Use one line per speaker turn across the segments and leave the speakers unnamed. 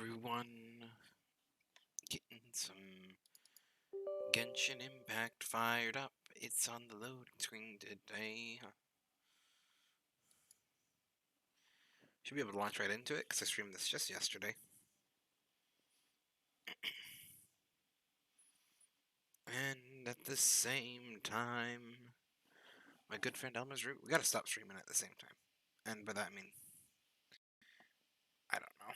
everyone. Getting some Genshin Impact fired up. It's on the loading screen today. Should be able to launch right into it because I streamed this just yesterday. And at the same time, my good friend Elmer's Root. We gotta stop streaming at the same time. And by that I mean, I don't know.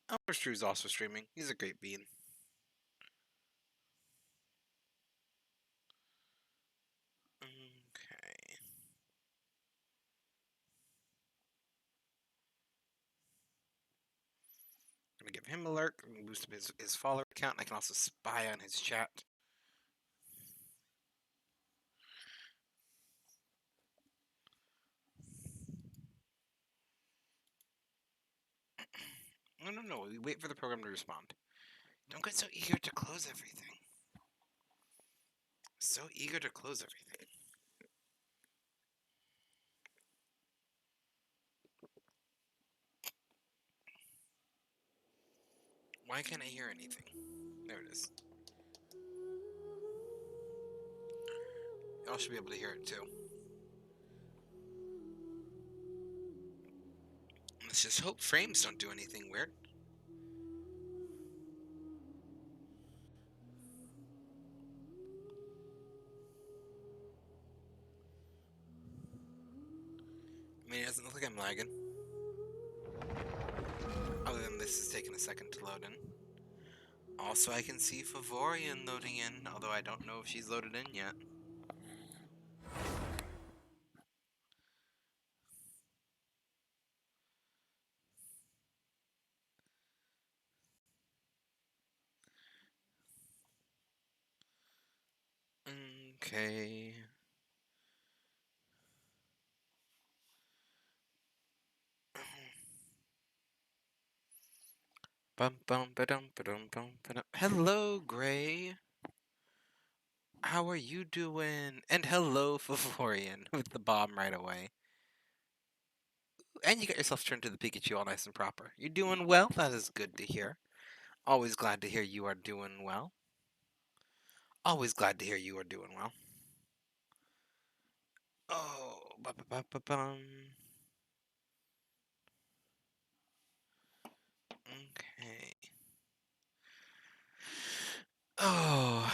Elmer's Root's also streaming. He's a great bean. Okay. Gonna give him a lurk. I'm gonna boost up his follower count. I can also spy on his chat. No. We wait for the program to respond. Don't get so eager to close everything. So eager to close everything. Why can't I hear anything? There it is. Y'all should be able to hear it too. Let's just hope frames don't do anything weird. I mean, it doesn't look like I'm lagging. Other than this is taking a second to load in. Also, I can see Favorian loading in, although I don't know if she's loaded in yet. Okay. Hello, Gray. How are you doing? And hello, Favorian, with the bomb right away. And you got yourself turned to the Pikachu all nice and proper. You're doing well? That is good to hear. Always glad to hear you are doing well. Always glad to hear you are doing well. Oh, ba-ba-ba-ba-bum. Okay. Oh,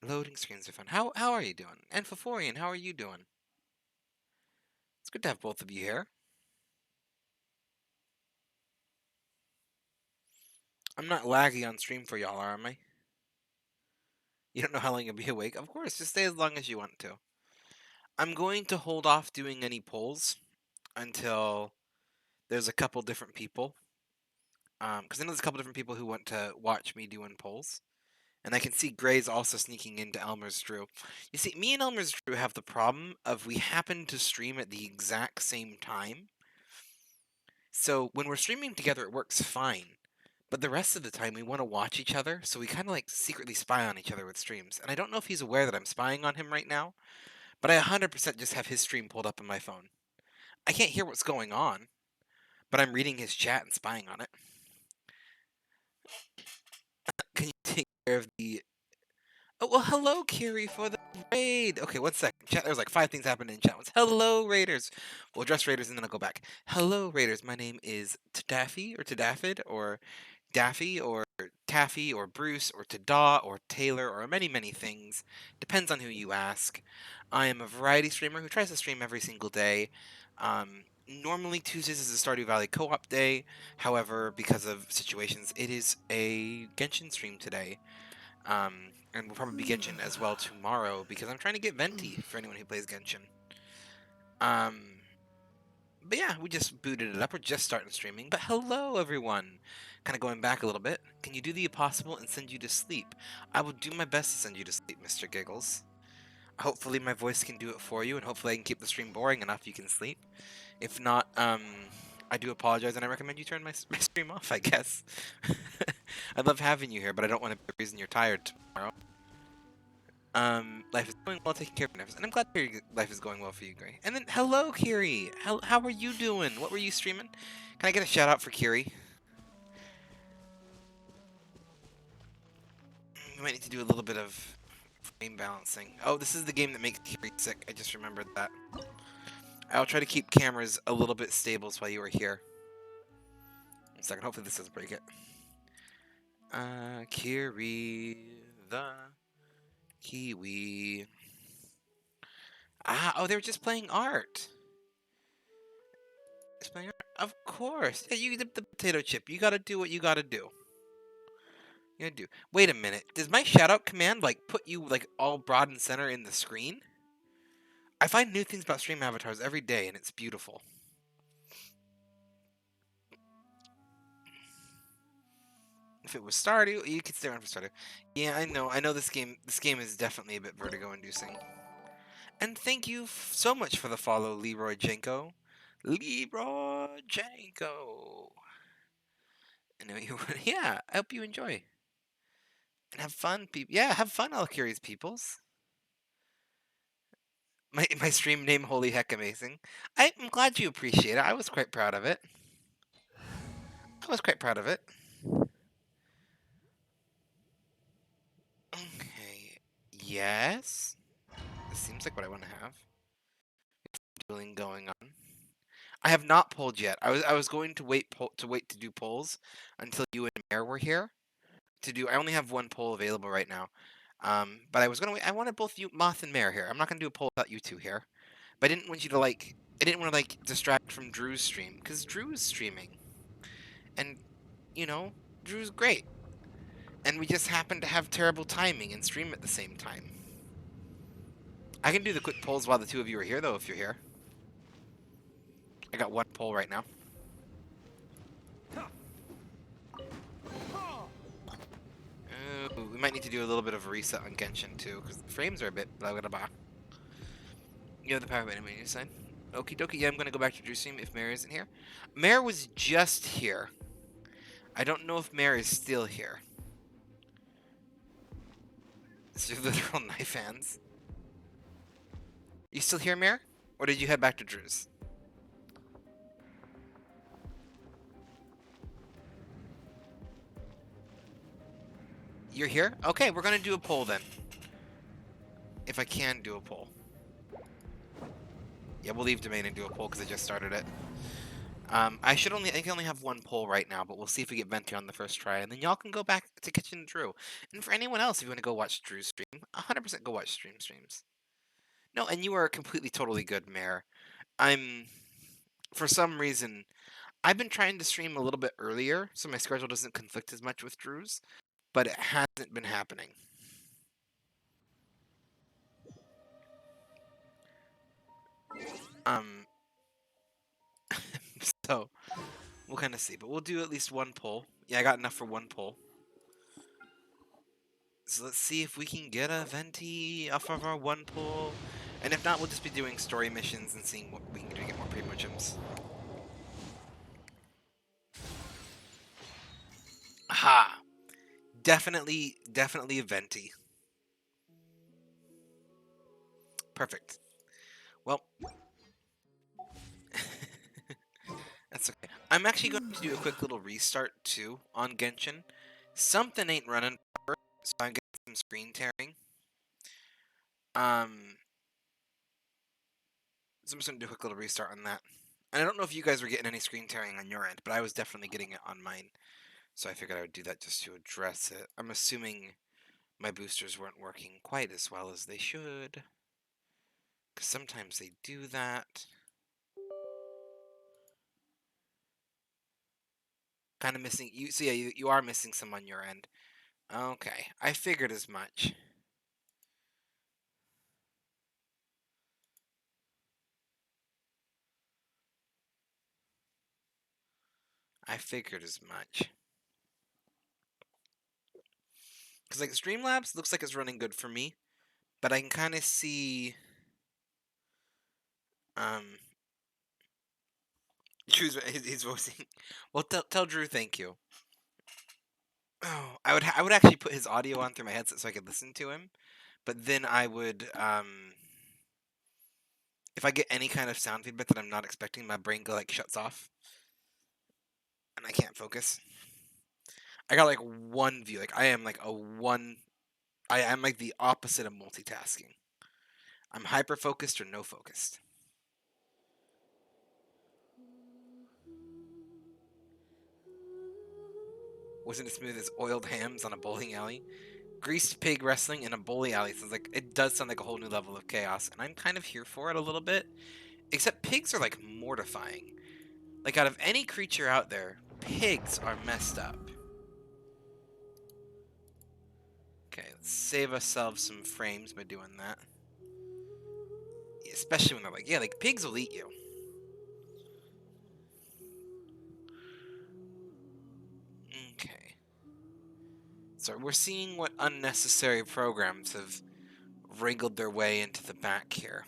loading screens are fun. How are you doing? And Faforian, how are you doing? It's good to have both of you here. I'm not laggy on stream for y'all, am I? You don't know how long you'll be awake? Of course, just stay as long as you want to. I'm going to hold off doing any polls until there's a couple different people. Because I know there's a couple different people who want to watch me doing polls. And I can see Gray's also sneaking into Elmer's Drew. You see, me and Elmer's Drew have the problem of we happen to stream at the exact same time. So when we're streaming together, it works fine. But the rest of the time, we want to watch each other, so we kind of like secretly spy on each other with streams. And I don't know if he's aware that I'm spying on him right now, but I 100% just have his stream pulled up on my phone. I can't hear what's going on, but I'm reading his chat and spying on it. Can you take care of the... Oh, well, hello, Kiri, for the raid. Okay, 1 second. Chat, there's like 5 things happening in chat once. Hello, Raiders. We'll address Raiders and then I'll go back. Hello, Raiders. My name is Tadaffy, or Tadaffid, or Daffy, or Taffy, or Bruce, or Tada, or Taylor, or many, many things. Depends on who you ask. I am a variety streamer who tries to stream every single day. Normally, Tuesdays is a Stardew Valley co-op day. However, because of situations, it is a Genshin stream today. And we'll probably be Genshin as well tomorrow because I'm trying to get Venti for anyone who plays Genshin. But yeah, we just booted it up. We're just starting streaming. But hello, everyone. Kind of going back a little bit. Can you do the impossible and send you to sleep? I will do my best to send you to sleep, Mr. Giggles. Hopefully my voice can do it for you, and hopefully I can keep the stream boring enough you can sleep. If not, I do apologize, and I recommend you turn my stream off, I guess. I love having you here, but I don't want to be the reason you're tired tomorrow. Life is going well, taking care of your nerves, and I'm glad to hear your life is going well for you, Gray. And then, hello, Kiri. How are you doing? What were you streaming? Can I get a shout out for Kiri? We might need to do a little bit of frame balancing. Oh, this is the game that makes Kiri sick. I just remembered that. I'll try to keep cameras a little bit stable while you are here. 1 second. Hopefully this doesn't break it. Kiri the Kiwi. Oh, they were just playing art. Just playing art. Of course. Yeah, you dip the potato chip. You gotta do what you gotta do. You gotta do. Wait a minute. Does my shoutout command, like, put you, like, all broad and center in the screen? I find new things about stream avatars every day, and it's beautiful. If it was Stardew, you could stay around for Stardew. Yeah, I know. I know this game is definitely a bit vertigo-inducing. And thank you so much for the follow, Leroy Jenko. Leroy Jenko. Anyway, yeah, I hope you enjoy. And have fun, people. Yeah, have fun, all curious peoples. My stream name, holy heck, amazing. I'm glad you appreciate it. I was quite proud of it. I was quite proud of it. Okay. Yes. This seems like what I want to have. Dueling going on. I have not polled yet. I was going to wait to do polls until you and Mare were here to do. I only have one poll available right now. But I was gonna wait. I wanted both you, Moth and Mare here. I'm not gonna do a poll without you two here. But I didn't want you to like. I didn't want to like distract from Drew's stream because Drew's streaming, and you know Drew's great, and we just happen to have terrible timing and stream at the same time. I can do the quick polls while the two of you are here, though, if you're here. I got one poll right now. Ooh, we might need to do a little bit of a reset on Genshin, too, because the frames are a bit blah blah blah. You have the power of enemy on your side. Okie dokie, yeah, I'm going to go back to Drew's stream if Mare isn't here. Mare was just here. I don't know if Mare is still here. It's your literal knife hands. You still here, Mare? Or did you head back to Drew's? You're here? Okay, we're gonna do a poll then. If I can do a poll. Yeah, we'll leave domain and do a poll because I just started it. I can only have one poll right now, but we'll see if we get Venti on the first try, and then y'all can go back to Kitchen Drew. And for anyone else, if you want to go watch Drew's stream, 100% go watch streams. No, and you are completely, totally good, Mare. For some reason, I've been trying to stream a little bit earlier, so my schedule doesn't conflict as much with Drew's, but it hasn't been happening. So we'll kind of see, but we'll do at least one poll. Yeah, I got enough for one poll. So let's see if we can get a Venti off of our one poll. And if not, we'll just be doing story missions and seeing what we can do to get more Primogems. Aha! Definitely a Venti. Perfect. Well, that's okay. I'm actually going to do a quick little restart, too, on Genshin. Something ain't running proper, so I'm getting some screen tearing. So I'm just going to do a quick little restart on that. And I don't know if you guys were getting any screen tearing on your end, but I was definitely getting it on mine. So I figured I would do that just to address it. I'm assuming my boosters weren't working quite as well as they should. Because sometimes they do that. Kind of missing... So yeah, you are missing some on your end. Okay, I figured as much. I figured as much. Because, like, Streamlabs looks like it's running good for me. But I can kind of see... He's voicing... Well, tell Drew thank you. Oh, I would actually put his audio on through my headset so I could listen to him. But then I would, if I get any kind of sound feedback that I'm not expecting, my brain like shuts off, and I can't focus. I got like one view. Like I am like a one. I am like the opposite of multitasking. I'm hyper focused or no focused. Wasn't as smooth as oiled hams on a bowling alley. Greased pig wrestling in a bowling alley sounds like it does sound like a whole new level of chaos, and I'm kind of here for it a little bit. Except pigs are like mortifying. Like out of any creature out there, pigs are messed up. Okay, let's save ourselves some frames by doing that. Especially when they're like, yeah, like pigs will eat you. Okay. So we're seeing what unnecessary programs have wriggled their way into the back here.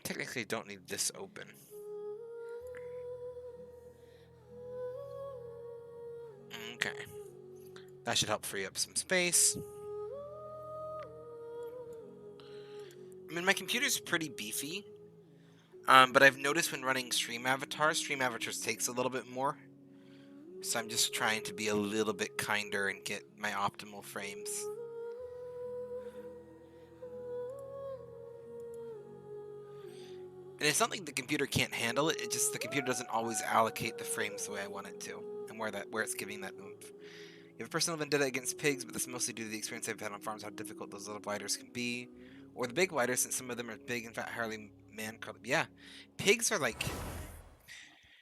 Technically don't need this open. Okay. That should help free up some space. I mean, my computer's pretty beefy. But I've noticed when running Stream Avatars takes a little bit more. So I'm just trying to be a little bit kinder and get my optimal frames. And it's not like the computer can't handle it, it's just the computer doesn't always allocate the frames the way I want it to, and where it's giving that oomph. You have a personal vendetta against pigs, but that's mostly due to the experience I've had on farms, how difficult those little gliders can be. Or the big gliders, since some of them are big and fat, hairy man curly. Yeah, pigs are like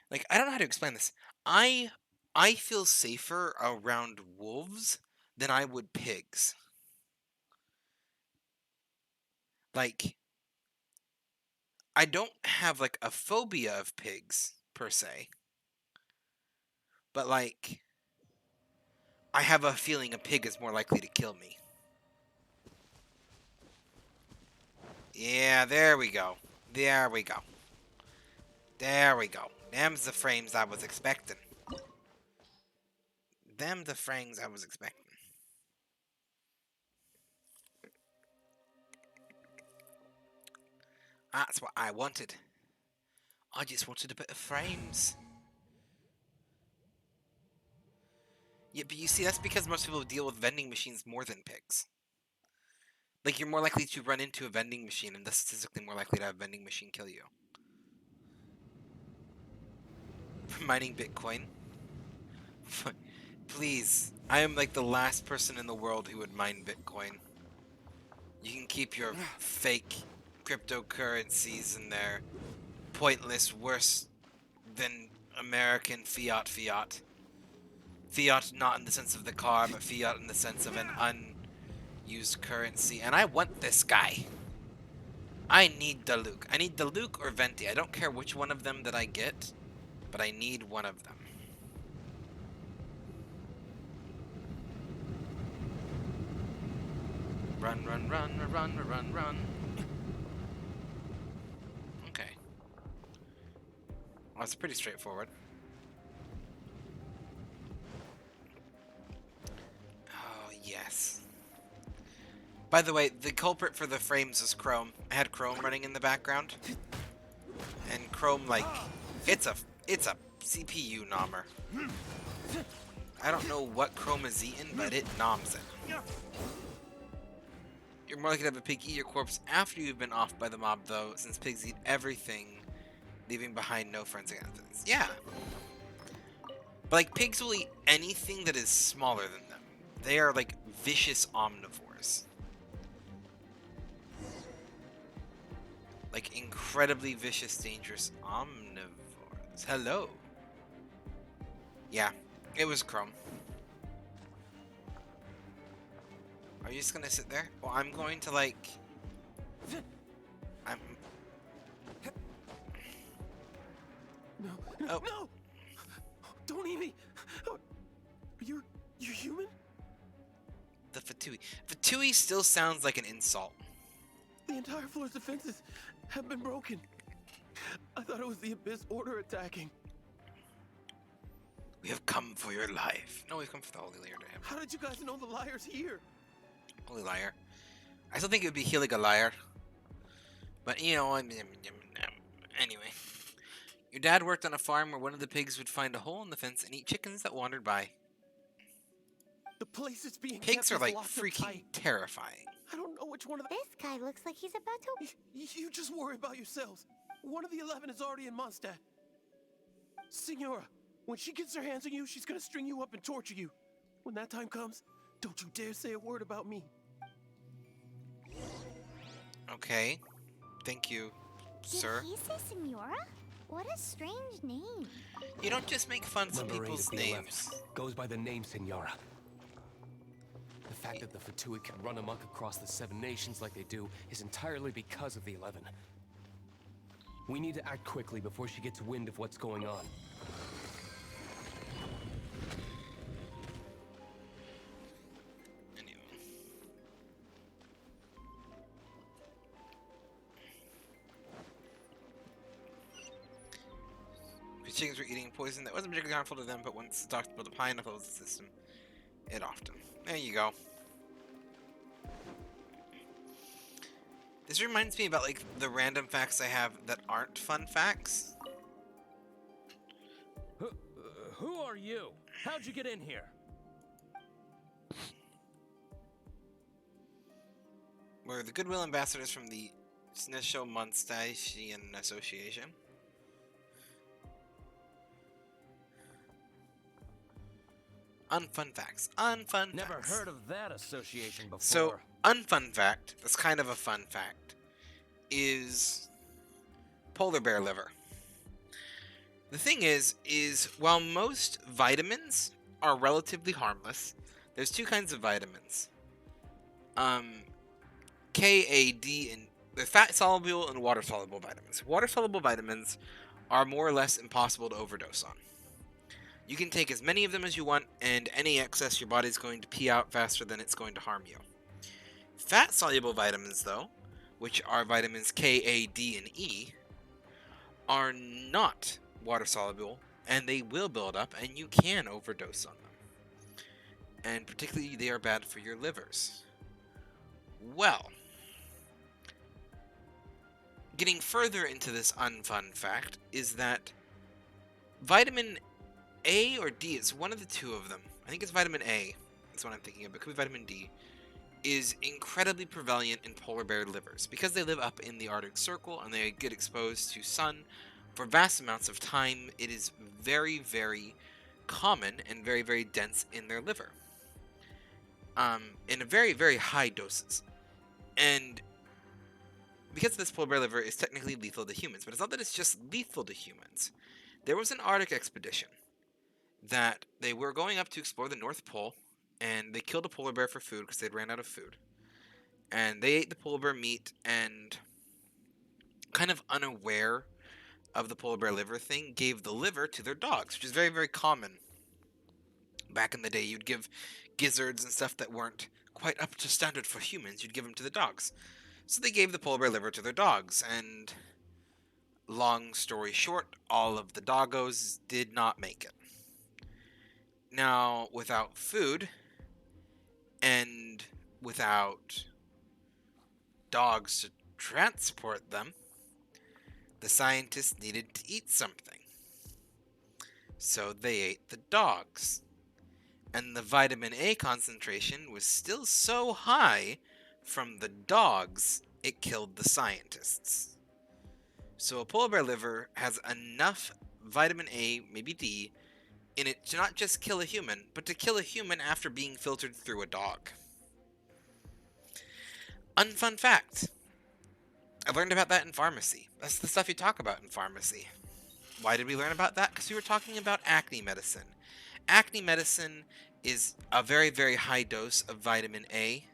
I don't know how to explain this. I I feel safer around wolves than I would pigs. Like I don't have like a phobia of pigs per se, but like I have a feeling a pig is more likely to kill me. Yeah, there we go. There we go. There we go. Them's the frames I was expecting. Them the frames I was expecting. That's what I wanted. I just wanted a bit of frames. Yeah, but you see, that's because most people deal with vending machines more than pigs. Like, you're more likely to run into a vending machine, and thus statistically more likely to have a vending machine kill you. Mining Bitcoin. Please. I am like the last person in the world who would mine Bitcoin. You can keep your fake cryptocurrencies in there. Pointless, worse than American fiat. Fiat not in the sense of the car, but fiat in the sense of an unused currency. And I want this guy. I need Diluc. I need Diluc or Venti. I don't care which one of them that I get, but I need one of them. Run, run, run, run, run, run. Okay. Well, it's pretty straightforward. Oh, yes. By the way, the culprit for the frames is Chrome. I had Chrome running in the background. And Chrome, like, it's a CPU nommer. I don't know what Chrome is eating, but it noms it. You're more likely to have a pig eat your corpse after you've been offed by the mob, though, since pigs eat everything, leaving behind no forensic evidence. Yeah. But, like, pigs will eat anything that is smaller than them. They are, like, vicious omnivores. Like, incredibly vicious, dangerous omnivores. Hello. Yeah, it was Chrome. Are you just gonna sit there? Well, I'm going to, like...
No.
Oh.
No! Don't eat me! You're human?
The Fatui. Fatui still sounds like an insult.
The entire floor's defenses have been broken. I thought it was the Abyss Order attacking.
We have come for your life. No, we've come for the Holy Order.
How did you guys know the liar's here?
Holy liar. I still think it would be Heliga liar. But, you know, anyway. Your dad worked on a farm where one of the pigs would find a hole in the fence and eat chickens that wandered by.
The place it's being
Pigs
kept
are,
is
like,
locked up
freaking
tight.
terrifying.
I don't know which one of the...
This guy looks like he's about to...
You just worry about yourselves. One of the 11 is already in Mondstadt. Senora, when she gets her hands on you, she's gonna string you up and torture you. When that time comes, don't you dare say a word about me.
Okay. Thank you, sir.
Did he say Senora? What a strange name.
You don't just make fun of
Number 8
people's
of the 11
names.
goes by the name Senora. The fact that the Fatui can run amok across the 7 nations like they do is entirely because of the 11. We need to act quickly before she gets wind of what's going on.
Anyway. The chickens were eating poison that wasn't particularly harmful to them, but once the doctor built up high enough levels of the system, it often. There you go. This reminds me about, like, the random facts I have that aren't fun facts.
Who are you? How'd you get in here?
We're the Goodwill Ambassadors from the Snesho Monstachian Association. Unfun facts. Unfun
Never
facts.
heard of that association before.
So, unfun fact, that's kind of a fun fact, is polar bear liver. The thing is while most vitamins are relatively harmless, there's two kinds of vitamins. K, A, D, and they're fat-soluble and water-soluble vitamins. Water-soluble vitamins are more or less impossible to overdose on. You can take as many of them as you want, and any excess your body's going to pee out faster than it's going to harm you. Fat-soluble vitamins, though, which are vitamins K, A, D, and E, are not water-soluble, and they will build up, and you can overdose on them. And particularly, they are bad for your livers. Well, getting further into this unfun fact is that vitamin A or D, it's one of the two of them. I think it's vitamin A, that's what I'm thinking of, but it could be vitamin D, is incredibly prevalent in polar bear livers. Because they live up in the Arctic Circle and they get exposed to sun for vast amounts of time, it is very, very common and very, very dense in their liver. In a very, very high doses. And because this polar bear liver is technically lethal to humans, but it's not that it's just lethal to humans. There was an Arctic expedition that they were going up to explore the North Pole, and they killed a polar bear for food because they'd ran out of food. And they ate the polar bear meat, and kind of unaware of the polar bear liver thing, gave the liver to their dogs, which is very, very common. Back in the day, you'd give gizzards and stuff that weren't quite up to standard for humans, you'd give them to the dogs. So they gave the polar bear liver to their dogs, and long story short, all of the doggos did not make it. Now, without food, and without dogs to transport them, the scientists needed to eat something. So they ate the dogs. And the vitamin A concentration was still so high from the dogs, it killed the scientists. So a polar bear liver has enough vitamin A, maybe D, in it to not just kill a human, but to kill a human after being filtered through a dog. Unfun fact. I learned about that in pharmacy. That's the stuff you talk about in pharmacy. Why did we learn about that? Because we were talking about acne medicine. Acne medicine is a very, very high dose of vitamin A,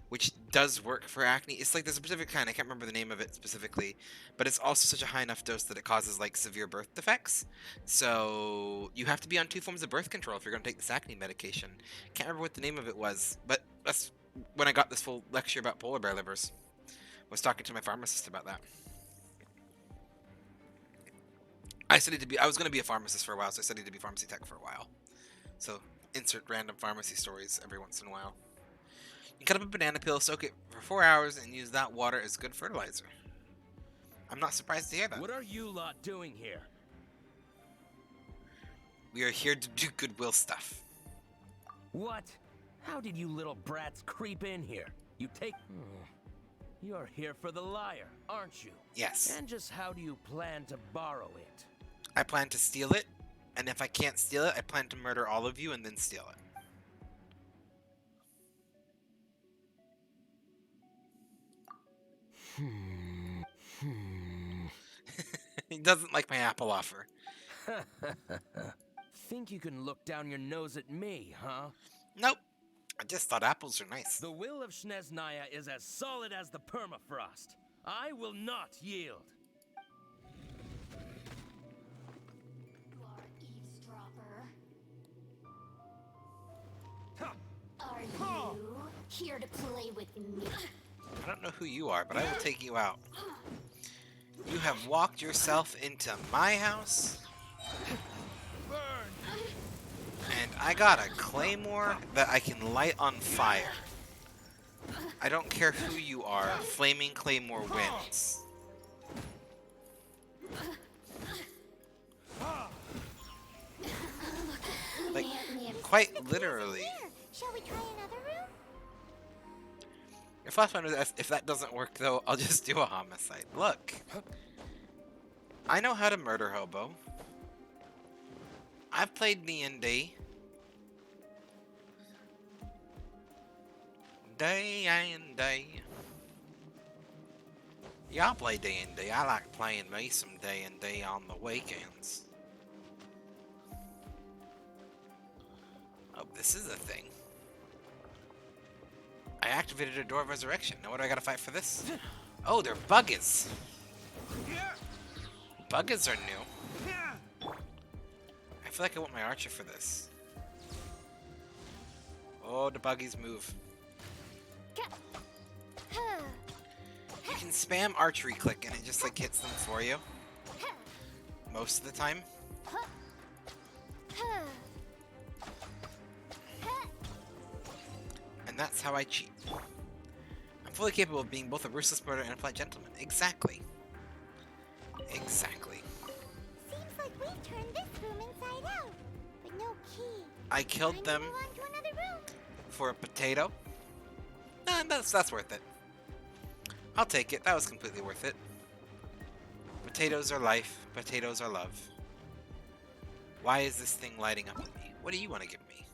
which does work for acne. It's like there's a specific kind, I can't remember the name of it specifically, but it's also such a high enough dose that it causes like severe birth defects. So you have to be on 2 forms of birth control if you're going to take this acne medication. Can't remember what the name of it was, but that's when I got this full lecture about polar bear livers. I was talking to my pharmacist about that. I was going to be a pharmacist for a while, so I studied to be pharmacy tech for a while. So insert random pharmacy stories every once in a while. You cut up a banana peel, soak it for 4 hours, and use that water as good fertilizer. I'm not surprised to hear that.
What are you lot doing here?
We are here to do goodwill stuff.
What? How did you little brats creep in here? You take... You're here for the lyre, aren't you?
Yes.
And just how do you plan to borrow it?
I plan to steal it, and if I can't steal it, I plan to murder all of you and then steal it. He doesn't like my apple offer.
Think you can look down your nose at me, huh?
Nope. I just thought apples are nice.
The will of Sneznaya is as solid as the permafrost. I will not yield.
You are eavesdropper. Are you here to play with me?
I don't know who you are, but I will take you out. You have walked yourself into my house, and I got a claymore that I can light on fire. I don't care who you are, flaming claymore wins. Like, quite literally.
Shall we try another room?
Your flash finder, if that doesn't work though, I'll just do a homicide. Look. I know how to murder hobo. I've played D&D. Day and day. Yeah, I play D&D. I like playing me some D&D on the weekends. Oh, this is a thing. I activated a door of resurrection. Now what do I gotta fight for this? Oh, they're buggies. Buggies are new. I feel like I want my archer for this. Oh, the buggies move. You can spam archery click and it just like hits them for you. Most of the time. And that's how I cheat. I'm fully capable of being both a ruthless murderer and a polite gentleman. Exactly. Exactly.
Seems like we've turned this room inside out, but no key.
I killed them
Move on to another room.
for a potato. Nah, that's worth it. I'll take it. That was completely worth it. Potatoes are life. Potatoes are love. Why is this thing lighting up at me? What do you want to give me?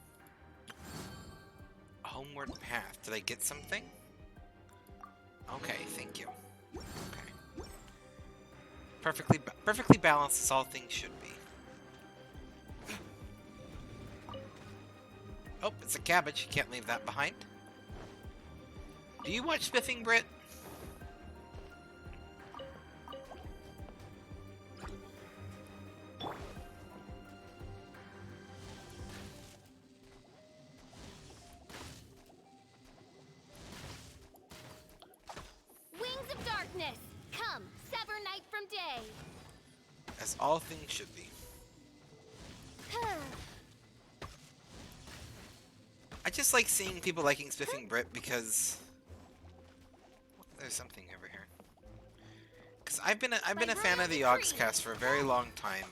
A homeward path. Did I get something? Okay, thank you. Okay. Perfectly balanced as all things should be. Oh, it's a cabbage. Can't leave that behind. Do you watch Spiffing Brit?
Wings of darkness, come, sever night from day.
As all things should be. I just like seeing people liking Spiffing Brit because there's something over here. Because I've been a fan of the Yogscast for a very long time,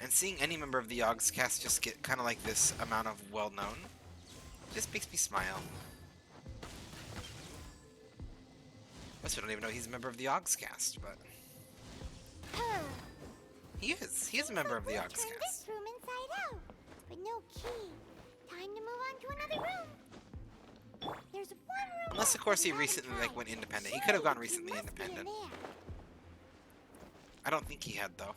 and seeing any member of the Yogscast just get kind of like this amount of well known just makes me smile. Plus, I don't even know he's a member of the Yogscast, but he is. He is a member of the
Turn
Yogscast.
this room inside out, but no key. Time to move on to another room. There's one room.
Unless, of
left
course, he
without a
recently
key.
like went independent. He could have gone
Surely
recently
must be in
independent.
there.
I don't think he had though.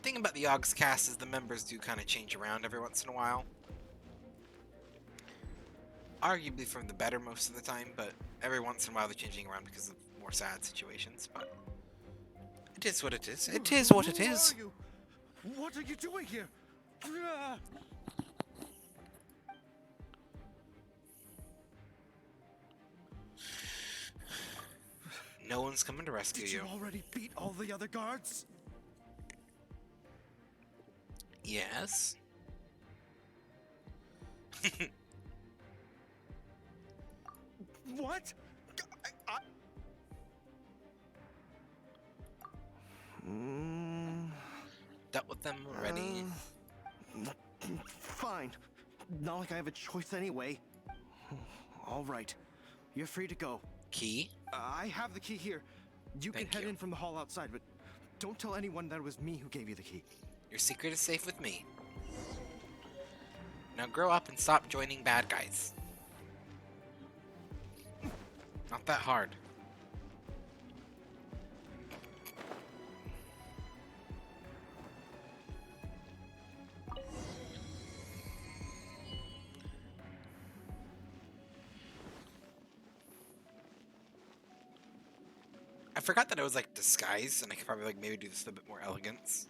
Thing about the Yogscast is the members do kind of change around every once in a while. Arguably for the better most of the time, but every once in a while they're changing around because of more sad situations, but it is what it is. It is what it is.
Who are you? What are you doing here?
No one's coming to rescue
Did you
you.
already beat all the other guards?
Yes.
What?
Dealt with them already.
Fine. Not like I have a choice anyway. All right. You're free to go.
Key?
I have the key here. You
Thank
can head
you.
in from the hall outside, but don't tell anyone that it was me who gave you the key.
Your secret is safe with me. Now grow up and stop joining bad guys. Not that hard. I forgot that it was like disguise, and I could probably like maybe do this with a bit more elegance.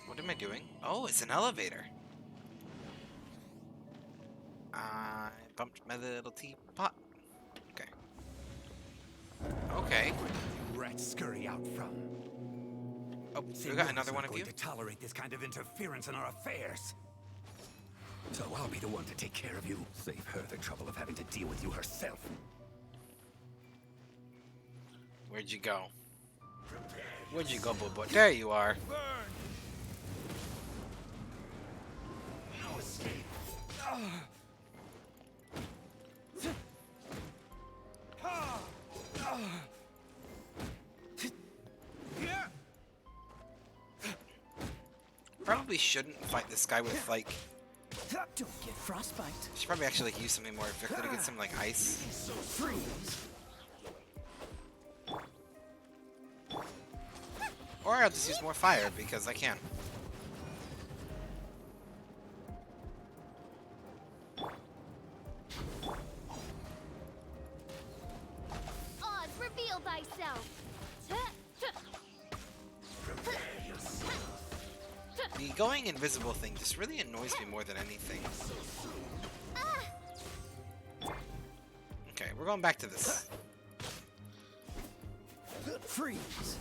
What am I doing? Oh, it's an elevator. I bumped my little teapot. Okay. Okay.
Rats scurry out from.
Oh, we got another one of you.
To tolerate this kind of interference in our affairs. So I'll be the one to take care of you. Save her the trouble of having to deal with you herself.
Where'd you go? Where'd you go, Bobo? There you are.
No escape.
Probably shouldn't fight this guy with like.
Don't get frostbite.
Should probably actually like use something more effective to get some like ice.
So freeze.
Or I'll just use more fire because I can.
Oz, reveal thyself.
The going invisible thing just really annoys me more than anything. Okay, we're going back to this.
Freeze.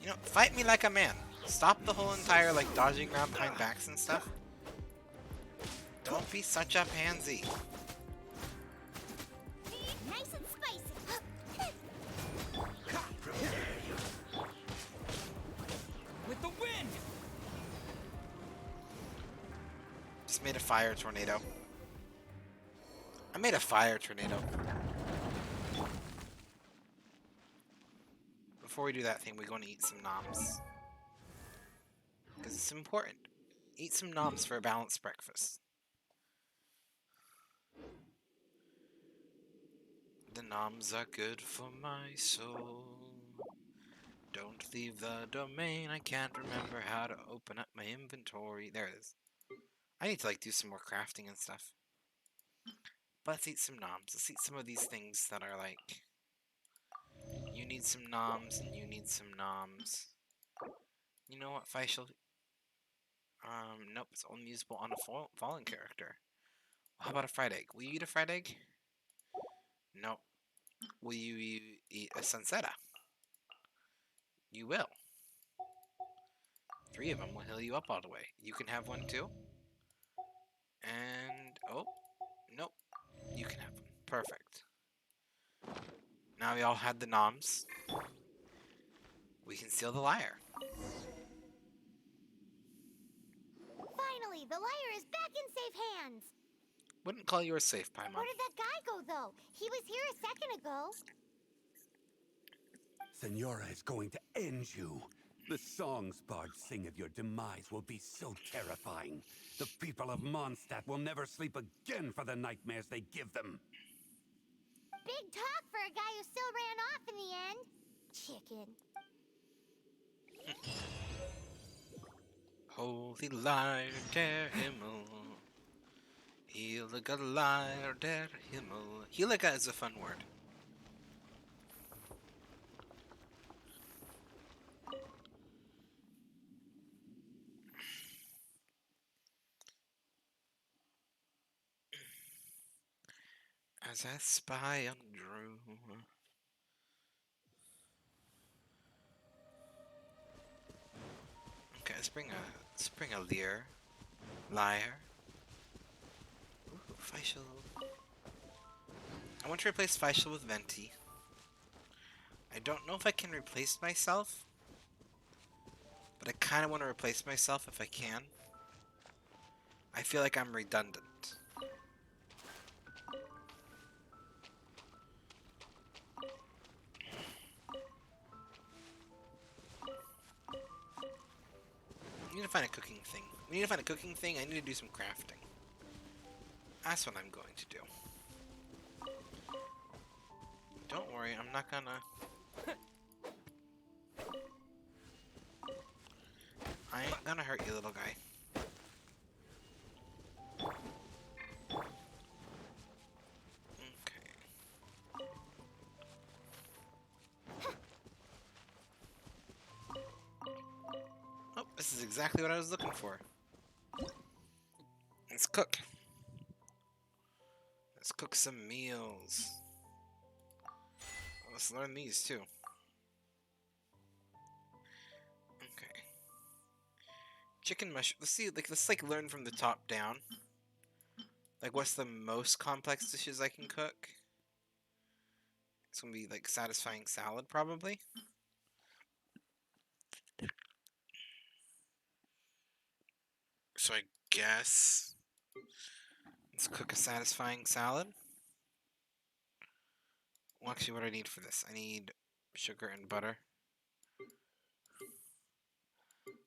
You know, fight me like a man. Stop the whole entire like dodging around behind backs and stuff. Don't be such a pansy.
Nice and spicy.
With the wind!
Just made a fire tornado. I made a fire tornado. Before we do that thing, we're going to eat some noms. Because it's important. Eat some noms for a balanced breakfast. The noms are good for my soul. Don't leave the domain. I can't remember how to open up my inventory. There it is. I need to like do some more crafting and stuff. But let's eat some noms. Let's eat some of these things that are like... You need some noms and you need some noms. You know what, facial? Nope, it's only usable on a fallen character. How about a fried egg? Will you eat a fried egg? No. Will you eat a sunsettia? You will. 3 of them will heal you up all the way. You can have one too. And, oh, nope. You can have one. Perfect. Now we all had the noms. We can steal the lyre.
Finally, the lyre is back in safe hands.
Wouldn't call yours safe, Paimon.
Where did that guy go, though? He was here a second ago.
Senora is going to end you. The songs bards sing of your demise will be so terrifying. The people of Mondstadt will never sleep again for the nightmares they give them.
Big talk for a guy who still ran off in the end. Chicken.
Holy lyre der Himmel. Heiliger Lyre der Himmel. Heiliger is a fun word. As I spy on Drew. Okay, let's bring a leer. Liar. Ooh, Facial. I want to replace Facial with Venti. I don't know if I can replace myself, but I kind of want to replace myself if I can. I feel like I'm redundant. We need to find a cooking thing. We need to find a cooking thing. I need to do some crafting. That's what I'm going to do. Don't worry, I'm not gonna... I ain't gonna hurt you, little guy. Okay. Oh, this is exactly what I was looking for. Let's cook. Let's cook some meals. Let's learn these too. Okay. Chicken mush. Let's see. Let's learn from the top down. Like, what's the most complex dishes I can cook? It's gonna be like satisfying salad, probably. So I guess let's cook a satisfying salad. Well, actually, what do I need for this? I need sugar and butter.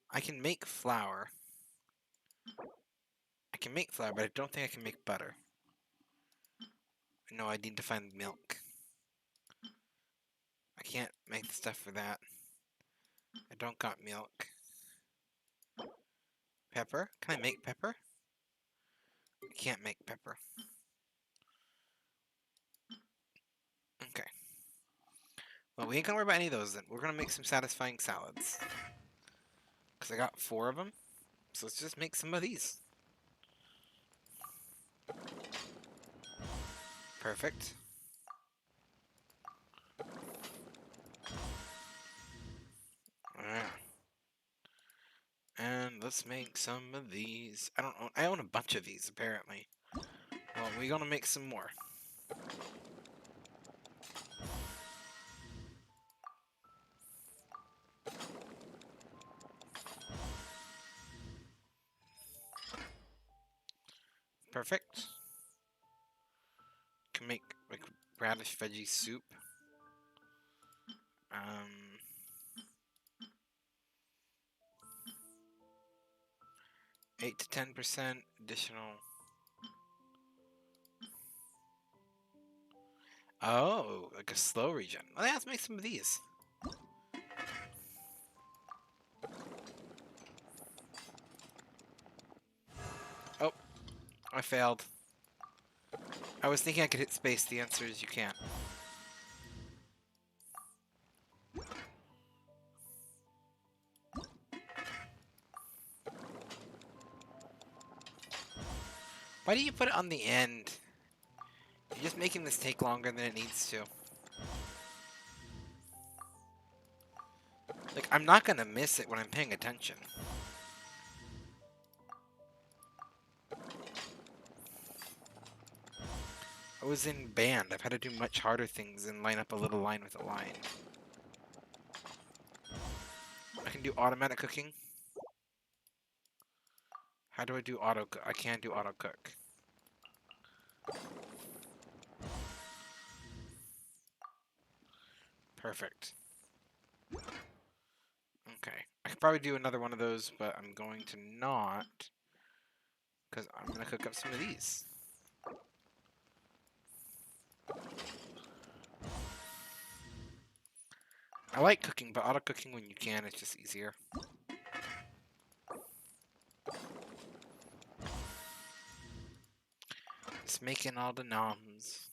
I can make flour. I can make flour, but I don't think I can make butter. No, I need to find milk. I can't make the stuff for that. I don't got milk. Pepper? Can I make pepper? I can't make pepper. Okay. Well, we ain't gonna worry about any of those then. We're gonna make some satisfying salads. Because I got 4 of them. So let's just make some of these. Perfect. Alright. And let's make some of these. I own a bunch of these, apparently. Well, we're gonna make some more. Perfect. Can make like radish veggie soup. 8 to 10% additional. Oh, like a slow regen. Well, let's make some of these. Oh, I failed. I was thinking I could hit space. The answer is you can't. Why do you put it on the end? You're just making this take longer than it needs to. Like, I'm not gonna miss it when I'm paying attention. I was in band. I've had to do much harder things than line up a little line with a line. I can do automatic cooking. How do I do auto cook? I can't do auto cook. Perfect. Okay. I could probably do another one of those, but I'm going to not. Because I'm going to cook up some of these. I like cooking, but auto cooking when you can, it's just easier. Just making all the noms.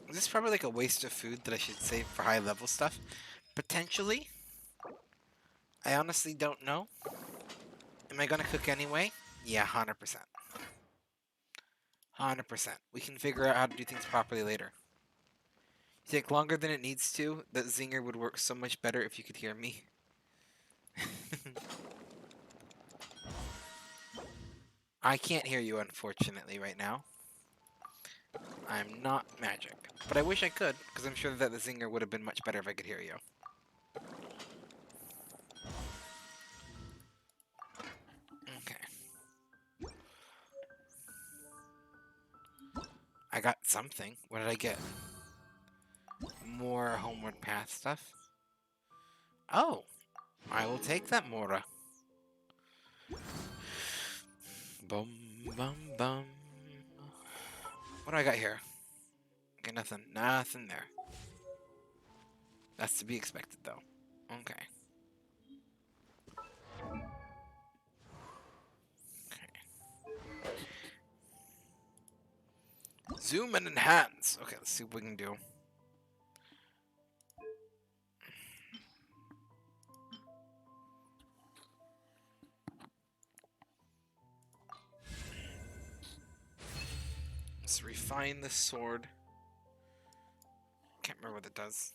This is probably like a waste of food that I should save for high level stuff. Potentially. I honestly don't know. Am I gonna cook anyway? Yeah, 100%. 100%. We can figure out how to do things properly later. You take longer than it needs to. That zinger would work so much better if you could hear me. I can't hear you, unfortunately, right now. I'm not magic. But I wish I could, because I'm sure that the zinger would have been much better if I could hear you. Okay. I got something. What did I get? More homeward path stuff. Oh, I will take that, Mora. Bum, bum, bum. What do I got here? Okay, nothing. Nothing there. That's to be expected, though. Okay. Zoom and enhance. Okay, let's see what we can do. Let's refine the sword. Can't remember what it does.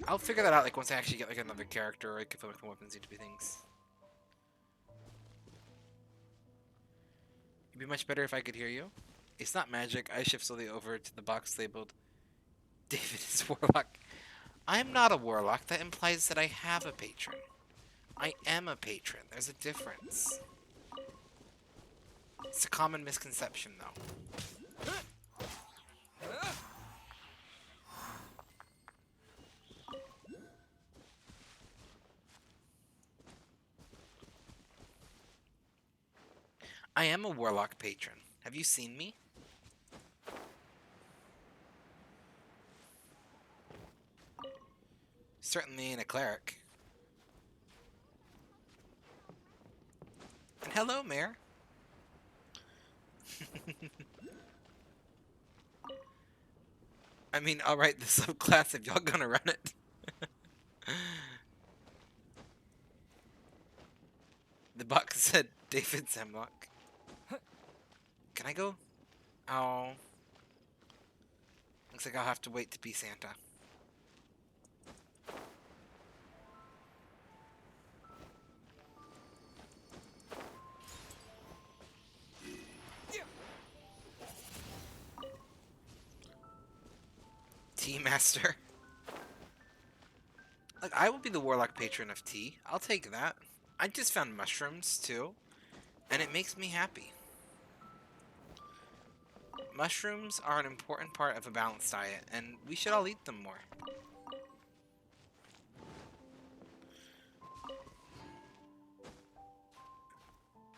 I'll figure that out like once I actually get like another character, or I can feel like the weapons need to be things. It'd be much better if I could hear you. It's not magic. I shift slowly over to the box labeled David is Warlock. I'm not a warlock. That implies that I have a patron. I am a patron. There's a difference. It's a common misconception, though. I am a warlock patron. Have you seen me? Certainly ain't a cleric. And hello, Mayor. I mean, I'll write the subclass if y'all gonna run it. The box said David Zemlock. Can I go? Oh. Looks like I'll have to wait to be Santa. Tea Master. Like, I will be the Warlock Patron of tea. I'll take that. I just found mushrooms, too. And it makes me happy. Mushrooms are an important part of a balanced diet, and we should all eat them more.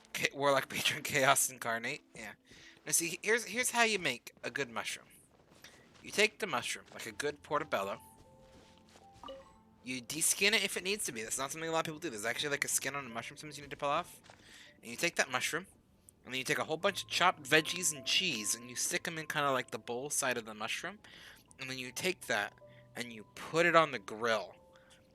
Okay, Warlock Patron Chaos Incarnate. Yeah. Now see, here's how you make a good mushroom. You take the mushroom, like a good portobello. You deskin it if it needs to be. That's not something a lot of people do. There's actually like a skin on a mushroom sometimes you need to pull off. And you take that mushroom, and then you take a whole bunch of chopped veggies and cheese, and you stick them in kind of like the bowl side of the mushroom. And then you take that, and you put it on the grill.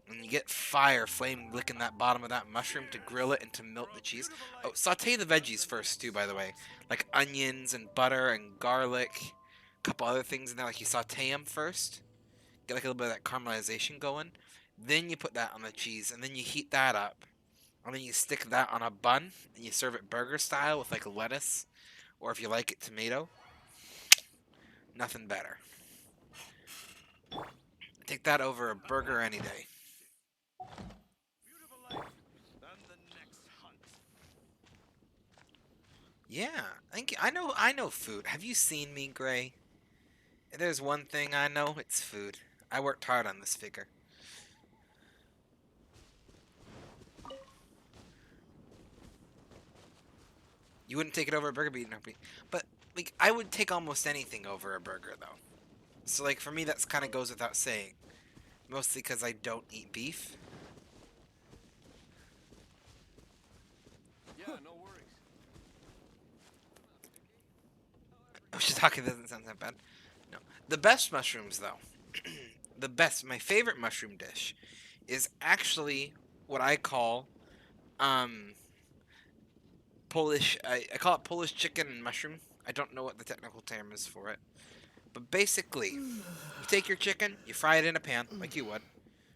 And you get fire flame licking that bottom of that mushroom to grill it and to melt the cheese. Oh, saute the veggies first, too, by the way. Like onions and butter and garlic. A couple other things in there, like you saute them first. Get like a little bit of that caramelization going. Then you put that on the cheese, and then you heat that up. And then you stick that on a bun, and you serve it burger style with like lettuce, or if you like it, tomato. Nothing better. Take that over a burger any day. Yeah, I know food. Have you seen me, Gray? If there's one thing I know, it's food. I worked hard on this figure. You wouldn't take it over a burger, but like I would take almost anything over a burger, though. So like for me, that's kind of goes without saying. Mostly because I don't eat beef.
Yeah, no worries.
Shiitake doesn't sound that bad. No. The best mushrooms, though. My favorite mushroom dish is actually what I call um Polish. I call it Polish chicken and mushroom. I don't know what the technical term is for it, but basically, you take your chicken, you fry it in a pan like you would,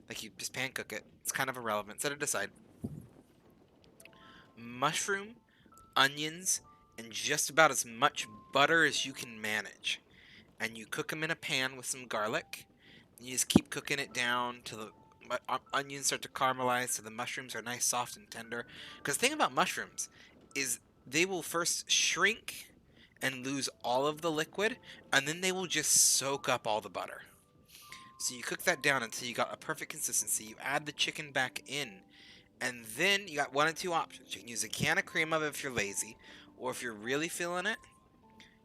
like you just pan cook it. It's kind of irrelevant. Set it aside. Mushroom, onions, and just about as much butter as you can manage, and you cook them in a pan with some garlic. And you just keep cooking it down till the onions start to caramelize, so the mushrooms are nice, soft, and tender. Because the thing about mushrooms is they will first shrink and lose all of the liquid, and then they will just soak up all the butter. So you cook that down until you got a perfect consistency. You add the chicken back in, and then you got one of two options. You can use a can of cream of it if you're lazy, or if you're really feeling it,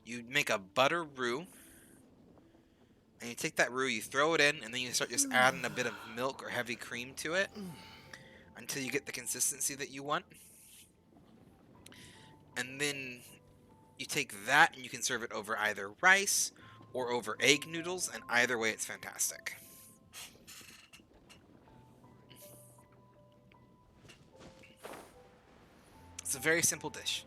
you make a butter roux, and you take that roux, you throw it in, and then you start just adding a bit of milk or heavy cream to it until you get the consistency that you want. And then you take that and you can serve it over either rice or over egg noodles, and either way it's fantastic. It's a very simple dish.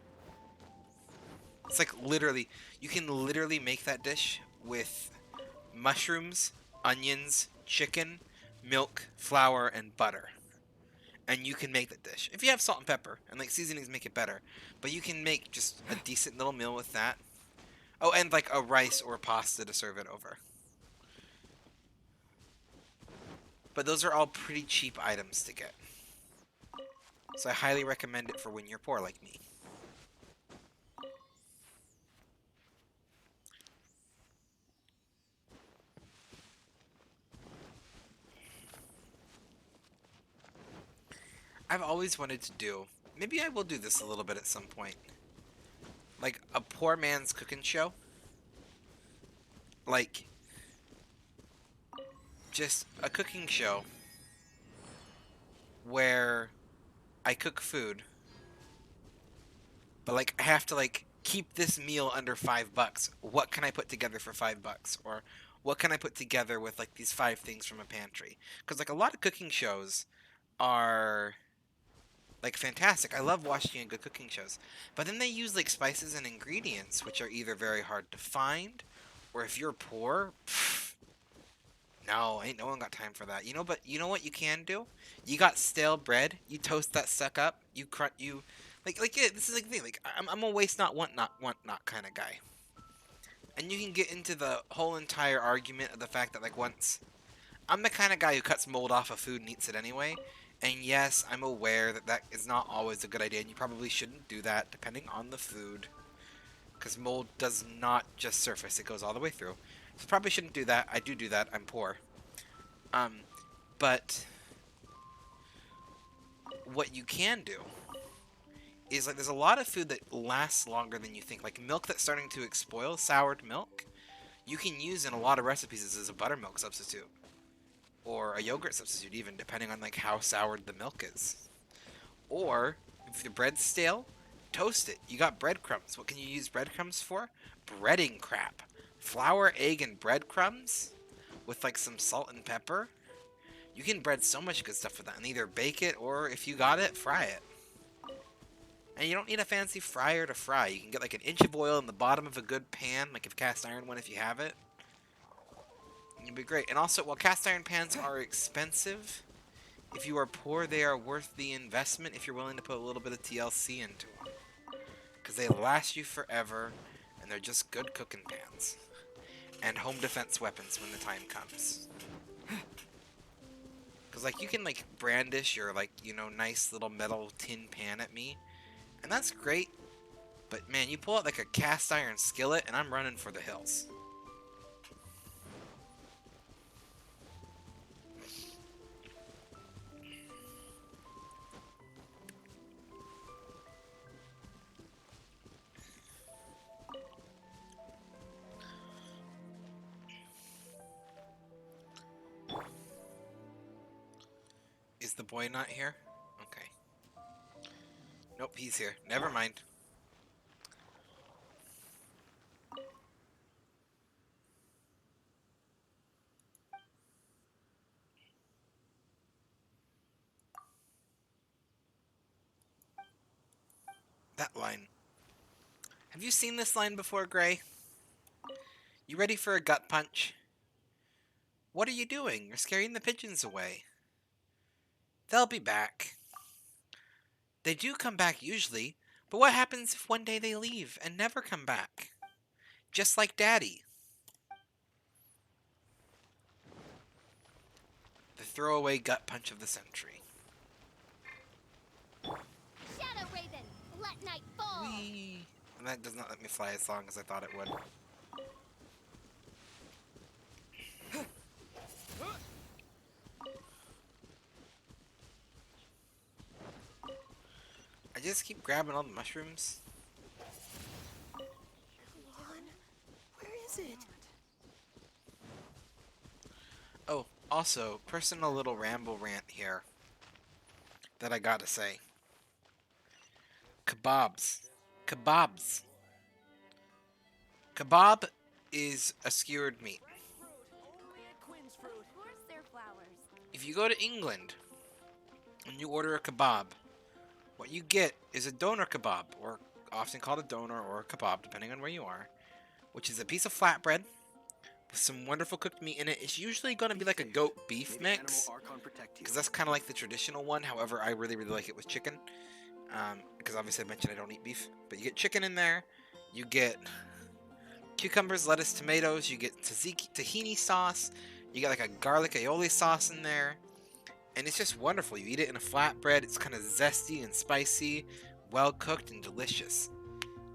It's like literally, you can literally make that dish with mushrooms, onions, chicken, milk, flour, and butter. And you can make that dish. If you have salt and pepper, and like seasonings make it better, but you can make just a decent little meal with that. Oh, and like a rice or a pasta to serve it over. But those are all pretty cheap items to get. So I highly recommend it for when you're poor like me. I've always wanted to do, maybe I will do this a little bit at some point, like a poor man's cooking show. Like, just a cooking show where I cook food, but like I have to like keep this meal under $5. What can I put together for $5? Or what can I put together with like these 5 things from a pantry? Because like a lot of cooking shows are like fantastic. I love watching good cooking shows. But then they use like spices and ingredients which are either very hard to find, or if you're poor, no, ain't no one got time for that. But you know what you can do? You got stale bread. You toast that suck up. You crunch. You yeah, this is like the thing. Like I'm a waste not want not kind of guy. And you can get into the whole entire argument of the fact that like once I'm the kind of guy who cuts mold off of food and eats it anyway. And yes, I'm aware that that is not always a good idea, and you probably shouldn't do that depending on the food, because mold does not just surface; it goes all the way through. So probably shouldn't do that. I do that. I'm poor. Um, but what you can do is like there's a lot of food that lasts longer than you think. Like milk that's starting to spoil, soured milk, you can use in a lot of recipes as a buttermilk substitute or a yogurt substitute, even depending on like how soured the milk is. Or if the bread's stale, toast it. You got breadcrumbs. What can you use breadcrumbs for? Breading crap. Flour, egg, and breadcrumbs with like some salt and pepper. You can bread so much good stuff with that, and either bake it or if you got it, fry it. And you don't need a fancy fryer to fry. You can get like an inch of oil in the bottom of a good pan, like a cast iron one if you have it. It'd be great. And also, while cast iron pans are expensive, if you are poor, they are worth the investment if you're willing to put a little bit of TLC into them. Because they last you forever, and they're just good cooking pans. And home defense weapons when the time comes. Because, like, you can, like, brandish your, like, nice little metal tin pan at me. And that's great. But, man, you pull out, like, a cast iron skillet, and I'm running for the hills. Is the boy not here? Okay. Nope, he's here. Never mind. That line. Have you seen this line before, Gray? You ready for a gut punch? What are you doing? You're scaring the pigeons away. They'll be back. They do come back usually, but what happens if one day they leave and never come back? Just like Daddy. The throwaway gut punch of the century.
Shadow Raven, let night fall.
Whee! And that does not let me fly as long as I thought it would. I just keep grabbing all the mushrooms.
Come on. Where is it?
Oh, also, personal little ramble rant here that I gotta say. Kebabs. Kebabs. Kebab is a skewered meat.
Of course they're flowers.
If you go to England and you order a kebab, what you get is a doner kebab, or often called a doner or a kebab, depending on where you are, which is a piece of flatbread with some wonderful cooked meat in it. It's usually going to be like a goat beef mix, because that's kind of like the traditional one. However, I really like it with chicken, because obviously I mentioned I don't eat beef. But you get chicken in there, you get cucumbers, lettuce, tomatoes, you get tahini sauce, you get like a garlic aioli sauce in there, and it's just wonderful. You eat it in a flatbread. It's kind of zesty and spicy, well cooked and delicious.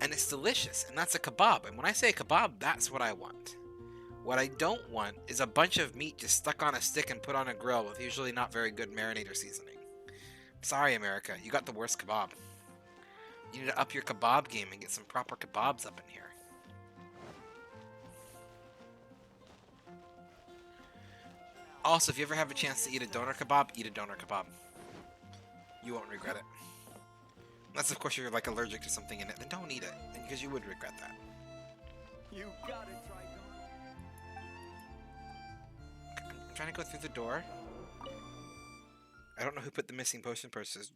And it's delicious, and that's a kebab. And when I say kebab, that's what I want. What I don't want is a bunch of meat just stuck on a stick and put on a grill with usually not very good marinade or seasoning. Sorry, America, you got the worst kebab. You need to up your kebab game and get some proper kebabs up in here. Also, if you ever have a chance to eat a doner kebab, eat a doner kebab. You won't regret it. Unless, of course, you're like allergic to something in it, then don't eat it, because you would regret that.
You gotta try
I'm trying to go through the door. I don't know who put the missing potion purses.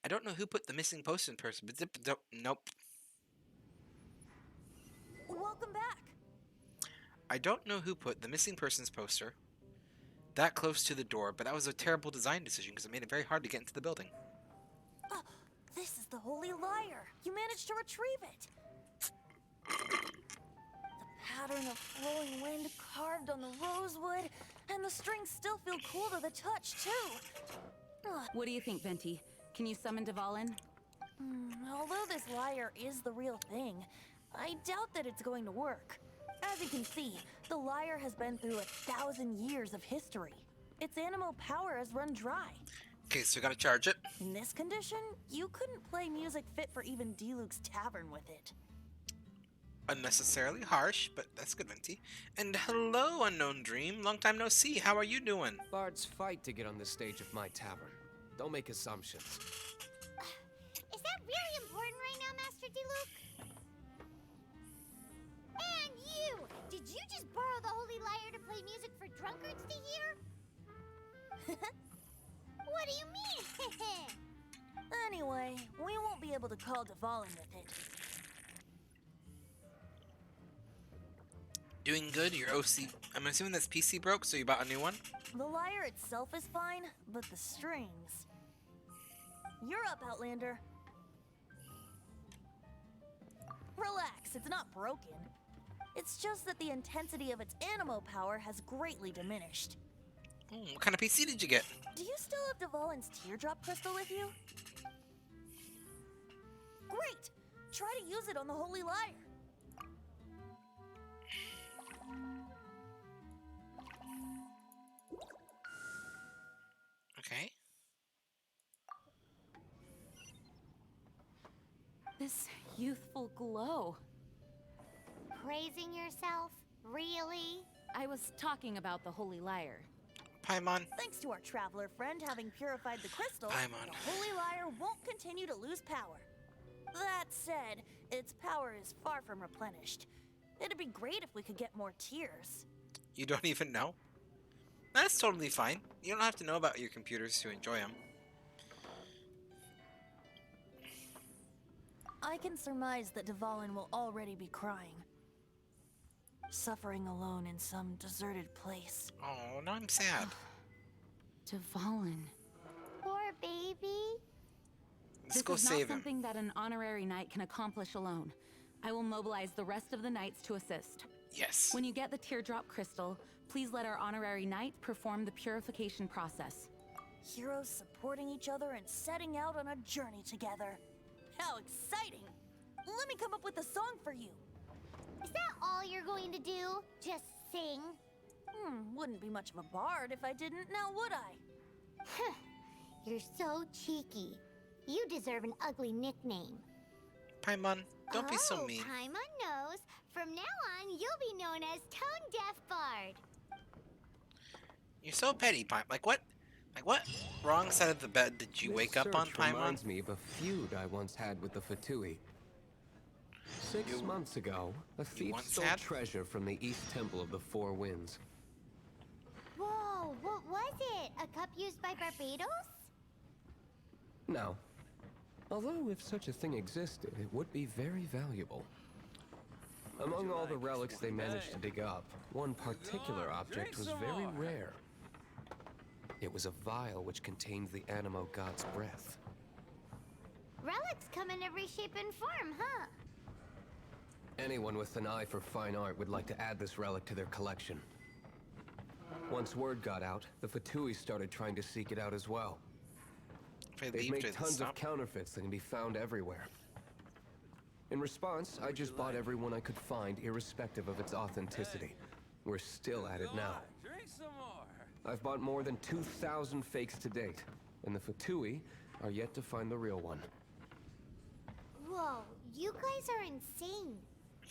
I don't know who put the missing potion purse. Nope.
Welcome back.
I don't know who put the missing persons poster that close to the door, but that was a terrible design decision because it made it very hard to get into the building.
This is the Holy Lyre. You managed to retrieve it. The pattern of flowing wind carved on the rosewood, and the strings still feel cool to the touch, too.
What do you think, Venti? Can you summon Dvalin?
Although this lyre is the real thing, I doubt that it's going to work. As you can see, the lyre has been through 1,000 years of history. Its animal power has run dry.
Okay, so we gotta charge it.
In this condition, you couldn't play music fit for even Diluc's tavern with it.
Unnecessarily harsh, but that's good, Venti. And hello, Unknown Dream. Long time no see. How are you doing?
Bards fight to get on the stage of my tavern. Don't make assumptions.
Is that really important right now, Master Diluc? And you! Did you just borrow the Holy Lyre to play music for drunkards to hear? What do you mean? Anyway, we won't be able to call Dvalin with it.
Doing good. Your OC. I'm assuming that's PC broke, so you bought a new one?
The lyre itself is fine, but the strings... You're up, Outlander. Relax, it's not broken. It's just that the intensity of its animal power has greatly diminished.
What kind of PC did you get?
Do you still have Dvalin's teardrop crystal with you? Great! Try to use it on the Holy Lyre.
Okay.
This youthful glow.
Praising yourself? Really?
I was talking about the Holy Lyre.
Paimon.
Thanks to our traveler friend having purified the crystal,
Paimon.
the Holy Lyre won't continue to lose power. That said, its power is far from replenished. It'd be great if we could get more tears.
You don't even know? That's totally fine. You don't have to know about your computers to enjoy them.
I can surmise that Dvalin will already be crying. Suffering alone in some deserted place.
Oh, now I'm sad.
Dvalin.
Poor baby.
Let's
This
go
is not
save him.
something that an honorary knight can accomplish alone. I will mobilize the rest of the knights to assist.
Yes.
When you get the teardrop crystal, please let our honorary knight perform the purification process.
Heroes supporting each other and setting out on a journey together. How exciting! Let me come up with a song for you.
Is that all you're going to do? Just sing?
Wouldn't be much of a bard if I didn't, now would I?
You're so cheeky. You deserve an ugly nickname.
Paimon, don't be so mean.
Paimon knows. From now on, you'll be known as Tone Deaf Bard.
You're so petty, Paimon. Like what? Like what wrong side of the bed did you
This
wake up on,
search
Paimon?
reminds me of a feud I once had with the Fatui. 6 months ago, a thief
once
stole
had?
treasure from the East Temple of the Four Winds.
Whoa, what was it? A cup used by Barbados?
No. Although if such a thing existed, it would be very valuable. Among all the relics they managed to dig up, one particular object was very rare. It was a vial which contained the Animo god's breath.
Relics come in every shape and form, huh?
Anyone with an eye for fine art would like to add this relic to their collection. Once word got out, the Fatui started trying to seek it out as well.
If I
They've
leave,
made
does it
tons of
stop?
counterfeits that can be found everywhere. In response, I just bought everyone I could find, irrespective of its authenticity. We're still at it now. I've bought more than 2,000 fakes to date, and the Fatui are yet to find the real one.
Whoa, you guys are insane.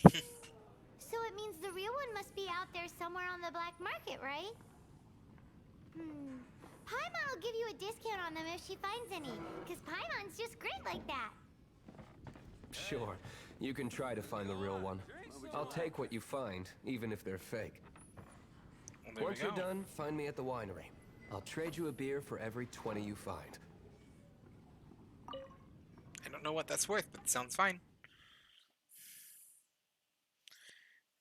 So it means the real one must be out there somewhere on the black market, right? Paimon will give you a discount on them if she finds any, because Paimon's just great like that.
Sure, you can try to find the real one. I'll take what you find, even if they're fake.
Well, there
Once
we
you're
go.
done, find me at the winery. I'll trade you a beer for every 20 you find.
I don't know what that's worth, but it sounds fine.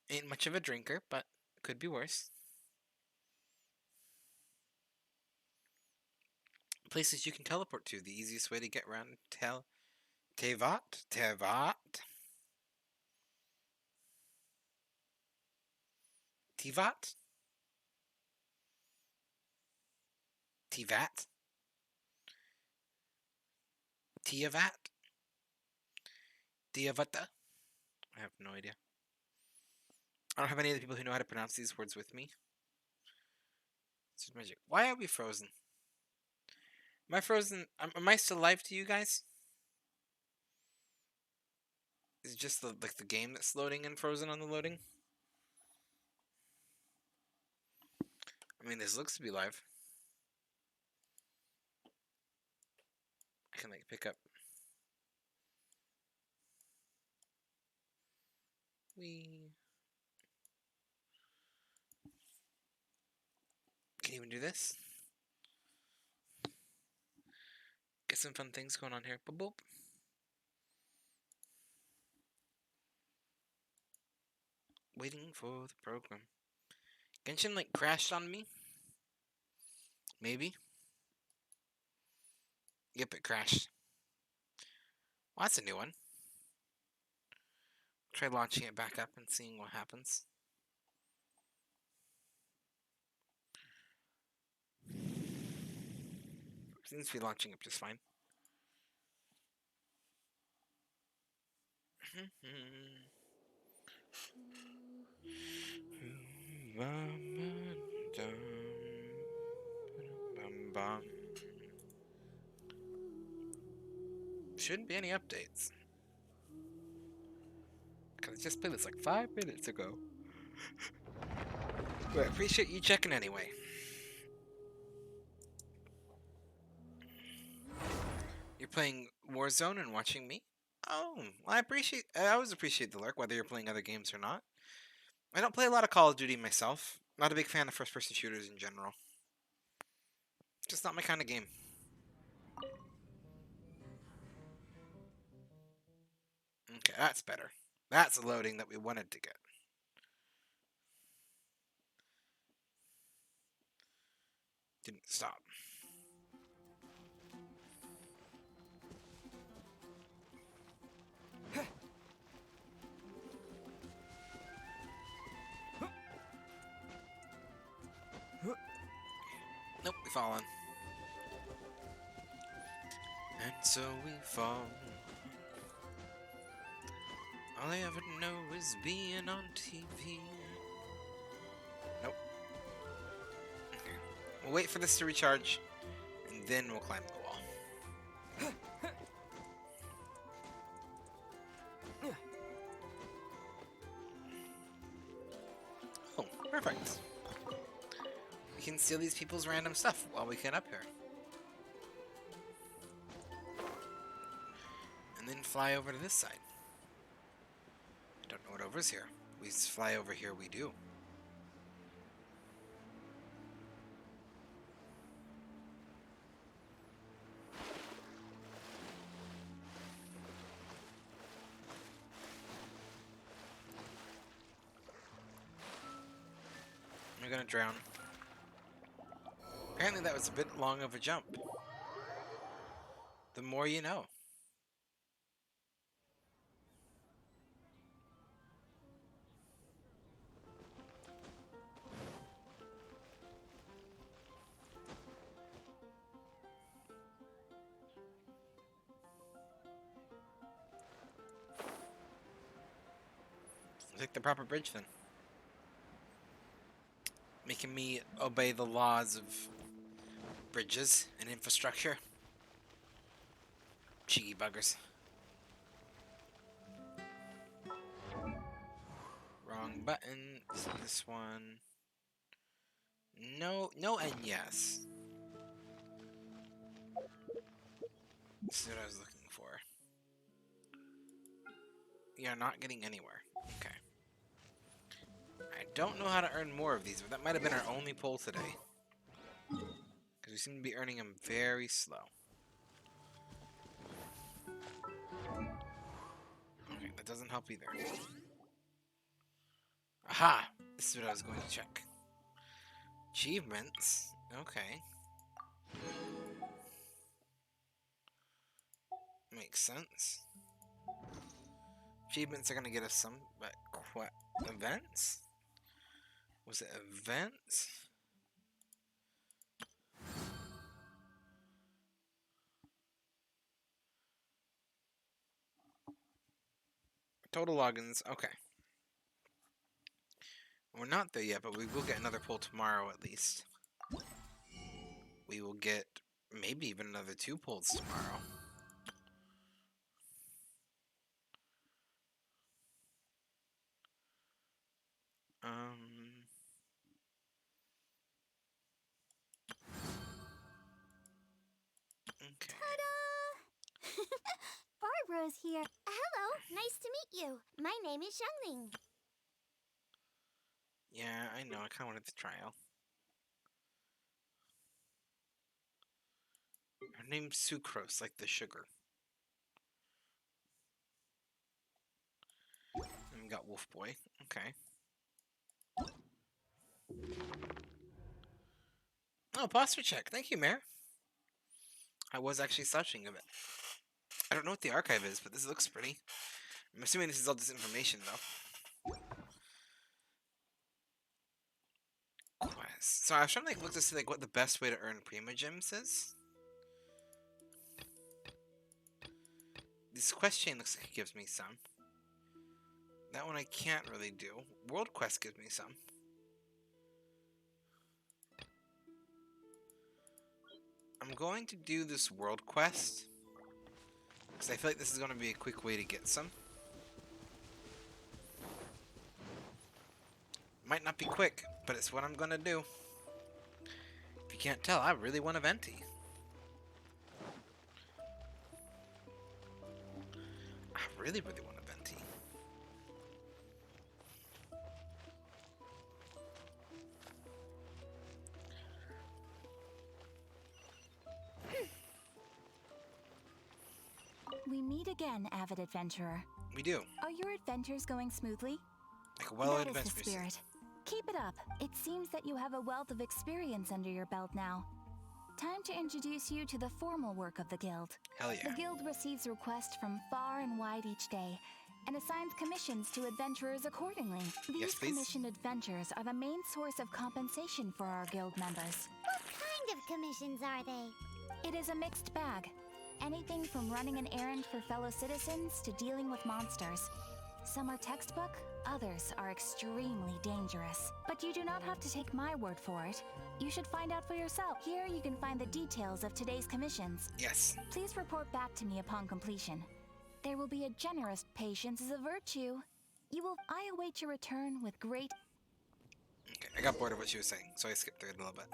Ain't much of a drinker, but could be worse. Places you can teleport to. The easiest way to get around Tevat? Tevat? Tivat? Tivat? Tiavat? Diavata? I have no idea. I don't have any of the people who know how to pronounce these words with me. It's just magic. Why are we frozen? Am I frozen? Am I still live to you guys? Is it just the game that's loading and frozen on the loading? I mean, this looks to be live. I can pick up. We can even do this. Get some fun things going on here. Boop boop. Waiting for the program. Genshin crashed on me. Maybe. Yep, it crashed. Well, that's a new one. Try launching it back up and seeing what happens. Seems to be launching up just fine. Shouldn't be any updates. Cause I just played this 5 minutes ago. But I appreciate you checking anyway. You're playing Warzone and watching me? Oh, I always appreciate the lurk, whether you're playing other games or not. I don't play a lot of Call of Duty myself. Not a big fan of first-person shooters in general. Just not my kind of game. Okay, that's better. That's the loading that we wanted to get. Didn't stop. Nope, we fallen. And so we fall. All I ever know is being on TV. Nope. Okay. We'll wait for this to recharge, and then we'll climb the wall. Oh, perfect. We can steal these people's random stuff while we get up here. And then fly over to this side. I don't know what over's here. We fly over here, we do. We're gonna drown. Apparently that was a bit long of a jump. The more you know. Take the proper bridge then. Making me obey the laws of bridges and infrastructure. Cheeky buggers. Wrong button. Is it this one? No, no, and yes. This is what I was looking for. You're not getting anywhere. Okay. I don't know how to earn more of these, but that might have been our only pull today. Because we seem to be earning them very slow. Okay, that doesn't help either. Aha! This is what I was going to check. Achievements. Okay. Makes sense. Achievements are going to get us some, but events? Was it events? Total logins. Okay. We're not there yet, but we will get another pull tomorrow at least. We will get maybe even another 2 pulls tomorrow. Okay.
Ta-da! Barbara's here. Hello, nice to meet you. My name is Xiangling.
Yeah, I know. I kind of wanted to try out. Her name's Sucrose, like the sugar. And we got Wolf Boy. Okay. Oh, posture check. Thank you, Mayor. I was actually searching of it. I don't know what the archive is, but this looks pretty. I'm assuming this is all just information, though. Quest. So I was trying to look to see what the best way to earn Primogems is. This quest chain looks like it gives me some. That one I can't really do. World Quest gives me some. I'm going to do this World Quest because I feel like this is going to be a quick way to get some. Might not be quick, but it's what I'm going to do. If you can't tell, I really want a Venti. I really, really want a Venti.
We meet again, avid adventurer.
We do.
Are your adventures going smoothly?
Like a well
That is the
adventure.
spirit. Keep it up. It seems that you have a wealth of experience under your belt now. Time to introduce you to the formal work of the Guild.
Hell yeah.
The Guild receives requests from far and wide each day, and assigns commissions to adventurers accordingly. These
please.
commissioned adventures are the main source of compensation for our Guild members.
What kind of commissions are they?
It is a mixed bag. Anything from running an errand for fellow citizens to dealing with monsters. Some are textbook, others are extremely dangerous. But you do not have to take my word for it. You should find out for yourself. Here you can find the details of today's commissions.
Yes.
Please report back to me upon completion. There will be a generous patience as a virtue. I await your return with great...
Okay, I got bored of what she was saying, so I skipped through it a little bit.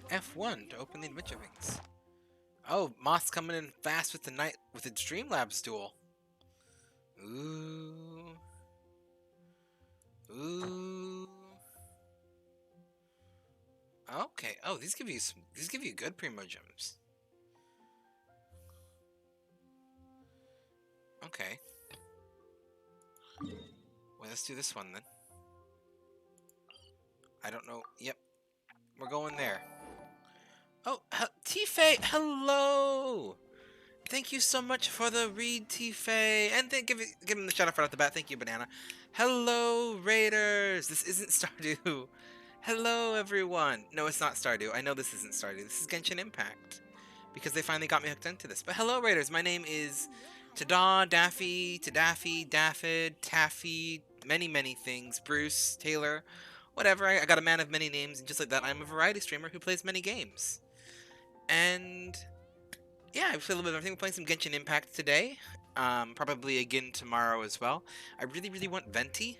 F1 to open the adventure rings. Oh, Moth's coming in fast with the night with its Dreamlabs duel. Ooh. Ooh. Okay. Oh, these give you good primo gems. Okay. Well, let's do this one then. I don't know. Yep. We're going there. Oh, T-Fay, hello! Thank you so much for the read, T-Fay. And then give him the shout out right off the bat. Thank you, Banana. Hello, Raiders! This isn't Stardew. Hello, everyone. No, it's not Stardew. I know this isn't Stardew. This is Genshin Impact. Because they finally got me hooked into this. But hello, Raiders. My name is Tada, Daffy, Tadaffy, Daffyd, Taffy, many, many things. Bruce, Taylor, whatever. I got a man of many names. And just like that, I'm a variety streamer who plays many games. And yeah, I play a little bit of everything. We're playing some Genshin Impact today. Probably again tomorrow as well. I really, really want Venti.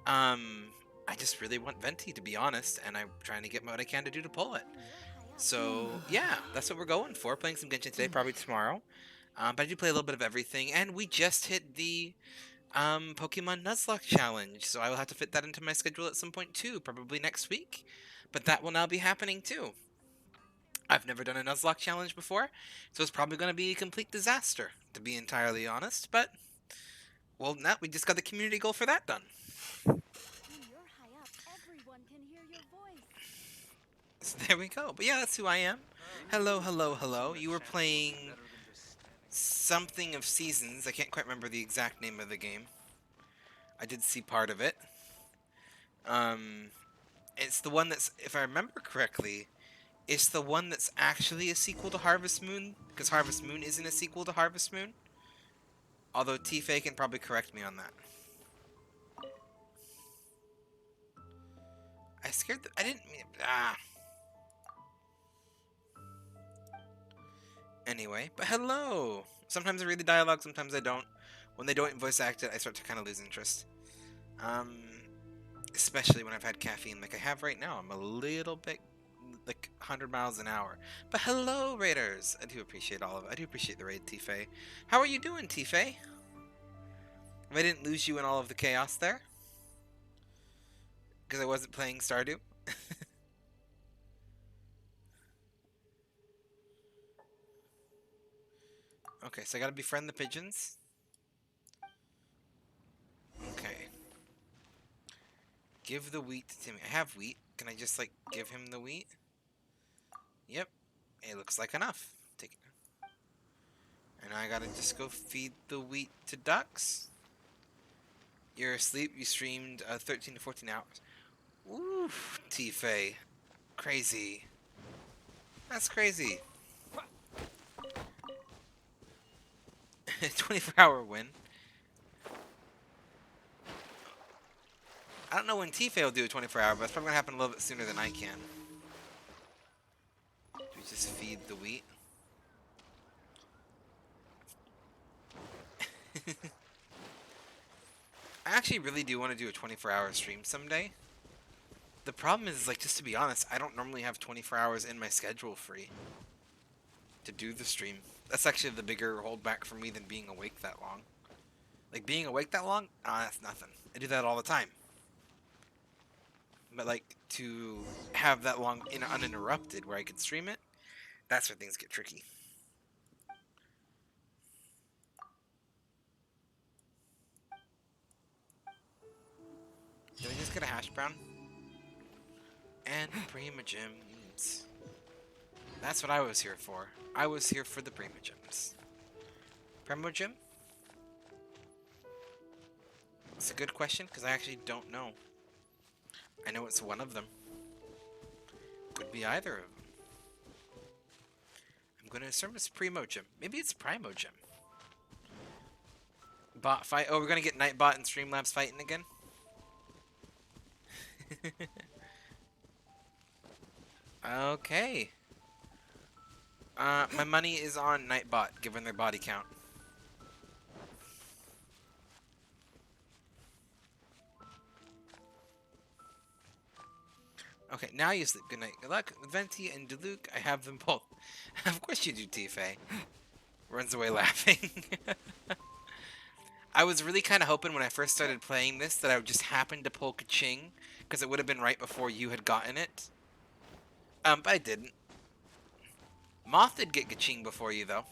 I just really want Venti, to be honest, and I'm trying to get what I can to do to pull it. So yeah, that's what we're going for. Playing some Genshin today, probably tomorrow. But I do play a little bit of everything, and we just hit the Pokemon Nuzlocke challenge, so I will have to fit that into my schedule at some point too, probably next week. But that will now be happening too. I've never done a Nuzlocke challenge before, so it's probably going to be a complete disaster, to be entirely honest, but, well, now we just got the community goal for that done.
When you're high up, everyone can hear your voice.
So there we go. But yeah, that's who I am. Hello, hello, hello. You were playing something of Seasons. I can't quite remember the exact name of the game. I did see part of it. It's the one that's, if I remember correctly, it's the one that's actually a sequel to Harvest Moon, because Harvest Moon isn't a sequel to Harvest Moon. Although T-Fay can probably correct me on that. I didn't mean... Anyway, but hello! Sometimes I read the dialogue, sometimes I don't. When they don't voice act it, I start to kind of lose interest. Especially when I've had caffeine like I have right now. I'm a little bit, like, 100 miles an hour. But hello, Raiders! I do appreciate all of it. I do appreciate the raid, T-Fay. How are you doing, T-Fay? If I didn't lose you in all of the chaos there? Because I wasn't playing Stardew? Okay, so I gotta befriend the pigeons. Okay. Give the wheat to me. I have wheat. Can I just, like, give him the wheat? Yep. It looks like enough. Take it. And I gotta just go feed the wheat to ducks. You're asleep. You streamed 13 to 14 hours. Ooh, T-Fay. Crazy. That's crazy. 24-hour win. I don't know when T-Fay will do a 24-hour, but it's probably going to happen a little bit sooner than I can. Do we just feed the wheat? I actually really do want to do a 24-hour stream someday. The problem is, like, just to be honest, I don't normally have 24 hours in my schedule free to do the stream. That's actually the bigger holdback for me than being awake that long. Like, being awake that long? Ah, that's nothing. I do that all the time. But like to have that long uninterrupted where I could stream it, that's where things get tricky. Did I just get a hash brown? And Prima Gems. That's what I was here for. I was here for the Prima Gems. Prima Gem? It's a good question because I actually don't know. I know it's one of them. Could be either of them. I'm going to assume it's Primo Gem. Maybe it's Primo Gem. Bot fight. Oh, we're going to get Nightbot and Streamlabs fighting again? Okay. My money is on Nightbot, given their body count. Okay, now you sleep. Good night. Good luck. Venti and Diluc, I have them both. Of course you do, Tifa. Runs away laughing. I was really kind of hoping when I first started playing this that I would just happen to pull Kaching, because it would have been right before you had gotten it. But I didn't. Moth did get Kaching before you, though.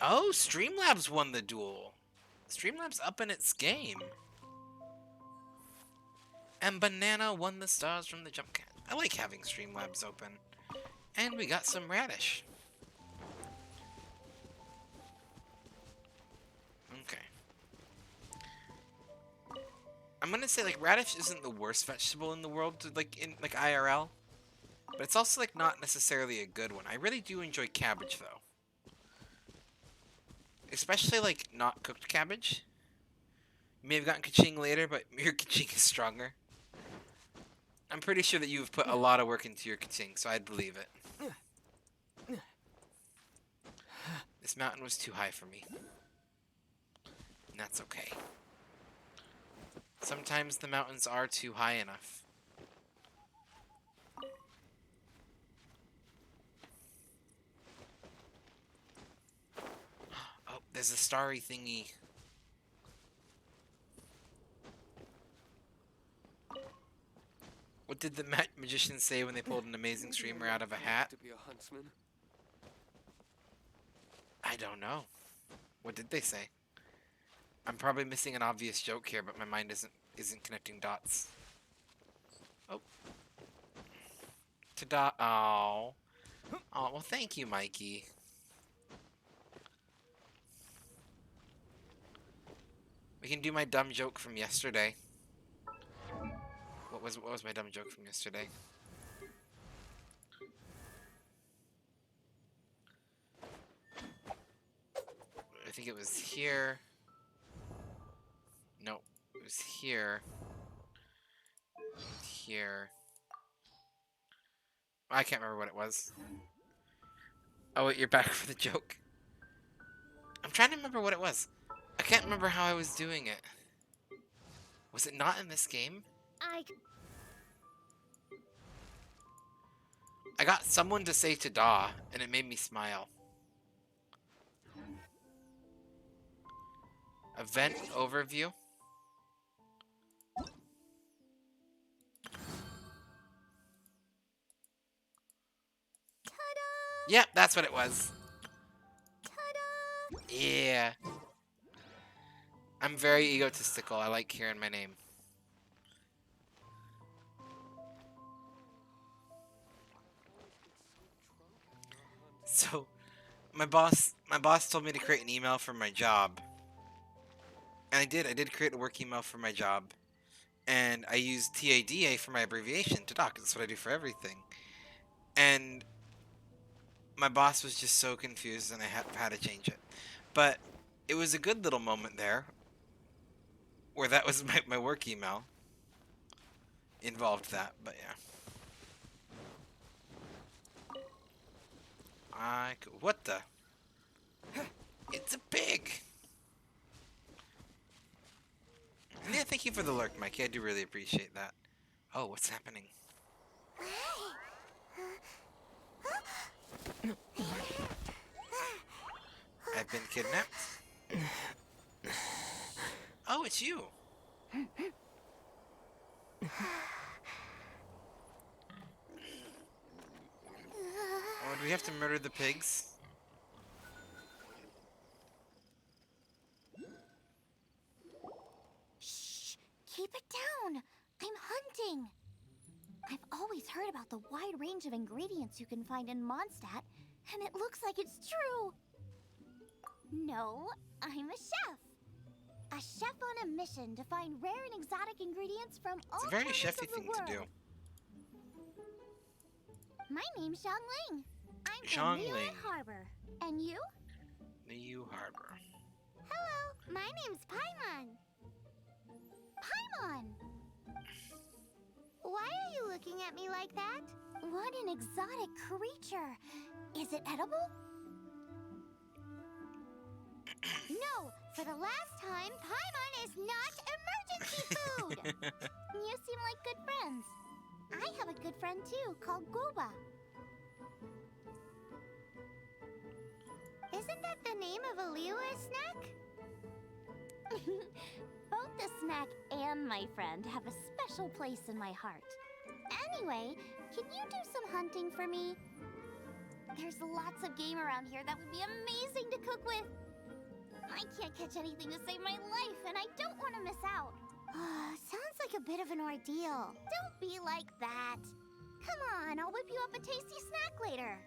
Oh, Streamlabs won the duel. Streamlabs up in its game. And Banana won the stars from the jump cat. I like having Streamlabs open. And we got some radish. Okay. I'm gonna say like radish isn't the worst vegetable in the world, like in like IRL, but it's also like not necessarily a good one. I really do enjoy cabbage though, especially like not cooked cabbage. You may have gotten kaching later, but your kaching is stronger. I'm pretty sure that you've put a lot of work into your kaching, so I'd believe it. This mountain was too high for me. And that's okay. Sometimes the mountains are too high enough. Oh, there's a starry thingy. What did the magician say when they pulled an amazing streamer out of a hat?
To be a huntsman.
I don't know. What did they say? I'm probably missing an obvious joke here, but my mind isn't connecting dots. Oh. Ta-da. Oh. Oh, well thank you, Mikey. We can do my dumb joke from yesterday. What was my dumb joke from yesterday? I think it was here. No, it was here. Here. I can't remember what it was. Oh wait, you're back for the joke. I'm trying to remember what it was. I can't remember how I was doing it. Was it not in this game? I got someone to say ta-da, and it made me smile. Event overview. Yep, that's what it was. Yeah. I'm very egotistical. I like hearing my name. So, my boss told me to create an email for my job. And I did create a work email for my job. And I used TADA for my abbreviation, TADA, because that's what I do for everything. And my boss was just so confused and I had to change it. But it was a good little moment there where that was my work email. Involved that, but yeah. What the? It's a pig! And yeah, thank you for the lurk, Mikey. I do really appreciate that. Oh, what's happening? I've been kidnapped? Oh, it's you! Oh, do we have to murder the pigs?
Shh! Keep it down! I'm hunting! I've always heard about the wide range of ingredients you can find in Mondstadt, and it looks like it's true! No, I'm a chef! A chef on a mission to find rare and exotic ingredients from all
It's a very
corners
chefy
of the
thing
world.
to do.
My name's Xiangling. I'm from
Xiangling.
Niu Harbor. And you?
Niu Harbor.
Hello, my name's Paimon.
Paimon!
Why are you looking at me like that?
What an exotic creature! Is it edible?
No, for the last time, Paimon is not emergency food!
You seem like good friends. I have a good friend too, called Goba.
Isn't that the name of a Liyue snack?
Both the snack and my friend have a special place in my heart. Anyway, can you do some hunting for me? There's lots of game around here that would be amazing to cook with. I can't catch anything to save my life, and I don't want to miss out.
Sounds like a bit of an ordeal.
Don't be like that. Come on, I'll whip you up a tasty snack later.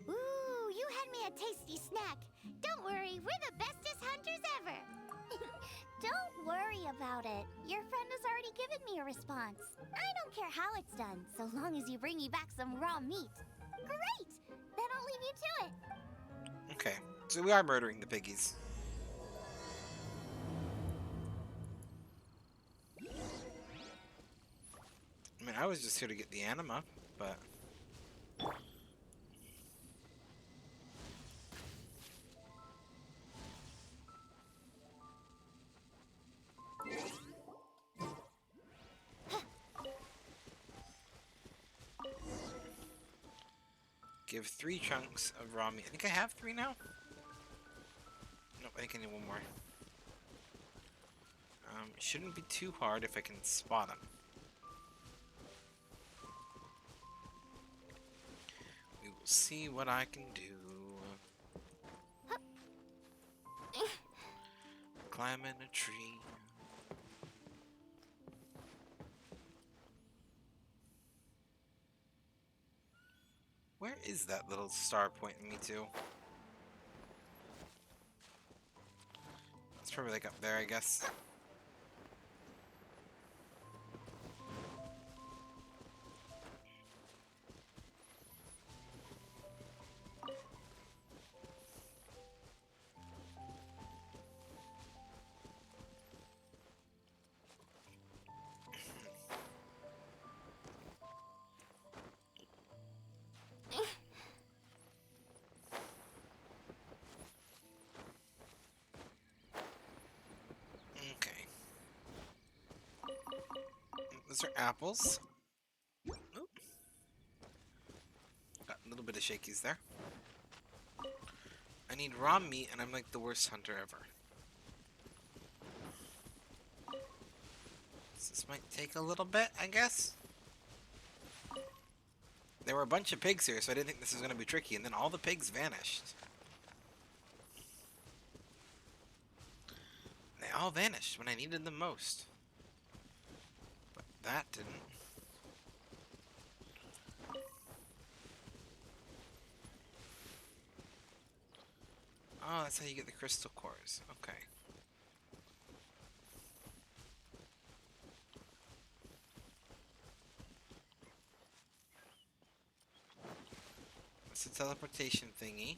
Ooh, you had me a tasty snack. Don't worry, we're the bestest hunters ever.
Don't worry about it. Your friend has already given me a response. I don't care how it's done, so long as you bring me back some raw meat. Great! Then I'll leave you to it.
Okay, so we are murdering the piggies. I mean, I was just here to get the anima, but... Give 3 chunks of raw meat. I think I have 3 now? Nope, I think I need 1 more. Shouldn't be too hard if I can spot them. We will see what I can do. Climbing a tree. Where is that little star pointing me to? It's probably like up there, I guess. Okay. Those are apples. Oop. Got a little bit of shakies there. I need raw meat, and I'm like the worst hunter ever. So this might take a little bit, I guess. There were a bunch of pigs here, so I didn't think this was going to be tricky, and then all the pigs vanished. They all vanished when I needed them most. But that didn't. Oh, that's how you get the crystal cores. Okay. It's a teleportation thingy.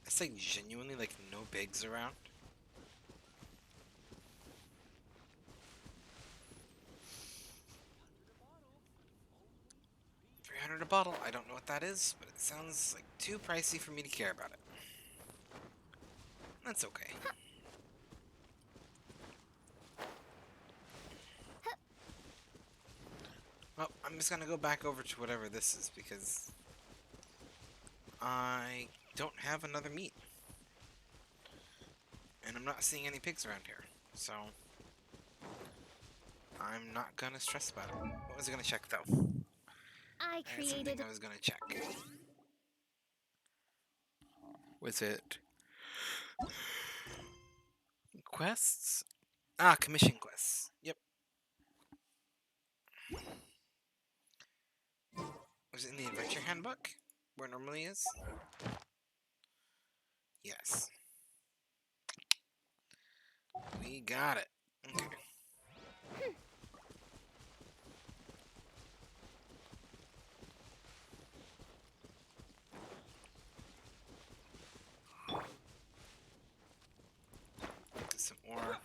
It's like genuinely like no pigs around. $300 a bottle. I don't know what that is, but it sounds like too pricey for me to care about it. That's okay. Well, I'm just gonna go back over to whatever this is because I don't have another meat. And I'm not seeing any pigs around here. So I'm not gonna stress about it. What was I gonna check though?
I
I had something
created.
I was gonna check. Was it quests? Ah, commission quests. Yep. Was it in the adventure handbook? Where it normally is? Yes. We got it. Okay. Get some ore.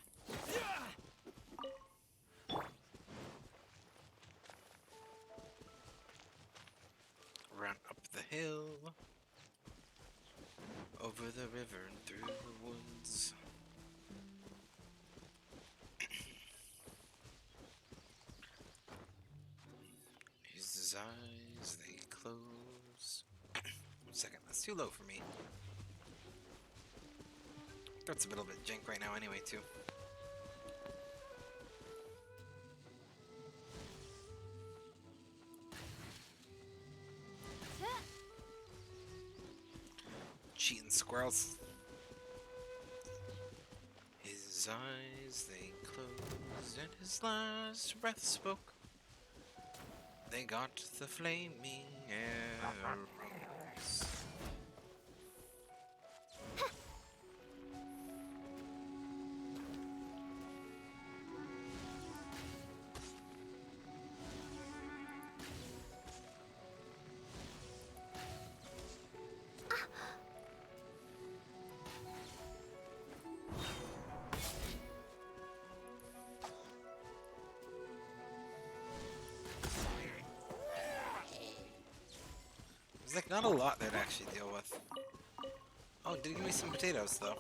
Run up the hill. Over the river and through the woods. His eyes, they close. 1 second, that's too low for me. That's a little bit jank right now anyway, too. Cheating squirrels. His eyes, they closed, and his last breath spoke. They got the flaming arrows. There's like not a lot there to actually deal with. Oh, it did give me some potatoes though.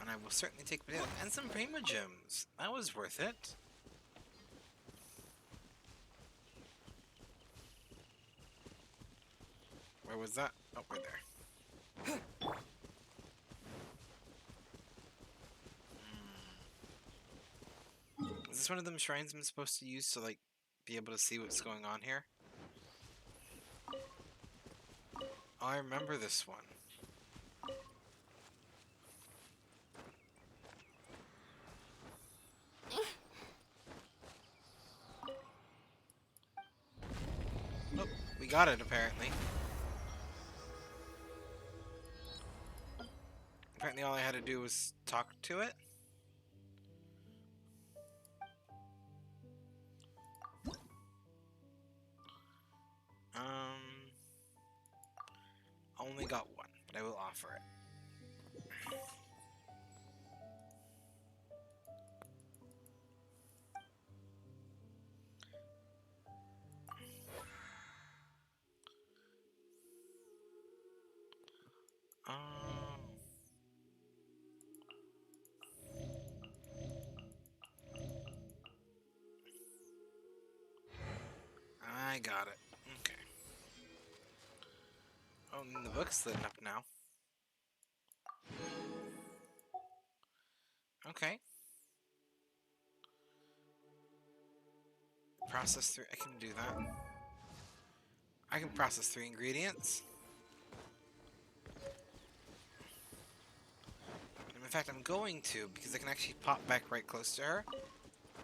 And I will certainly take potatoes. And some Prima Gems. That was worth it. Where was that? Oh, right there. Is this one of them shrines I'm supposed to use to, like, be able to see what's going on here? Oh, I remember this one. Oh, we got it, apparently. Apparently all I had to do was talk to it. Only got one, but I will offer it. I got it. Okay. Oh, and the book's lit up now. Okay. Process 3. I can do that. I can process 3 ingredients. And in fact, I'm going to, because I can actually pop back right close to her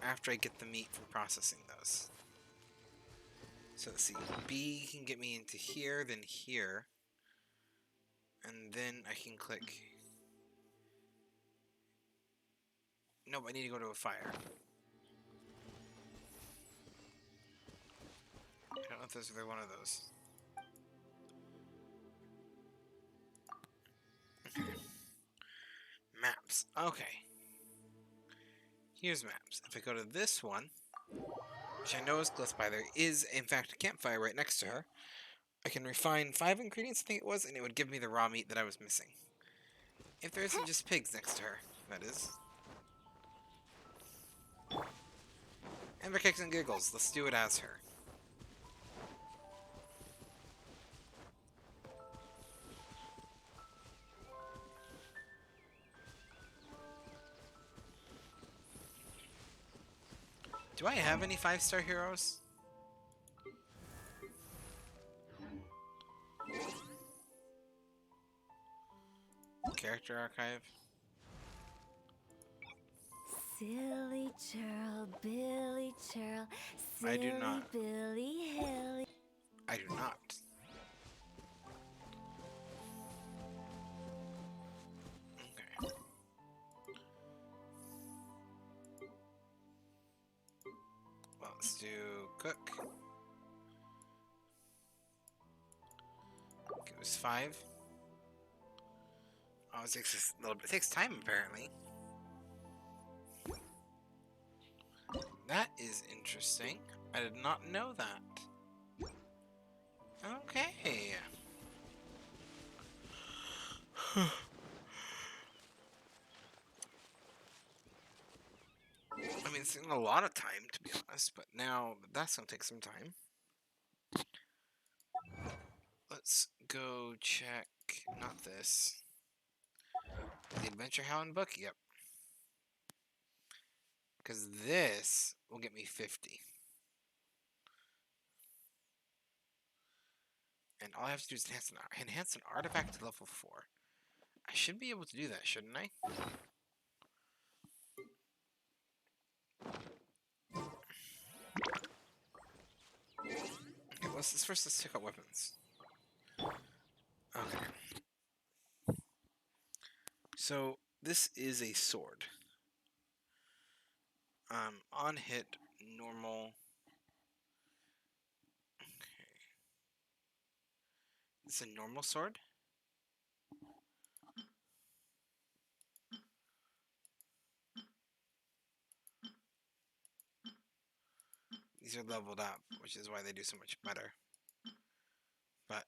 after I get the meat from processing those. So let's see. B can get me into here, then here. And then I can click. Nope, I need to go to a fire. I don't know if those are one of those. Okay. Maps. Okay. Here's maps. If I go to this one, which I know is close by, there is, in fact, a campfire right next to her. I can refine 5 ingredients, I think it was, and it would give me the raw meat that I was missing. If there isn't just pigs next to her, that is. And for kicks and giggles, let's do it as her. Do I have any 5-star heroes? Character archive.
Silly churl, Billy churl,
I do
silly
not.
Billy Hilly.
I do not. Okay. Well, let's do cook. It was 5. Oh, it takes a little bit. It takes time, apparently. That is interesting. I did not know that. Okay. I mean, it's taking a lot of time, to be honest, but now that's gonna take some time. Let's go check. Not this. The Adventure Hound book? Yep. Because this will get me 50. And all I have to do is enhance an artifact to level 4. I should be able to do that, shouldn't I? Okay, let's check out weapons. Okay. So, this is a sword. On hit, normal. Okay. It's a normal sword? These are leveled up, which is why they do so much better. But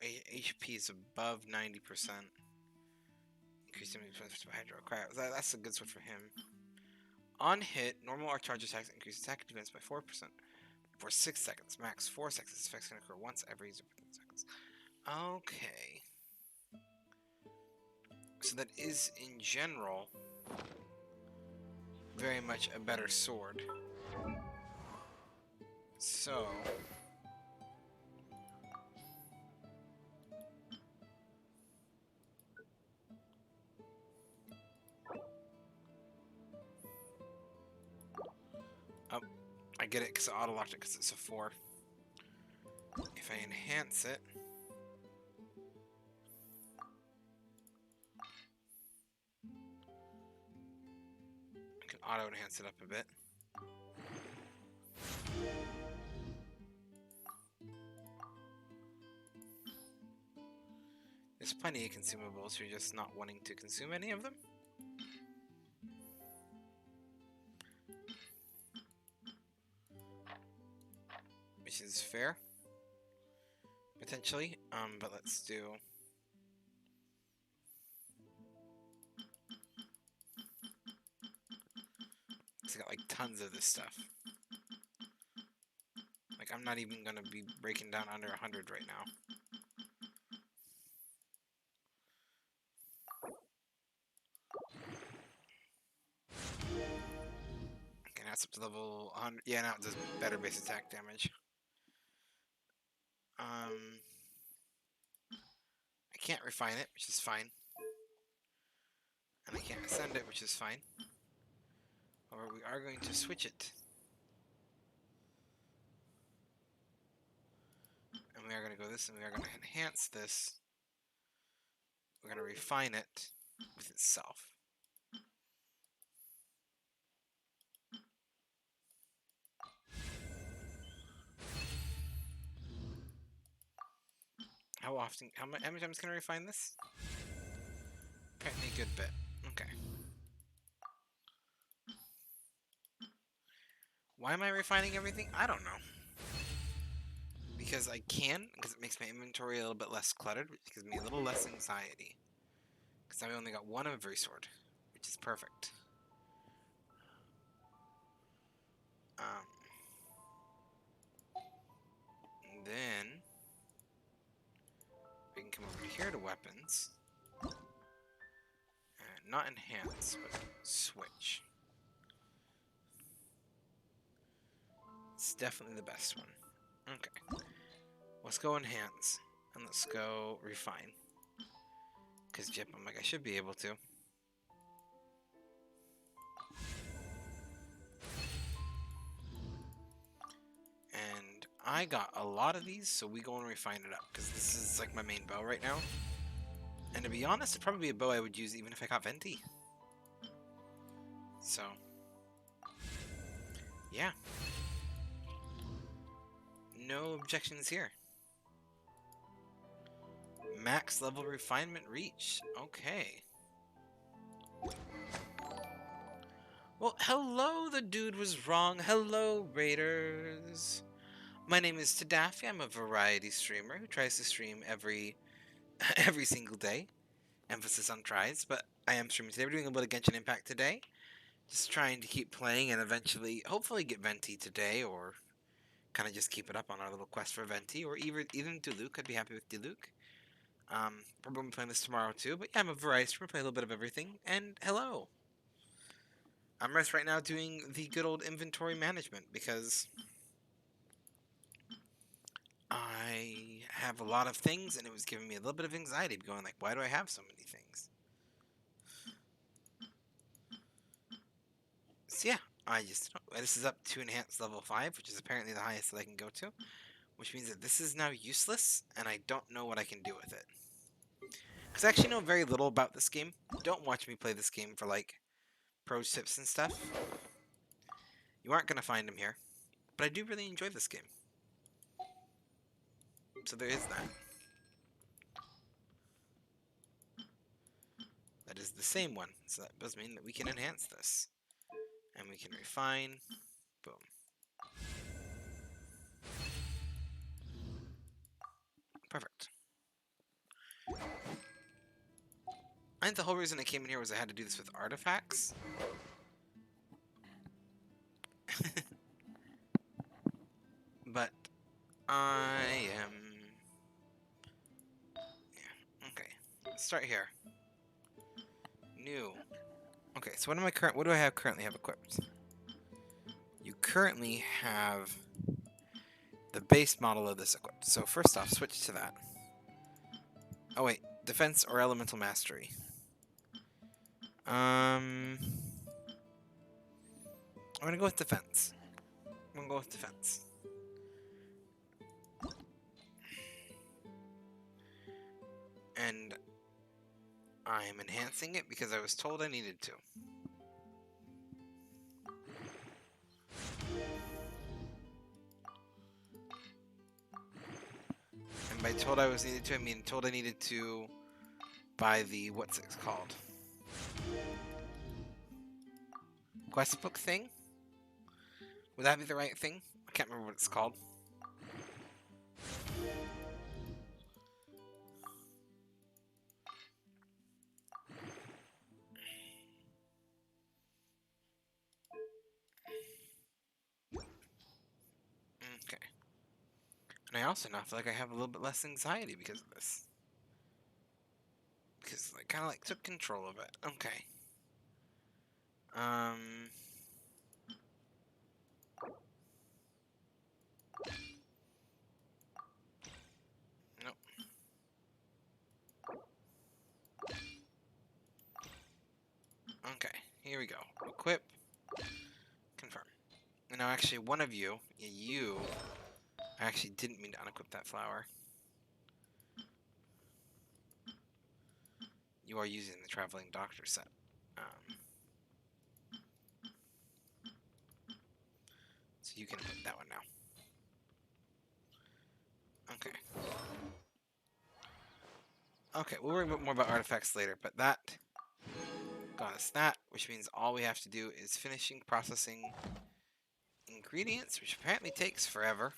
HP is above 90%. Increased damage for Hydro. Crap, that's a good sword for him. On hit, normal or charge attacks increase attack defense by 4% for 6 seconds. Max 4 seconds. This effect can occur once every 0.5 seconds. Okay. So that is, in general, very much a better sword. So... Oh, I get it because I auto-locked it because it's a 4. If I enhance it... I can auto-enhance it up a bit. There's plenty of consumables, you're just not wanting to consume any of them. Which is fair. Potentially. But let's do... It's got like tons of this stuff. Like I'm not even gonna be breaking down under 100 right now. Okay, now it's up to level 100. Yeah, now it does better base attack damage. I can't refine it, which is fine. And I can't ascend it, which is fine. However, we are going to switch it. And we are going to go this, and we are going to enhance this. We're going to refine it with itself. How often, how many times can I refine this? Apparently a good bit. Okay. Why am I refining everything? I don't know. Because I can, because it makes my inventory a little bit less cluttered, which gives me a little less anxiety. Because I've only got one of every sword, which is perfect. And then we can come over here to weapons. And not enhance, but switch. It's definitely the best one. Okay. Let's go enhance. And let's go refine. Because Jip, I'm like, I should be able to. And I got a lot of these, so we go and refine it up. Because this is like my main bow right now. And to be honest, it'd probably be a bow I would use even if I got Venti. So, yeah. No objections here. Max level refinement reached. Okay. Well, hello, the dude was wrong. Hello, Raiders. My name is Tadafi. I'm a variety streamer who tries to stream every single day. Emphasis on tries, but I am streaming today. We're doing a bit of Genshin Impact today. Just trying to keep playing and eventually, hopefully, get Venti today, or kind of just keep it up on our little quest for Venti, or even Diluc. I'd be happy with Diluc. Probably be playing this tomorrow too, but yeah, I'm a variety streamer, play a little bit of everything, and hello. I'm just right now doing the good old inventory management because I have a lot of things and it was giving me a little bit of anxiety going like, why do I have so many things? So yeah, this is up to enhanced level 5, which is apparently the highest that I can go to, which means that this is now useless and I don't know what I can do with it. Because I actually know very little about this game. Don't watch me play this game for like pro tips and stuff. You aren't going to find them here. But I do really enjoy this game. So there is that. That is the same one. So that does mean that we can enhance this. And we can refine. Boom. Perfect. I think the whole reason I came in here was I had to do this with artifacts. But I am... Yeah. Okay. Let's start here. New. Okay, so what do I currently have equipped? You currently have the base model of this equipped. So first off, switch to that. Oh wait, defense or elemental mastery. I'm gonna go with defense. And I'm enhancing it because I was told I needed to. And by told I needed to, I mean told I needed to buy the, what's it called? Quest book thing? Would that be the right thing? I can't remember what it's called. Okay. And I also now feel like I have a little bit less anxiety because of this. Because I kind of like took control of it. Okay. Nope. Okay, here we go. Equip. Confirm. And now actually one of you, I actually didn't mean to unequip that flower. You are using the traveling doctor set. So you can equip that one now. Okay. Okay, we'll worry more about artifacts later, but that got us that, which means all we have to do is finishing processing ingredients, which apparently takes forever.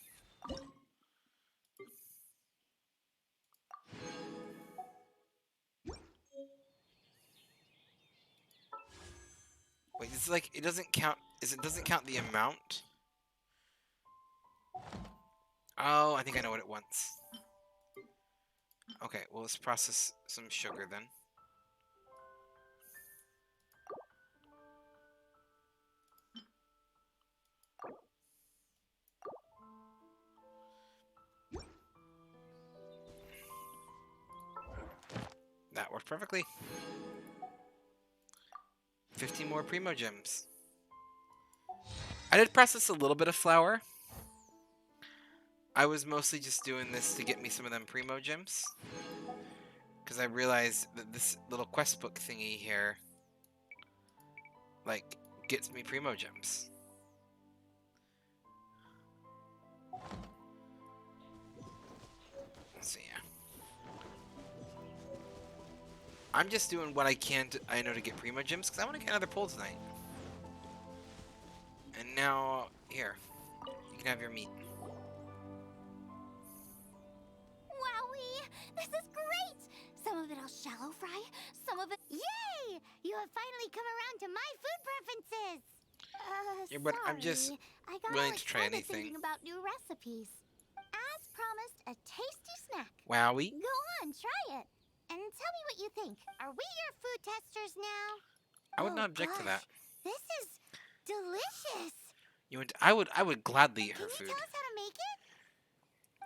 Wait, it's like it doesn't count. It doesn't count the amount? Oh, I think I know what it wants. Okay, well let's process some sugar then. That worked perfectly. 50 more Primo Gems. I did process a little bit of flour. I was mostly just doing this to get me some of them Primo Gems. Because I realized that this little quest book thingy here, like, gets me Primo Gems. So yeah. I'm just doing what I can to get Primo Gems, because I want to get another pull tonight. And now, here. You can have your meat.
Wowie! This is great! Some of it'll shallow fry, some of it... Yay! You have finally come around to my food preferences!
Yeah, but I'm just
sorry. I got
willing
all
to try
excited
anything.
thinking about new recipes. As promised, a tasty snack.
Wowie.
Go on, try it. And tell me what you think. Are we your food testers now?
I would not object to that.
This is delicious.
I would gladly eat her
Can you
food.
tell us how to make it?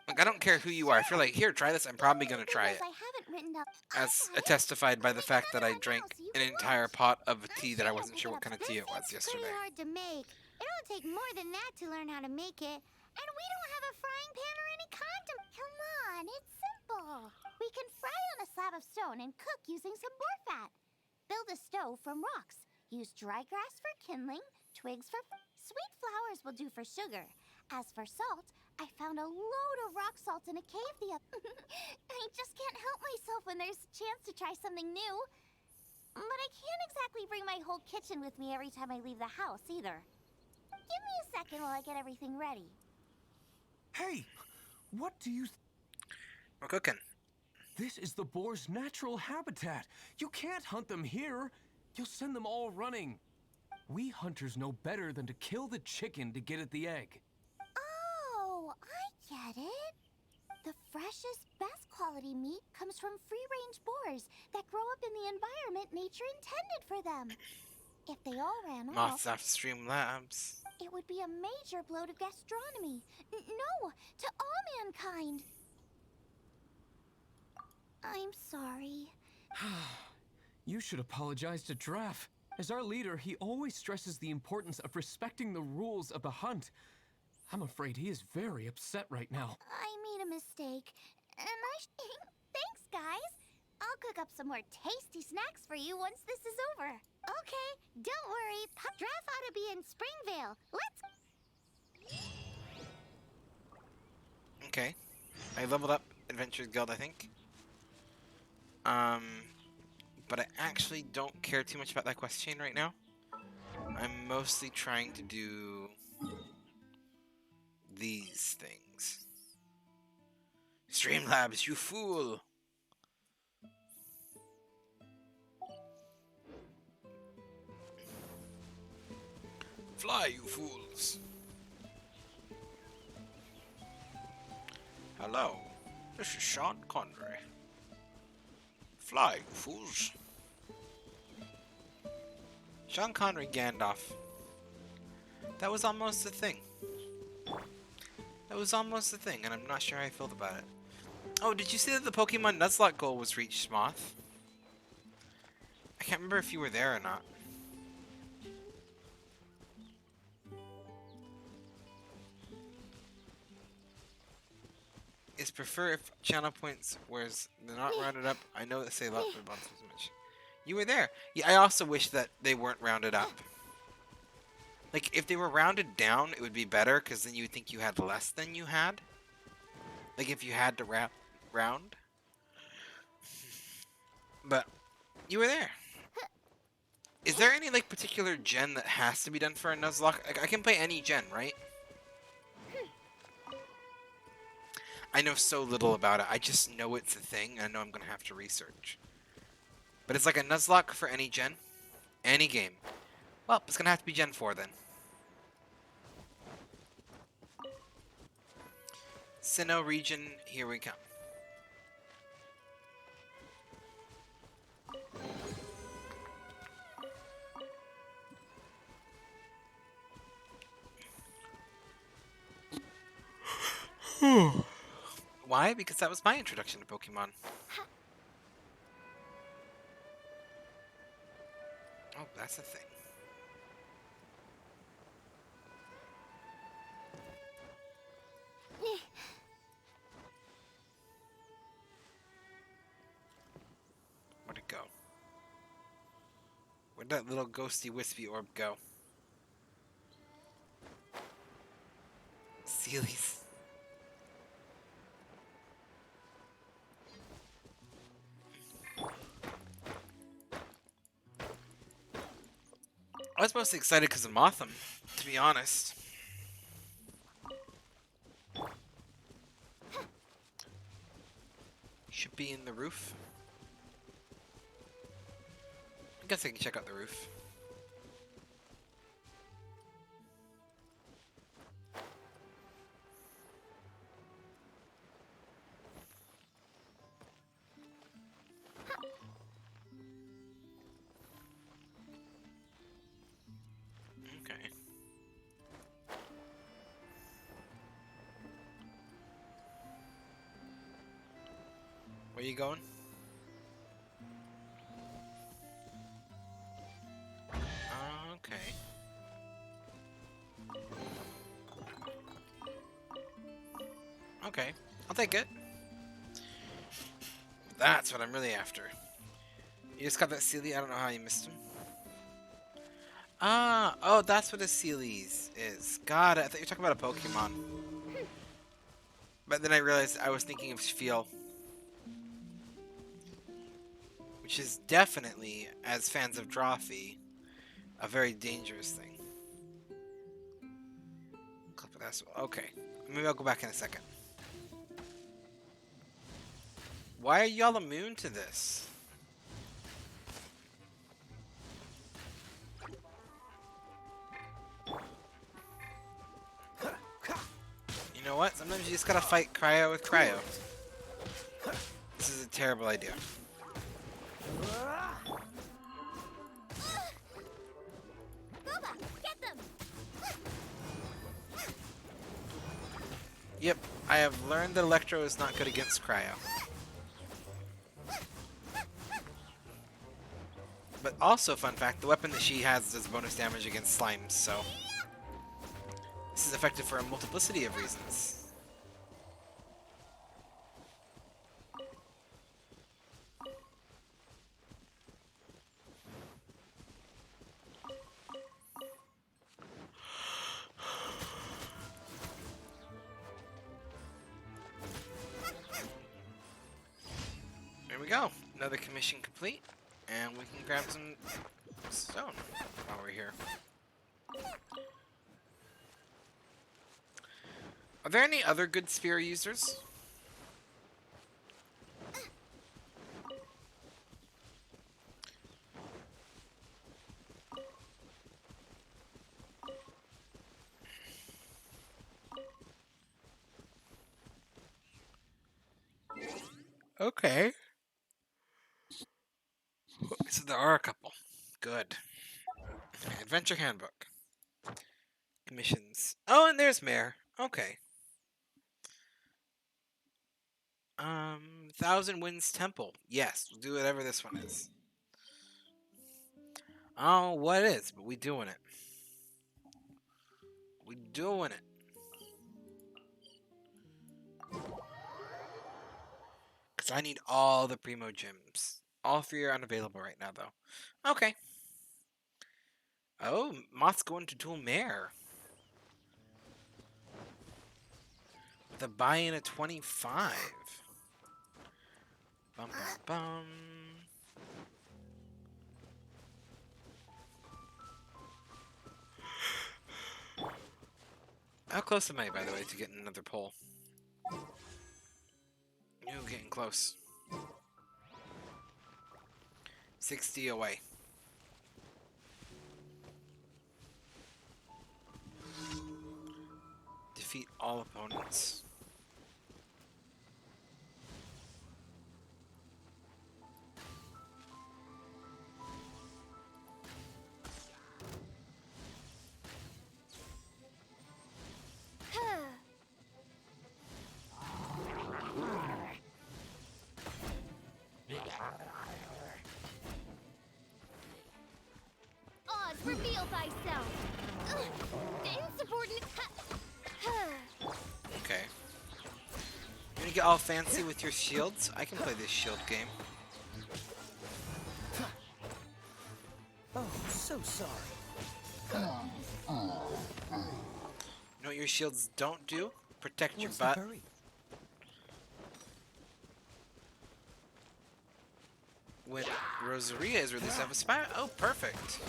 Look, I don't care who you are. If you're like, here, try this, I'm probably gonna try it.
I haven't written up.
As testified by the fact that I drank an entire pot of a tea that I wasn't sure what kind of tea it was yesterday.
Pretty hard to make. It'll take more than that to learn how to make it. And we don't have a frying pan or any condiment. Come on, it's simple. We can fry on a slab of stone and cook using some boar fat. Build a stove from rocks. Use dry grass for kindling, twigs for... Sweet flowers will do for sugar. As for salt, I found a load of rock salt in a cave the other... I just can't help myself when there's a chance to try something new. But I can't exactly bring my whole kitchen with me every time I leave the house, either. Give me a second while I get everything ready.
Hey! What do you...
We're cooking.
This is the boar's natural habitat. You can't hunt them here. You'll send them all running. We hunters know better than to kill the chicken to get at the egg.
Oh, I get it. The freshest, best quality meat comes from free-range boars that grow up in the environment nature intended for them. If they all ran off,
Moths after Streamlabs.
it would be a major blow to gastronomy. No, to all mankind. I'm sorry.
You should apologize to Draff. As our leader, he always stresses the importance of respecting the rules of the hunt. I'm afraid he is very upset right now.
I made a mistake, and Thanks, guys. I'll cook up some more tasty snacks for you once this is over. Okay, don't worry. Draft ought to be in Springvale. Let's...
Okay. I leveled up Adventurers Guild, I think. But I actually don't care too much about that quest chain right now. I'm mostly trying to do these things. Streamlabs, you fool! Fly, you fools! Hello, this is Sean Connery. Fly, you fools. Sean Connery Gandalf. That was almost a thing. That was almost a thing, and I'm not sure how I felt about it. Oh, did you see that the Pokemon Nuzlocke goal was reached, Moth? I can't remember if you were there or not. Is prefer if channel points whereas they're not rounded up. I know that say a lot for bounces as much. You were there. Yeah, I also wish that they weren't rounded up. Like, if they were rounded down, it would be better, because then you would think you had less than you had. Like, if you had to round. But, you were there. Is there any, like, particular gen that has to be done for a Nuzlocke? Like, I can play any gen, right? I know so little about it. I just know it's a thing. I know I'm going to have to research. But it's like a Nuzlocke for any gen. Any game. Well, it's going to have to be Gen 4 then. Sinnoh region, here we come. Why? Because that was my introduction to Pokemon. Oh, that's a thing. Where'd it go? Where'd that little ghosty wispy orb go? Sealies. I was mostly excited because of Motham, to be honest. Should be in the roof. I guess I can check out the roof. Okay. Where you going? Okay. Okay. I'll take it. That's what I'm really after. You just got that Sealy? I don't know how you missed him. Ah, oh, that's what a Sealy's is. God, I thought you were talking about a Pokemon. But then I realized I was thinking of Spiel. Which is definitely, as fans of Drawfee, a very dangerous thing. Clip of that. Okay. Maybe I'll go back in a second. Why are y'all immune to this? You know what? Sometimes you just gotta fight Cryo with Cryo. This is a terrible idea.
Boba, get them!
Yep, I have learned that Electro is not good against Cryo. But also, fun fact, the weapon that she has does bonus damage against slimes, so... This is effective for a multiplicity of reasons. There we go. Another commission complete. And we can grab some stone while we're here. Are there any other good spear users? Okay. So there are a couple. Good. Adventure Handbook. Commissions. Oh, and there's Mare. Okay. Thousand Winds Temple. Yes, we'll do whatever this one is. Oh, what it is, but we doing it. We doing it. Because I need all the Primo Gems. All 3 are unavailable right now, though. Okay. Oh, Moth's going to dual Mare. With a buy-in of 25. Bum, bum, bum. How close am I, by the way, to getting another pull? Ooh, getting close. 60 away. Defeat all opponents.
reveal thyself. Ugh, the insubordinate.
Okay. You're gonna get all fancy with your shields? I can play this shield game.
Oh, so sorry.
You know what your shields don't do? Protect your
What's the
butt.
hurry?
When Rosaria is released, I have a spy. Oh, perfect.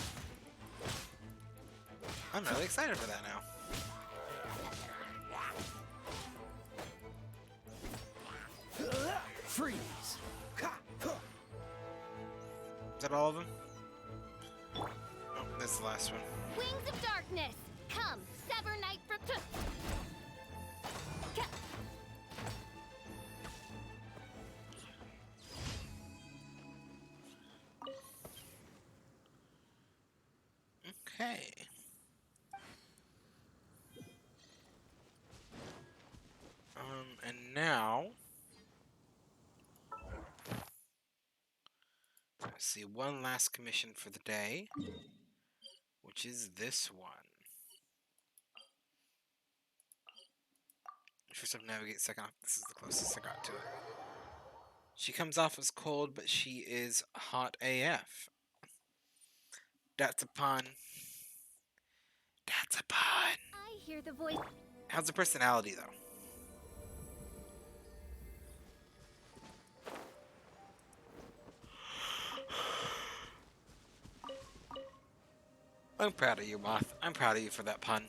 I'm really excited for that now.
Freeze.
Is that all of them? Oh, that's the last one.
Wings of darkness. Come, sever night from.
Okay. And now, let's see, one last commission for the day, which is this one. First up, navigate. Second off, this is the closest I got to it. She comes off as cold, but she is hot AF. That's a pun. That's a pun.
I hear the voice.
How's the personality, though? I'm proud of you, Moth. I'm proud of you for that pun.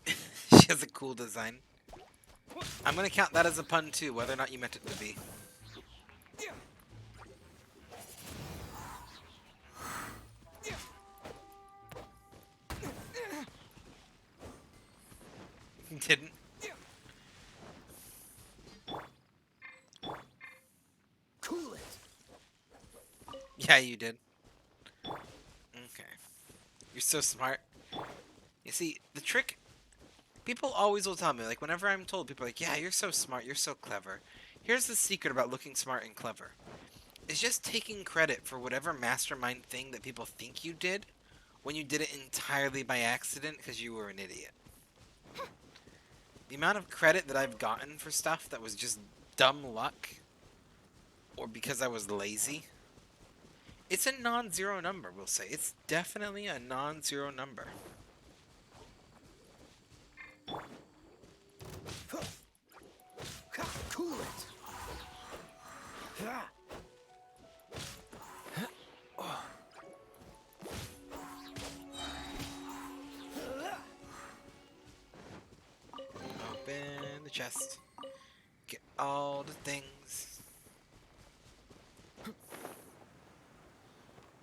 She has a cool design. I'm gonna count that as a pun too, whether or not you meant it to be. Didn't.
Cool it.
Yeah, you did. Okay. You're so smart. You see, the trick... People always will tell me, like, whenever I'm told, people are like, yeah, you're so smart, you're so clever. Here's the secret about looking smart and clever. It's just taking credit for whatever mastermind thing that people think you did, when you did it entirely by accident because you were an idiot. The amount of credit that I've gotten for stuff that was just dumb luck, or because I was lazy, it's a non-zero number, we'll say. It's definitely a non-zero number.
Cool it.
Open the chest. Get all the things.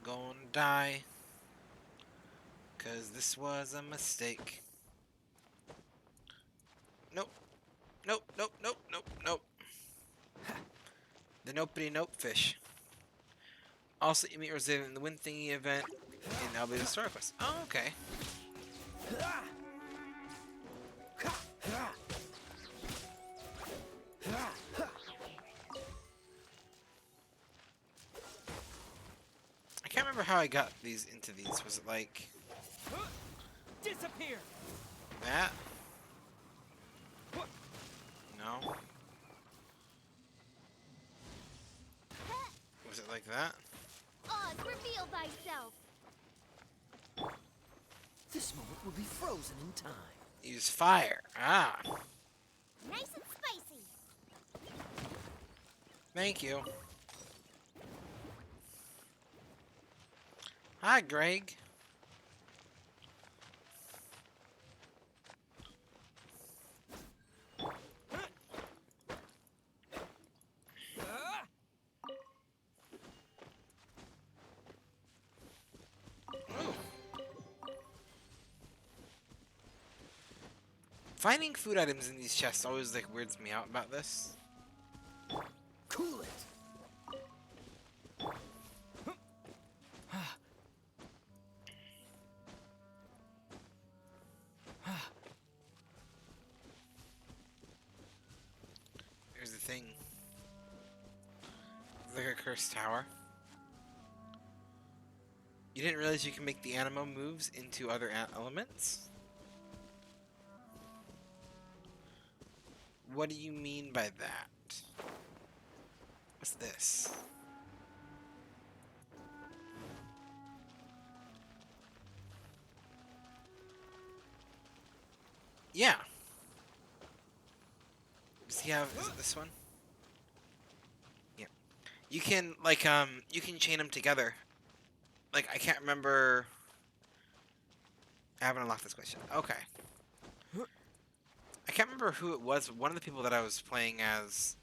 Gonna die. 'Cause this was a mistake. Nope. Nope, nope, nope, nope, nope. The nopey nope fish. Also, you meet Rosalia in the Wind Thingy event in Albedo's Story Quest. Oh, okay. I can't remember how I got these into these. Was it like
Disappear.
that? No. Was it like that?
Oz, reveal thyself.
This moment will be frozen in time.
Use fire. Ah.
Nice and spicy.
Thank you. Hi, Greg. Finding food items in these chests always like weirds me out about this.
Cool it.
thing. It's like a cursed tower. You didn't realize you can make the animo moves into other elements? What do you mean by that? What's this? Yeah. Does he have, is it this one? Yeah. You can, like, you can chain them together. Like, I can't remember. I haven't unlocked this question. Okay. I can't remember who it was. One of the people that I was playing as,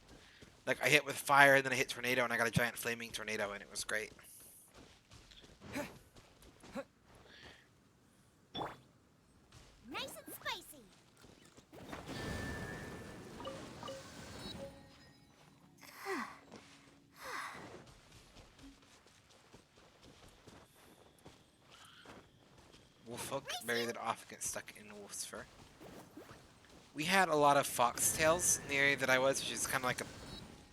like, I hit with fire, then I hit tornado, and I got a giant flaming tornado, and it was great.
Nice and spicy.
Wolfhook, berry that often gets stuck in wolf's fur. We had a lot of foxtails in the area that I was, which is kind of like a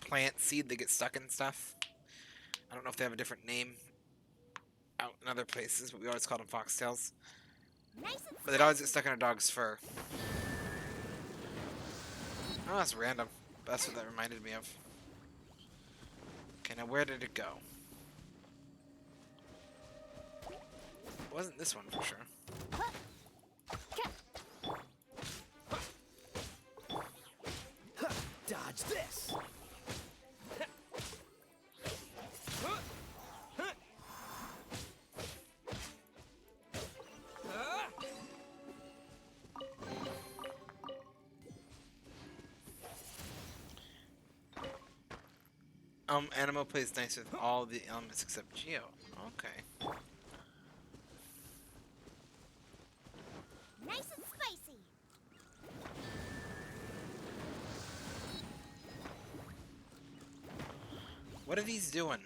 plant seed that gets stuck in stuff. I don't know if they have a different name out in other places, but we always called them foxtails.
Nice and
But they'd always get stuck in a dog's fur. Oh, that's random. That's what that reminded me of. Okay, now where did it go? It wasn't this one for sure.
Dodge this!
Animo plays nice with all the elements except Geo. Okay.
nice and spicy.
What are these doing?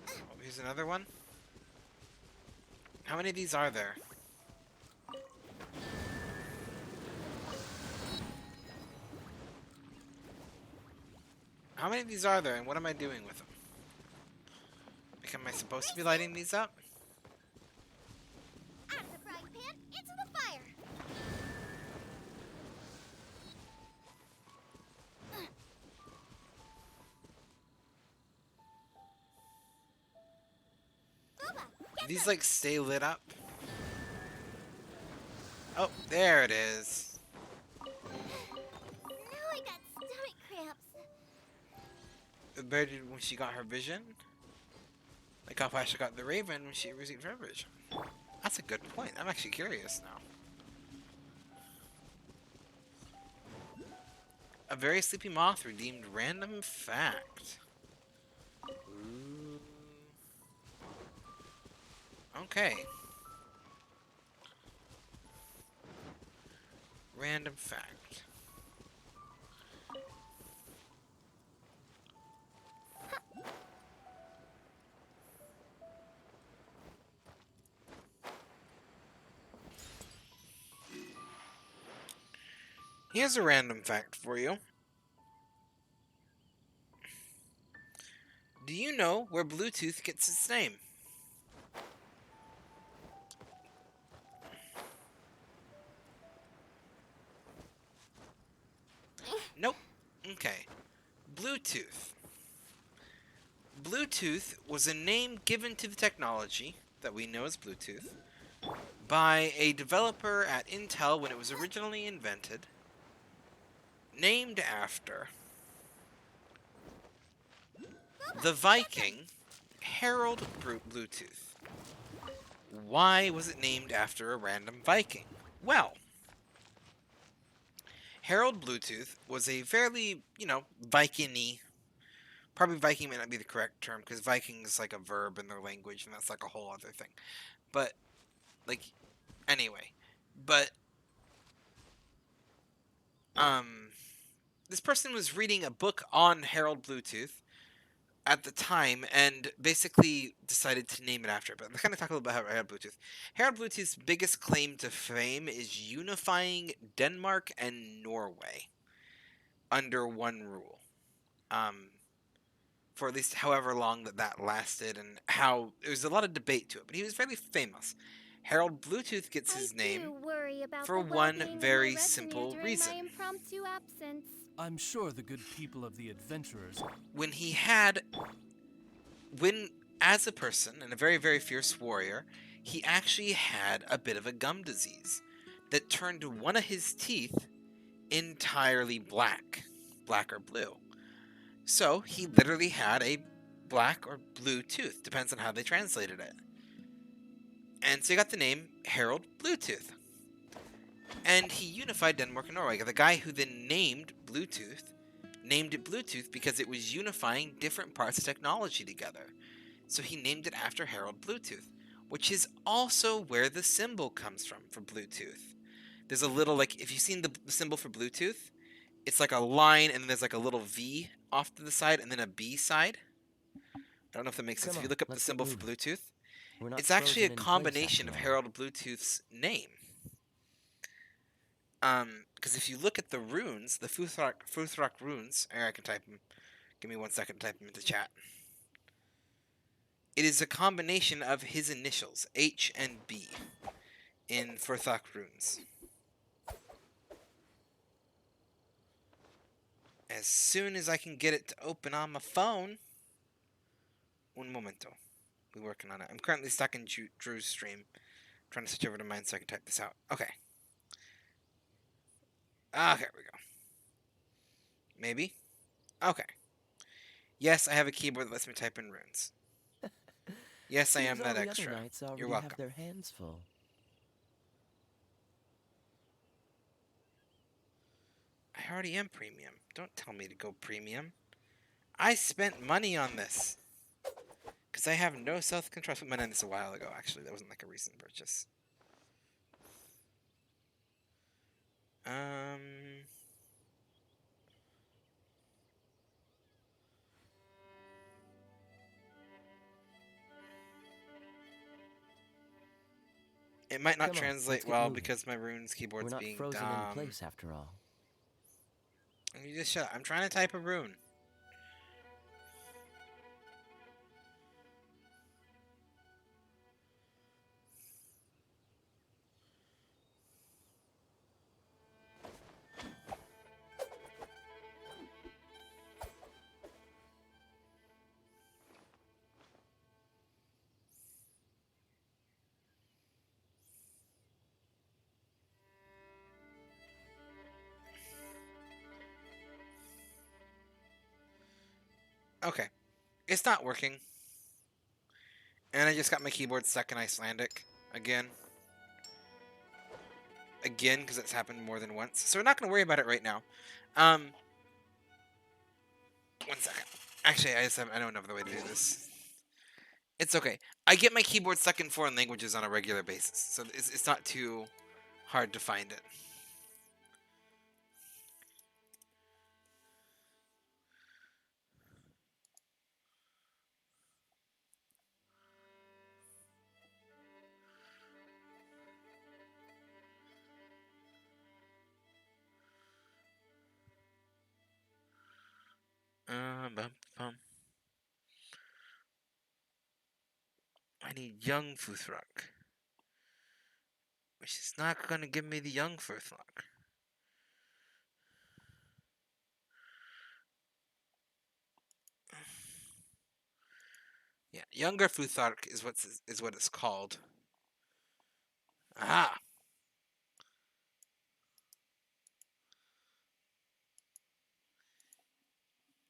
Oh, here's another one. How many of these are there? How many of these are there, and what am I doing with them? Like, am I supposed to be lighting these up?
Out of the frying pan, into the fire. Booba,
Do
get
these,
them.
like, stay lit up? Oh, there it is.
Now I got stomach cramps.
The bird did when she got her vision? Like how Pasha got the raven when she received her vision. That's a good point. I'm actually curious now. A very sleepy moth redeemed random fact. Ooh. Okay. Random fact. Here's a random fact for you. Do you know where Bluetooth gets its name? Nope. Okay. Bluetooth. Bluetooth was a name given to the technology that we know as Bluetooth by a developer at Intel when it was originally invented, named after the Viking Harold Bluetooth. Why was it named after a random Viking? Well, Harold Bluetooth was a fairly, Viking-y. Probably Viking may not be the correct term, because Viking is like a verb in their language, and that's like a whole other thing. But, like, anyway. But, this person was reading a book on Harold Bluetooth at the time, and basically decided to name it after it. But let's kind of talk a little bit about Harold Bluetooth. Harold Bluetooth's biggest claim to fame is unifying Denmark and Norway. under one rule. Um, for at least however long that lasted, and how there was a lot of debate to it, but he was fairly famous. Harold Bluetooth gets
I
his name
do worry about
for
the
one
well-being of my
very
retinue
simple
during
reason.
my impromptu absence.
I'm sure the good people of the adventurers.
When he had, when as a person and a very, very fierce warrior, he actually had a bit of a gum disease that turned one of his teeth entirely black or blue. So he literally had a black or blue tooth, depends on how they translated it. And so he got the name Harold Bluetooth. And he unified Denmark and Norway. The guy who then named Bluetooth named it Bluetooth because it was unifying different parts of technology together. So he named it after Harold Bluetooth, which is also where the symbol comes from for Bluetooth. There's a little, like, if you've seen the symbol for Bluetooth, it's like a line and then there's like a little V off to the side and then a B side. I don't know if that makes sense.
Come
If you
on,
look up the
let's get
symbol for
moving.
Bluetooth,
We're not
it's actually a
frozen in place
combination of
after all.
Harold Bluetooth's name. Because if you look at the runes, the Futhrak runes, I can type them. Give me 1 second to type them into chat. It is a combination of his initials, H and B, in Futhrak runes. As soon as I can get it to open on my phone. Un momento. We're working on it. I'm currently stuck in Drew's stream. I'm trying to switch over to mine so I can type this out. Okay. Okay, here we go. Maybe? Okay. Yes, I have a keyboard that lets me type in runes. Yes, I am
Seems all
that
the other
extra.
knights already
You're welcome.
have their hands full.
I already am premium. Don't tell me to go premium. I spent money on this. Because I have no self-control. I spent money on this a while ago, actually. That wasn't like a recent purchase. It might not
Come on,
translate
let's get
well
moving.
because my runes
We're
keyboard's
not
being
frozen
dumb.
in place after all.
You just shut up. I'm trying to type a rune. Okay. It's not working. And I just got my keyboard stuck in Icelandic. Again. Again, because it's happened more than once. So we're not going to worry about it right now. 1 second. Actually, I know another way to do this. It's okay. I get my keyboard stuck in foreign languages on a regular basis. So it's not too hard to find it. Bum, bum. I need young Futhrak. Which is not going to give me the young Futhrak. Yeah, younger Futhark is what it's called. Aha!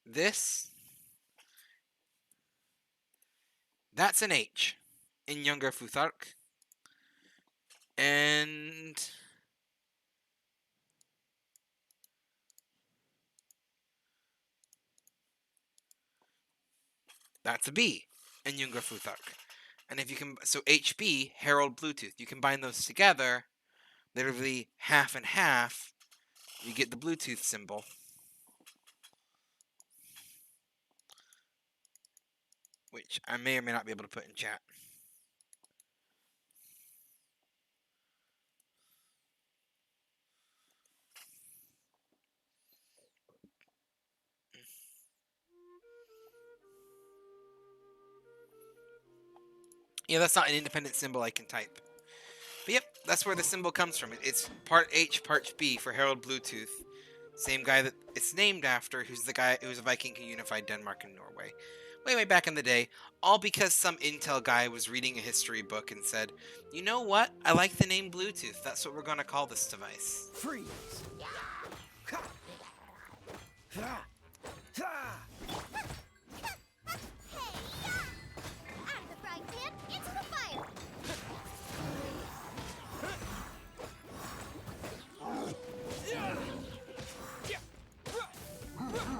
This, that's an H in younger Futhark. And that's a B in younger Futhark. And if you can, so HB, Herald Bluetooth, you combine those together, literally half and half, you get the Bluetooth symbol. Which I may or may not be able to put in chat. Yeah, that's not an independent symbol I can type. But yep, that's where the symbol comes from. It's part H, part B for Harold Bluetooth. Same guy that it's named after, who's the guy who was a Viking who unified Denmark and Norway. Way, way back in the day, all because some intel guy was reading a history book and said, you know what? I like the name Bluetooth. That's what we're going to call this device.
Freeze! Ha! Ha! Ha!
Out of the frying pan, into the fire!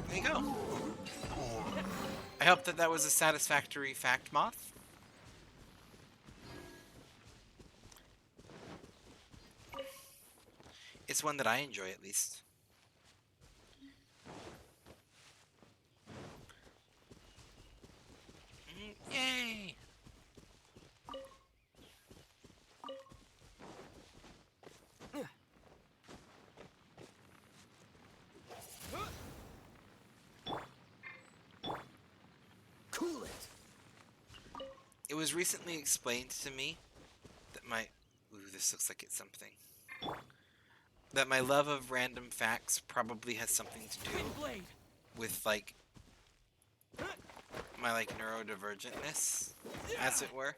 There you go. I hope that that was a satisfactory fact, Moth. It's one that I enjoy, at least. Yay!
Cool it!
It was recently explained to me that my... Ooh, this looks like it's something. That my love of random facts probably has something to do
Blade!
with, like, my, like, neurodivergentness, as it were.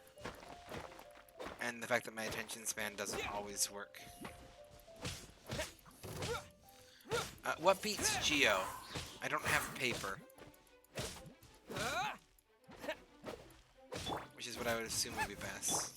And the fact that my attention span doesn't always work. What beats Geo? I don't have paper. Which is what I would assume would be best.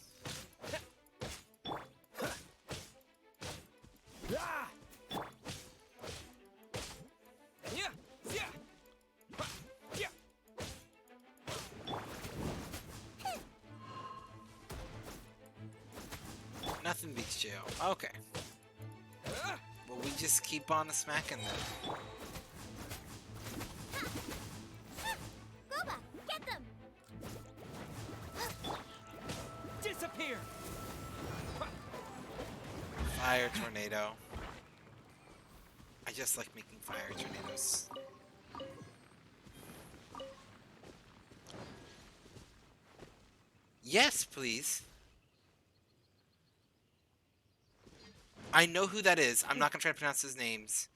Nothing beats Geo. Okay. Well, we just keep on smacking them.
Goba, get them!
Disappear!
Fire tornado. I just like making fire tornadoes. Yes, please. I know who that is. I'm not gonna try to pronounce his names.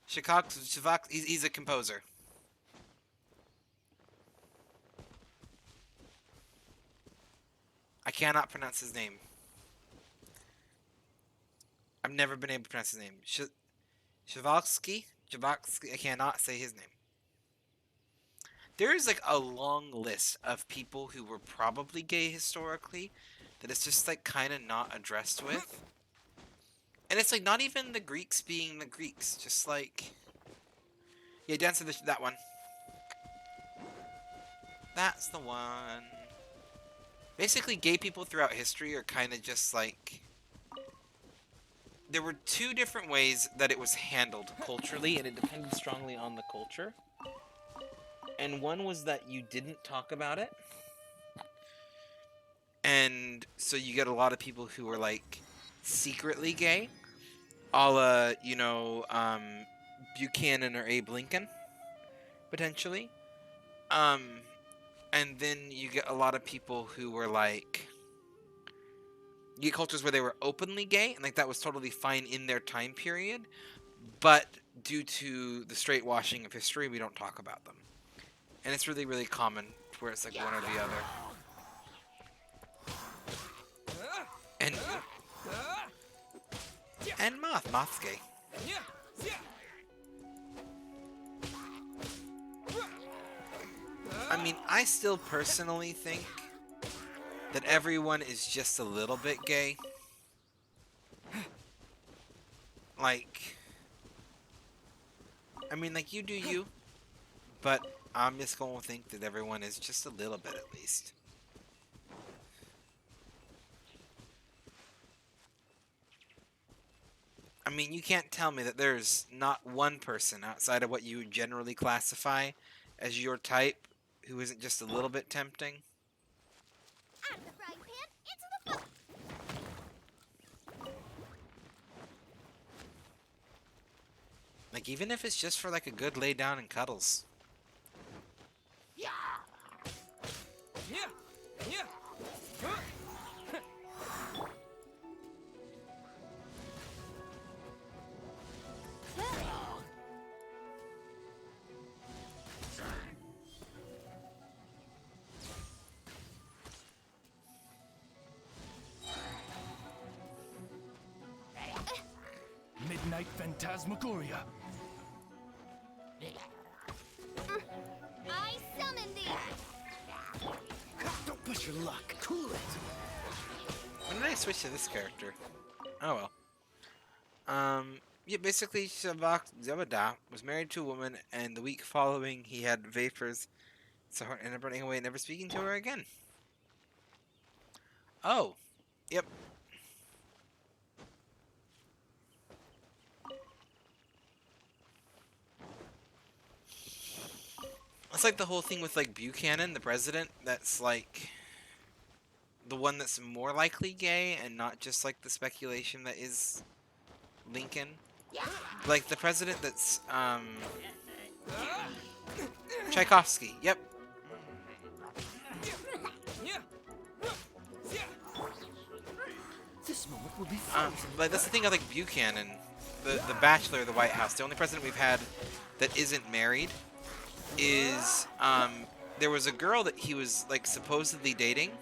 Shivak, he's a composer. I cannot pronounce his name. I've never been able to pronounce his name. Shavaksky? I cannot say his name. There is like a long list of people who were probably gay historically that it's just like kind of not addressed with. And it's like not even the Greeks being the Greeks, just like... Yeah, dance to that one. That's the one. Basically, gay people throughout history are kind of just like... There were two different ways that it was handled culturally, and it depended strongly on the culture. And one was that you didn't talk about it. And so you get a lot of people who were like secretly gay. A la, you know, Buchanan or Abe Lincoln, potentially. And then you get a lot of people who were like... You get cultures where they were openly gay, and like that was totally fine in their time period. But due to the straight washing of history, we don't talk about them. And it's really, really common where it's like one or the other. And Moth's gay. I mean, I still personally think that everyone is just a little bit gay. Like, I mean, like, you do you, but I'm just going to think that everyone is just a little bit at least. I mean, you can't tell me that there's not one person outside of what you would generally classify as your type who isn't just a little bit tempting.
Out of the frying pan, into the fire!
Like, even if it's just for, like, a good lay down and cuddles.
Yeah! Yeah! Yeah! night phantasmagoria.
I summon thee!
Don't push your luck. Cool it.
When did I switch to this character? Oh well. Yeah, basically, Shavak Zebada was married to a woman, and the week following, he had vapors, so he ended up running away and never speaking to her again. Oh, yep. It's like the whole thing with, like, Buchanan, the president, that's, like, the one that's more likely gay, and not just, like, the speculation that is Lincoln. Like, the president that's, Tchaikovsky, yep.
This moment will be fun.
Like, that's the thing of, like, Buchanan, the bachelor of the White House. The only president we've had that isn't married is, there was a girl that he was, like, supposedly dating,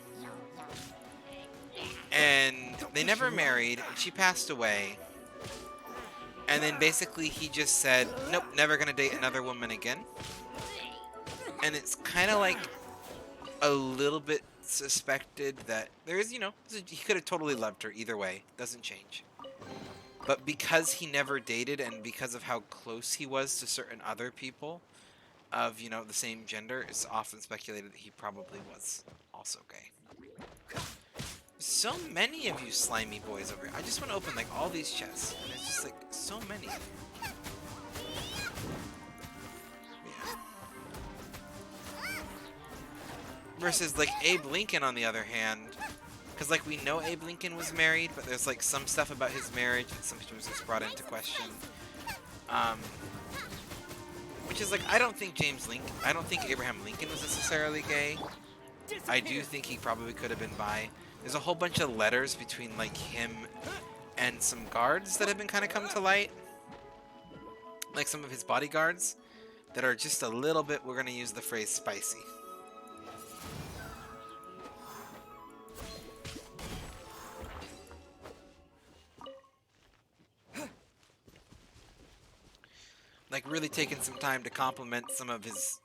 and they never married, and she passed away, and then basically he just said, nope, never gonna date another woman again. And it's kind of like a little bit suspected that there is, you know, he could have totally loved her either way, doesn't change. But because he never dated, and because of how close he was to certain other people of, you know, the same gender, it's often speculated that he probably was also gay. So many of you slimy boys over here. I just want to open, like, all these chests, and it's just, like, so many. Yeah. Versus, like, Abe Lincoln, on the other hand, because, like, we know Abe Lincoln was married, but there's, like, some stuff about his marriage that sometimes gets brought into question. Which is, like, I don't think Abraham Lincoln was necessarily gay. I do think he probably could have been bi. There's a whole bunch of letters between, like, him and some guards that have been kind of come to light. Like, some of his bodyguards that are just a little bit, we're going to use the phrase, spicy. Like, really taking some time to compliment some of his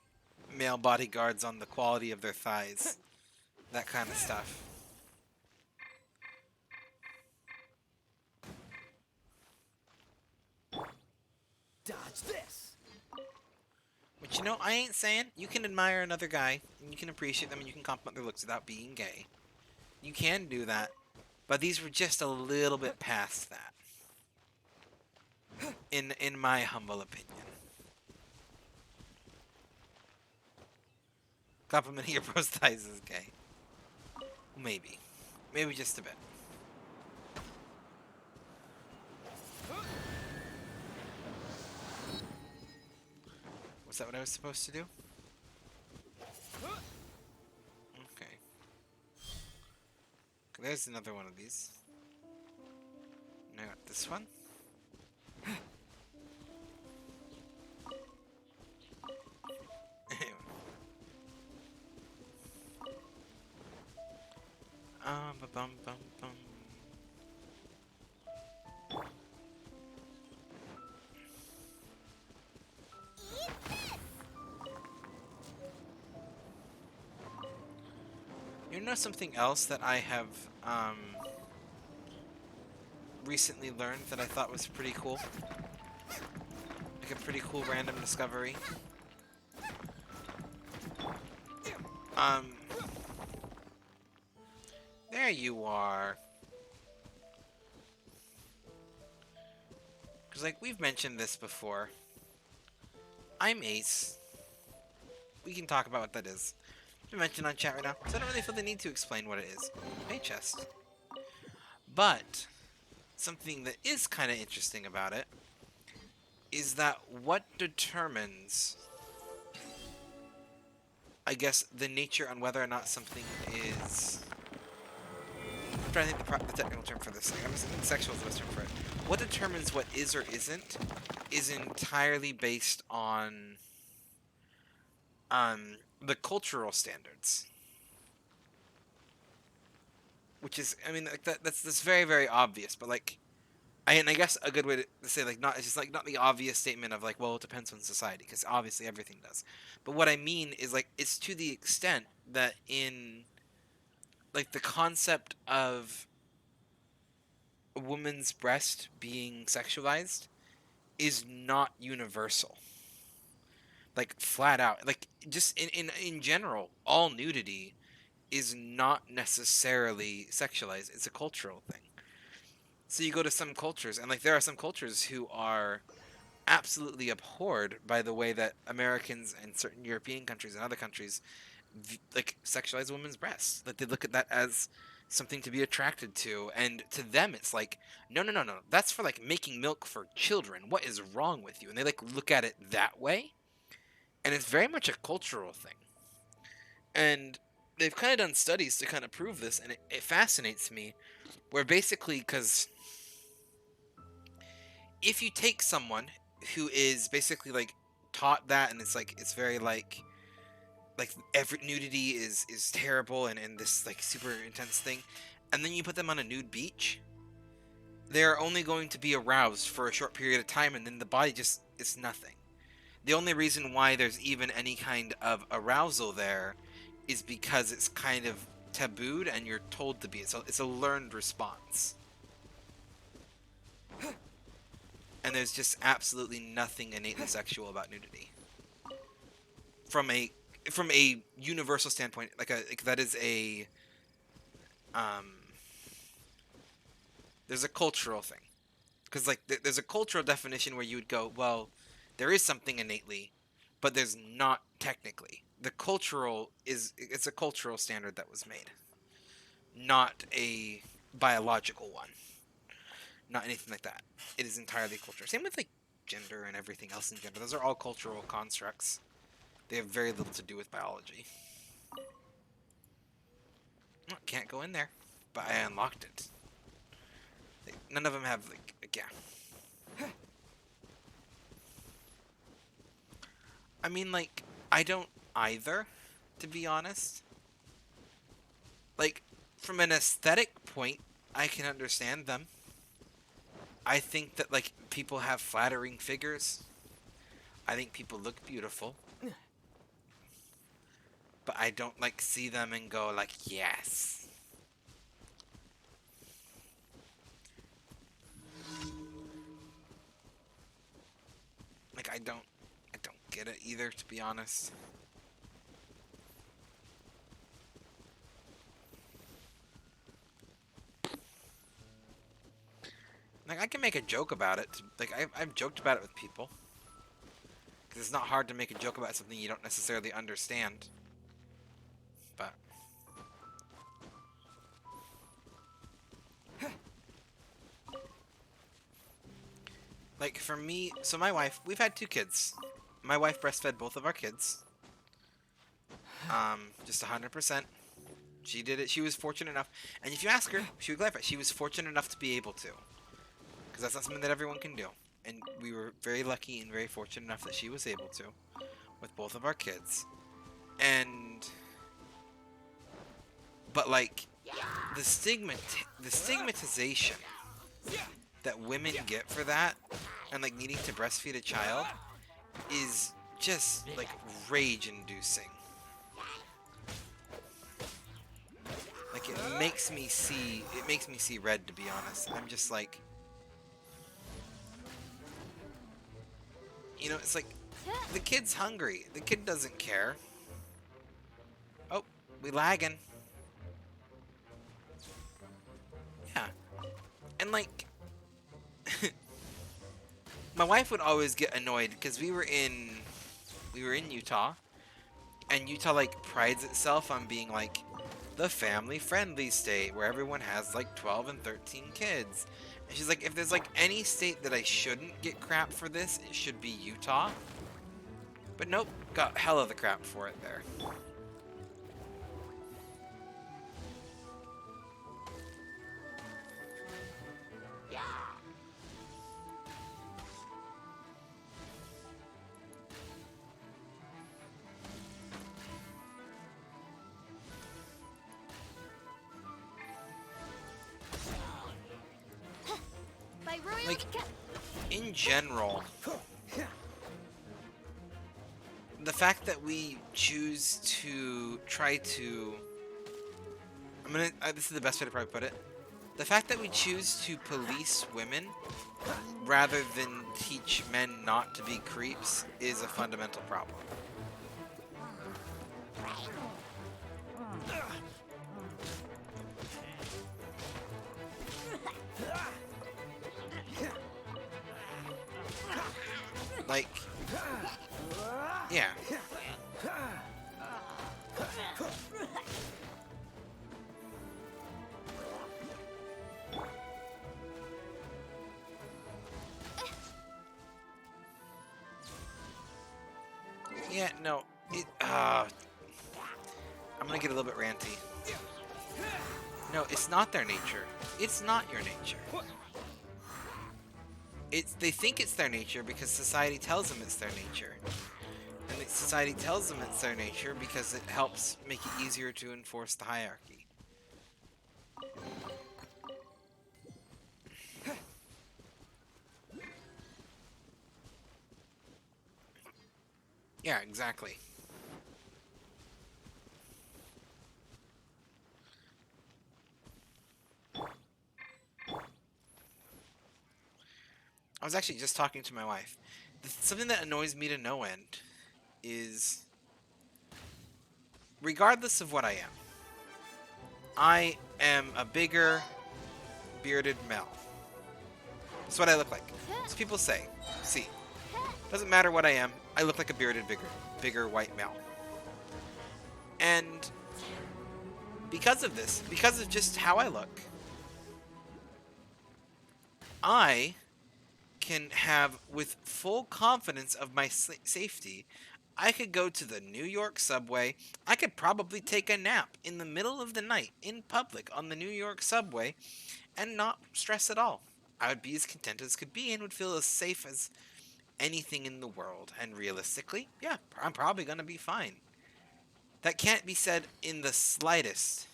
male bodyguards on the quality of their thighs. That kind of stuff.
Dodge this.
But, you know, I ain't saying you can admire another guy, and you can appreciate them, and you can compliment their looks without being gay. You can do that. But these were just a little bit past that. In my humble opinion. Complimenting your bro's thighs is gay. Maybe. Maybe just a bit. Was that what I was supposed to do? Okay. There's another one of these. And I got this one. Bum bum bum. You know something else that I have recently learned that I thought was pretty cool? Like a pretty cool random discovery. There you are. Because, like, we've mentioned this before. I'm Ace. We can talk about what that is. It's mentioned on chat right now, so I don't really feel the need to explain what it is. Hey, chest. But, something that is kind of interesting about it is that what determines, I guess, the nature on whether or not something is... I'm trying to think the technical term for this thing. I'm assuming sexual is the best term for it. What determines what is or isn't is entirely based on the cultural standards. Which is, I mean, like that's very, very obvious, but, like, And I guess a good way to say like not it's just like not the obvious statement of like, well, it depends on society, because obviously everything does. But what I mean is like it's to the extent that in like the concept of a woman's breast being sexualized is not universal. Like flat out. Like just in general, all nudity is not necessarily sexualized. It's a cultural thing. So you go to some cultures, and like there are some cultures who are absolutely abhorred by the way that Americans and certain European countries and other countries like sexualize women's breasts. Like they look at that as something to be attracted to, and to them it's like, no, no, no, no, that's for like making milk for children. What is wrong with you? And they like look at it that way, and it's very much a cultural thing. And they've kind of done studies to kind of prove this, and it fascinates me. Where basically, because if you take someone who is basically like taught that, and it's like it's very like every nudity is terrible and this like super intense thing, and then you put them on a nude beach, they're only going to be aroused for a short period of time, and then the body just is nothing. The only reason why there's even any kind of arousal there is because it's kind of tabooed and you're told to be. It's a learned response. And there's just absolutely nothing innately sexual about nudity. From a universal standpoint, like that is a there's a cultural thing. Because like there's a cultural definition where you would go, well, there is something innately, but there's not technically. The cultural it's a cultural standard that was made, not a biological one, not anything like that. It is entirely cultural. Same with like gender and everything else in gender. Those are all cultural constructs. They have very little to do with biology. Oh, can't go in there, but I unlocked it. None of them have like yeah. I mean, like, I don't either, to be honest. Like, from an aesthetic point, I can understand them. I think that, like, people have flattering figures. I think people look beautiful. But I don't, like, see them and go, like, yes. Like, I don't get it either, to be honest. Like, I can make a joke about it. Like, I've joked about it with people. Because it's not hard to make a joke about something you don't necessarily understand. But... like, for me... so my wife... we've had 2 kids. My wife breastfed both of our kids. Just 100%. She did it. She was fortunate enough. And if you ask her, she would clarify. She was fortunate enough to be able to. Because that's not something that everyone can do. And we were very lucky and very fortunate enough that she was able to. With both of our kids. And... but, like, the stigmatization that women get for that, and, like, needing to breastfeed a child, is just, like, rage-inducing. Like, it makes me see red, to be honest. I'm just like... you know, it's like, the kid's hungry. The kid doesn't care. Oh, we lagging. Yeah. And like... my wife would always get annoyed because we were in Utah, and Utah like prides itself on being like the family-friendly state where everyone has like 12 and 13 kids. And she's like, if there's like any state that I shouldn't get crap for this, it should be Utah. But nope, got hella the crap for it there.
By ruining
like, in general, the fact that we choose to try to... this is the best way to probably put it. The fact that we choose to police women rather than teach men not to be creeps is a fundamental problem. Like, yeah. Yeah, no, I'm gonna get a little bit ranty. No, it's not their nature. It's not your nature. They think it's their nature because society tells them it's their nature. And society tells them it's their nature because it helps make it easier to enforce the hierarchy. Yeah, exactly. I was actually just talking to my wife. Something that annoys me to no end is, regardless of what I am a bigger, bearded male. That's what I look like. So people say, see, doesn't matter what I am, I look like a bearded, bigger white male. And because of this, because of just how I look, I can have, with full confidence of my safety, I could go to the New York subway. I could probably take a nap in the middle of the night in public on the New York subway and not stress at all. I would be as content as could be and would feel as safe as anything in the world. And realistically, yeah, I'm probably going to be fine. That can't be said in the slightest.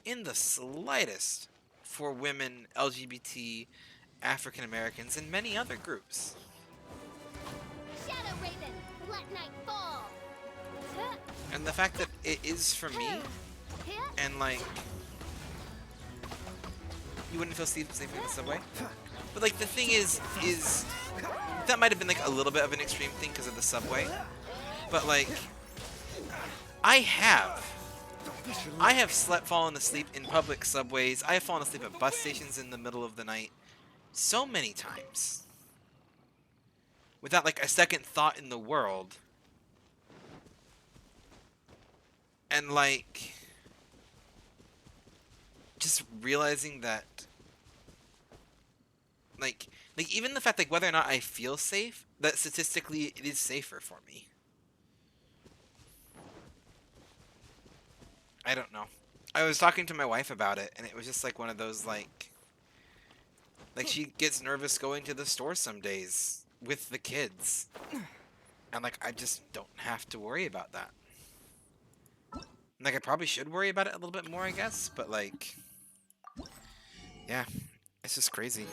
In the slightest for women, LGBT, African Americans, and many other groups.
Shadow Raven, let night fall.
And the fact that it is for me, and like, you wouldn't feel safe in the subway. But like, the thing is that might have been like a little bit of an extreme thing because of the subway. But like, I have fallen asleep in public subways. I have fallen asleep at bus stations in the middle of the night so many times without like a second thought in the world. And like, just realizing that like even the fact like whether or not I feel safe, that statistically it is safer for me. I don't know. I was talking to my wife about it, and it was just like one of those like she gets nervous going to the store some days with the kids. And like, I just don't have to worry about that. Like, I probably should worry about it a little bit more, I guess, but like, yeah, it's just crazy.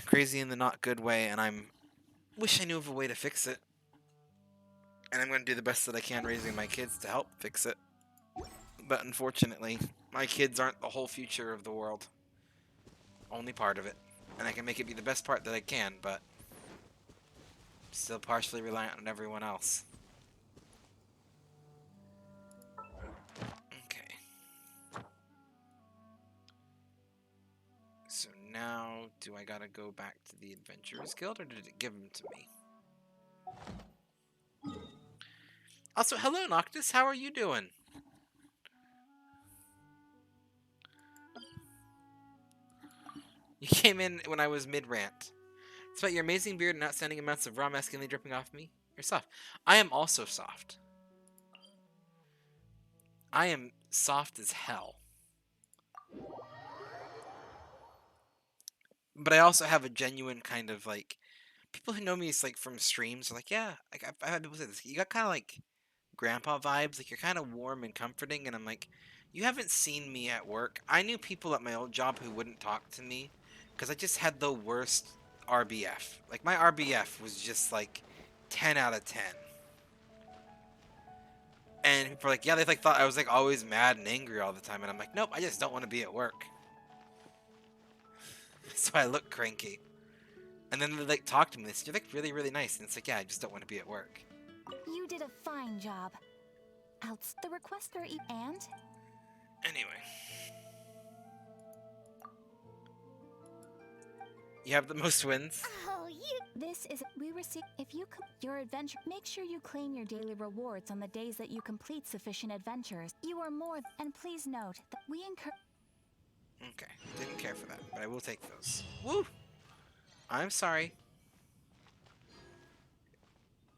Crazy in the not good way, and wish I knew of a way to fix it. And I'm going to do the best that I can raising my kids to help fix it. But unfortunately, my kids aren't the whole future of the world. Only part of it. And I can make it be the best part that I can, but still partially reliant on everyone else. Okay. So now, do I gotta go back to the Adventurers Guild, or did it give them to me? Also, hello Noctis, how are you doing? You came in when I was mid-rant. Despite your amazing beard and outstanding amounts of raw masculinity dripping off me, you're soft. I am also soft. I am soft as hell. But I also have a genuine kind of like... People who know me is like from streams are like, yeah, like I've had people say this. You got kind of like grandpa vibes. Like, you're kind of warm and comforting. And I'm like, You haven't seen me at work. I knew people at my old job who wouldn't talk to me because I just had the worst RBF. Like, my RBF was just like 10 out of 10. And people were like, yeah, they like thought I was like always mad and angry all the time. And I'm like, nope, I just don't want to be at work. So I look cranky. And then they like talk to me. They say, you're like really, really nice. And it's like, yeah, I just don't want to be at work.
You did a fine job. Outs the requester and
Anyway. You have the most wins.
Oh, you.
this is we receive if you your adventure. Make sure you claim your daily rewards on the days that you complete sufficient adventures. You are more and please note that we encourage.
Okay, didn't care for that, but I will take those. Woo! I'm sorry.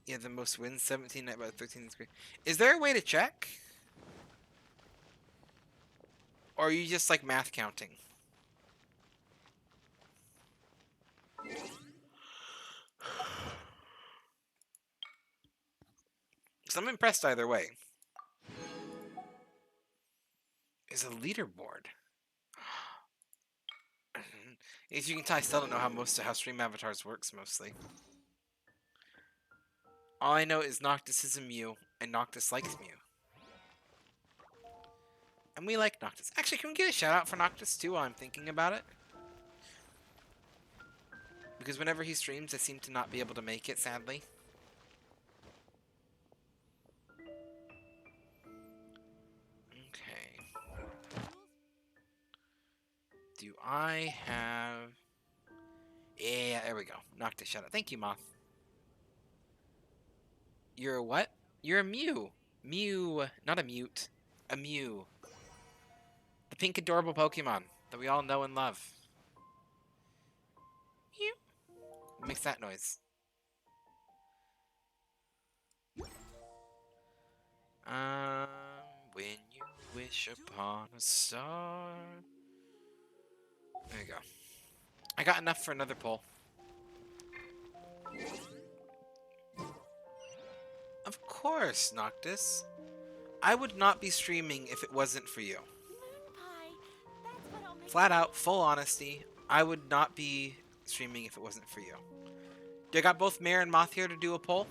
Yeah, the most wins, 17 night by 13 is great. Is there a way to check? Or are you just like math counting? Because I'm impressed either way. Is a leaderboard. As you can tell, I still don't know how stream avatars works mostly. All I know is Noctis is a Mew, and Noctis likes Mew. And we like Noctis. Actually, can we get a shout out for Noctis too while I'm thinking about it? Because whenever he streams, I seem to not be able to make it, sadly. Okay. Do I have... Yeah, there we go. Noctis, shout out. Thank you, Moth. You're a what? You're a Mew. Mew. Not a mute. A Mew. The pink adorable Pokemon that we all know and love. Mew. What makes that noise? When you wish upon a star. There you go. I got enough for another poll. Of course, Noctis. I would not be streaming if it wasn't for you. Flat out, full honesty, I would not be streaming if it wasn't for you. Do I got both Mare and Moth here to do a poll?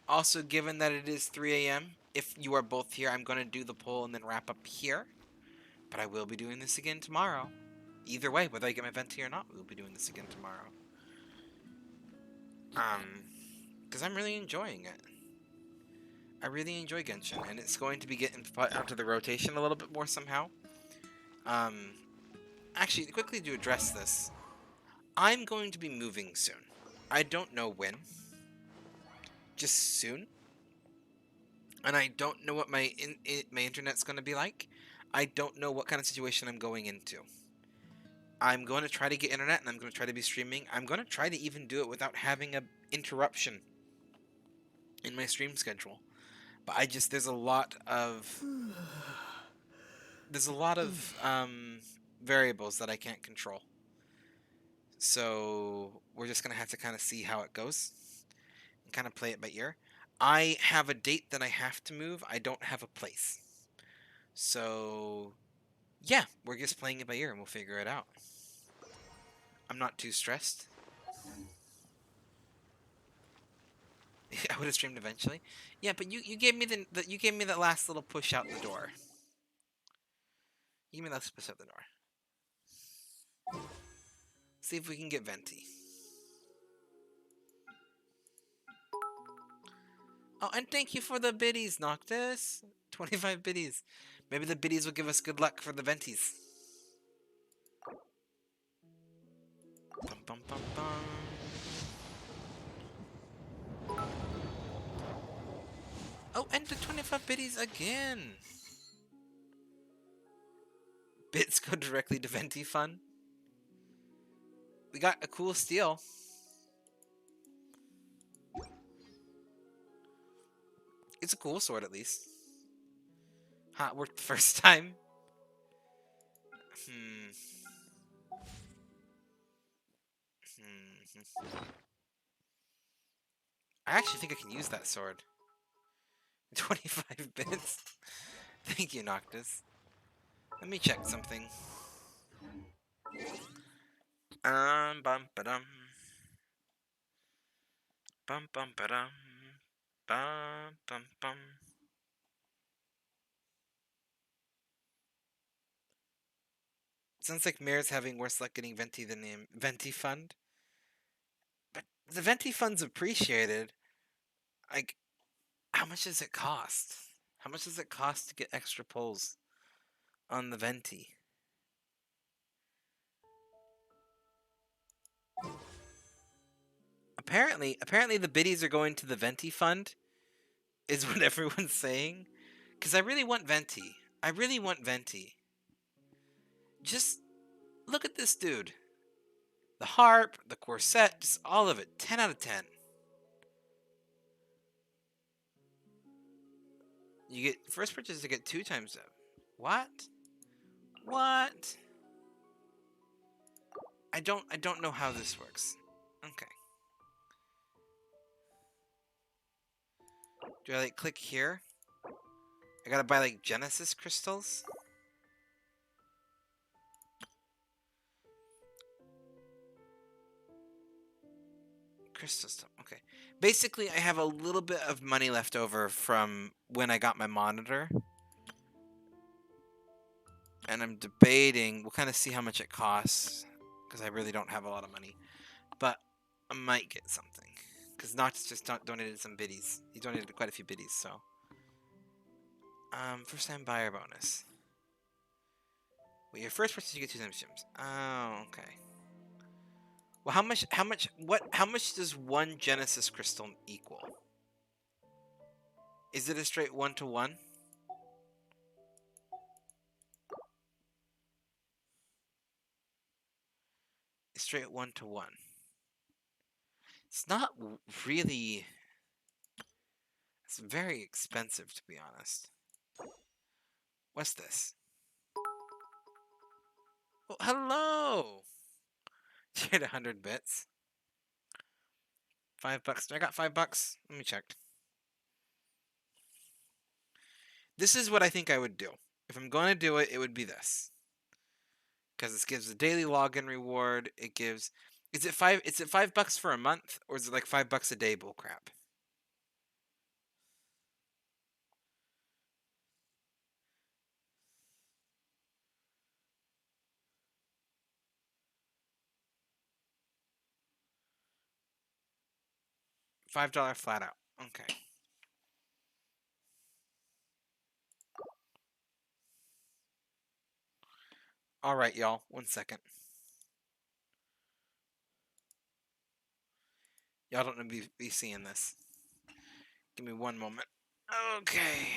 Also, given that it is 3 a.m., if you are both here, I'm going to do the poll and then wrap up here. But I will be doing this again tomorrow. Either way, whether I get my Venti or not, we'll be doing this again tomorrow. Because I'm really enjoying it. I really enjoy Genshin, and it's going to be getting put onto the rotation a little bit more somehow. Actually, quickly to address this, I'm going to be moving soon. I don't know when. Just soon. And I don't know what my internet's going to be like. I don't know what kind of situation I'm going into. I'm going to try to get internet, and I'm going to try to be streaming. I'm going to try to even do it without having an interruption in my stream schedule. But there's a lot of variables that I can't control. So we're just going to have to kind of see how it goes and kind of play it by ear. I have a date that I have to move. I don't have a place. So yeah, we're just playing it by ear and we'll figure it out. I'm not too stressed. I would have streamed eventually. Yeah, but you gave me you gave me that last little push out the door. You gave me that last push out the door. See if we can get Venti. Oh, and thank you for the biddies, Noctis. 25 biddies. Maybe the biddies will give us good luck for the Ventis. Bum, bum, bum, bum. Oh, and the 25 biddies again. Bits go directly to Venti Fun. We got a cool steal. It's a cool sword, at least. Hot worked the first time. I actually think I can use that sword. 25 bits. Thank you, Noctis. Let me check something. Bum ba dum. Bum bum ba dum. Bum bum bum. Sounds like Mare's having worse luck getting Venti than the Venti Fund. But the Venti Fund's appreciated. Like, how much does it cost? How much does it cost to get extra pulls on the Venti? Apparently the biddies are going to the Venti Fund, is what everyone's saying. Because I really want Venti. I really want Venti. Just look at this dude. The harp, the corset, just all of it. 10 out of 10. You get first purchase to get 2 times that. What? What? I don't know how this works. Okay. Do I like click here? I gotta buy like Genesis crystals? Crystal stuff. Okay. Basically, I have a little bit of money left over from when I got my monitor. And I'm debating. We'll kind of see how much it costs. Because I really don't have a lot of money. But I might get something. Because Notch just donated some biddies. He donated quite a few biddies, so. First time buyer bonus. Well, your first purchase you get 2 times gems. Oh, okay. Well, how much does 1 Genesis crystal equal? Is it a straight 1-to-1? A straight 1-to-1. It's not really. It's very expensive, to be honest. What's this? Oh, hello! Trade 100 bits. $5. I got $5. Let me check. This is what I think I would do. If I'm going to do it, it would be this. Because this gives a daily login reward. It gives. Is it $5 for a month, or is it like $5 a day bullcrap? $5 flat out. Okay. Alright, y'all. 1 second. Y'all don't be seeing this. Give me 1 moment. Okay.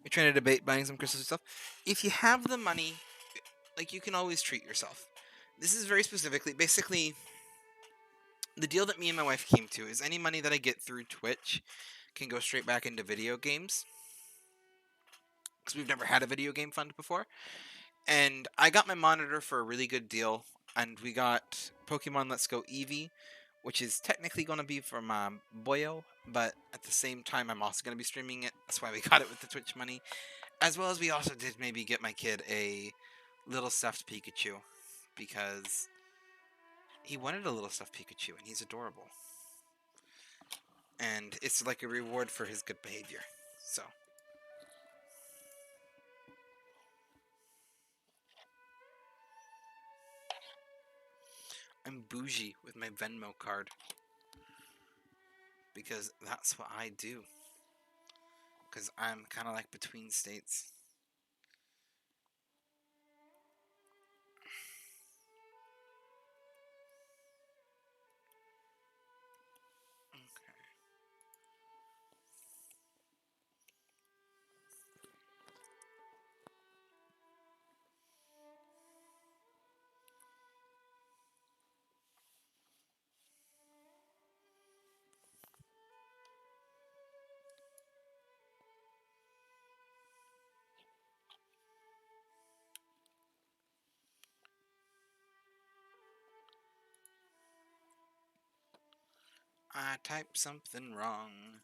You're trying to debate buying some crystals and stuff. If you have the money, like, you can always treat yourself. This is very specifically, basically, the deal that me and my wife came to is any money that I get through Twitch can go straight back into video games. Because we've never had a video game fund before. And I got my monitor for a really good deal. And we got Pokemon Let's Go Eevee, which is technically going to be from Boyo. But at the same time, I'm also going to be streaming it. That's why we got it with the Twitch money. As well as we also did maybe get my kid a little stuffed Pikachu. Because he wanted a little stuffed Pikachu, and he's adorable. And it's like a reward for his good behavior. So. I'm bougie with my Venmo card. Because that's what I do. Because I'm kind of like between states. I typed something wrong.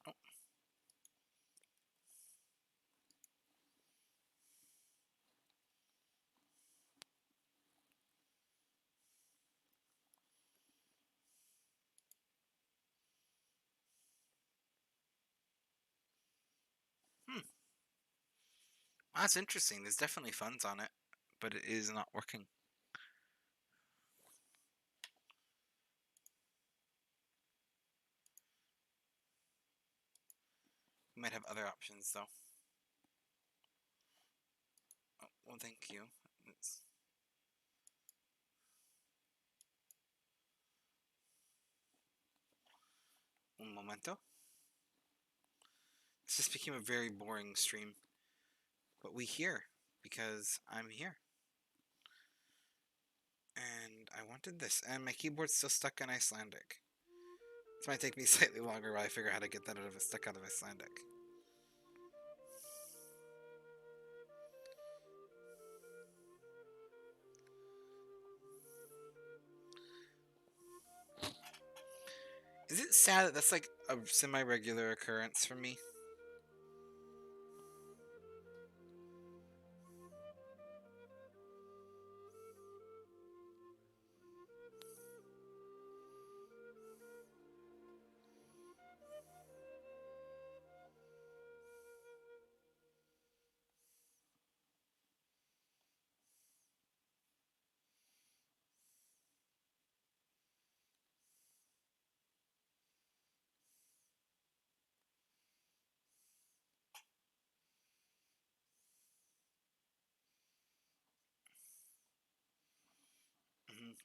Oh. Hmm. That's interesting. There's definitely funds on it, but it is not working. We might have other options though. Oh, well, thank you. It's... Un momento. This just became a very boring stream. But we here because I'm here. And I wanted this. And my keyboard's still stuck in Icelandic. This might take me slightly longer while I figure out how to get that stuck out of Icelandic. Is it sad that that's like a semi-regular occurrence for me?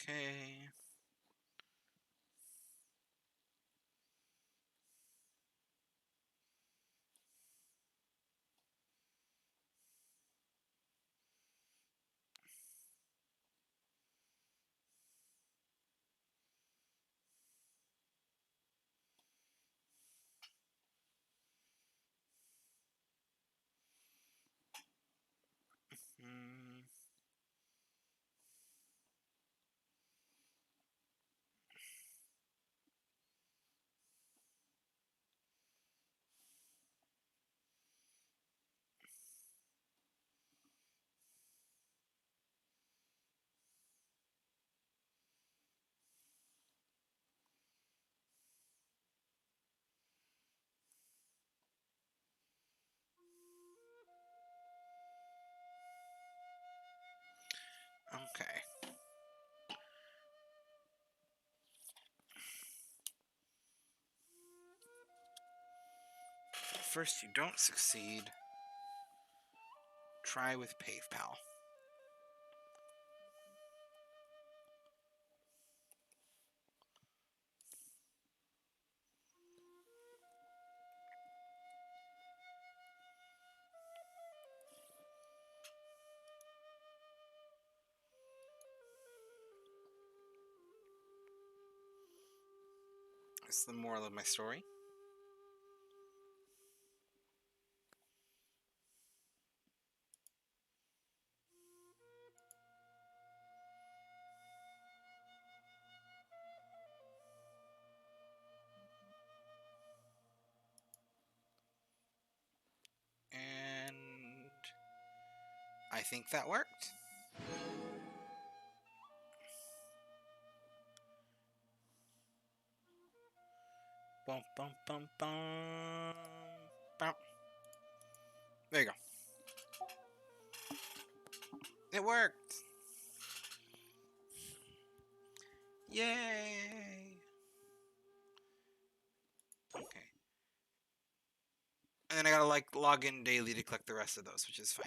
Okay. Mm, okay. First you don't succeed. Try with PavePal. That's the moral of my story. And I think that worked. Bum, bum, bum, bum, bum. There you go. It worked. Yay. Okay. And then I gotta like log in daily to collect the rest of those, which is fine.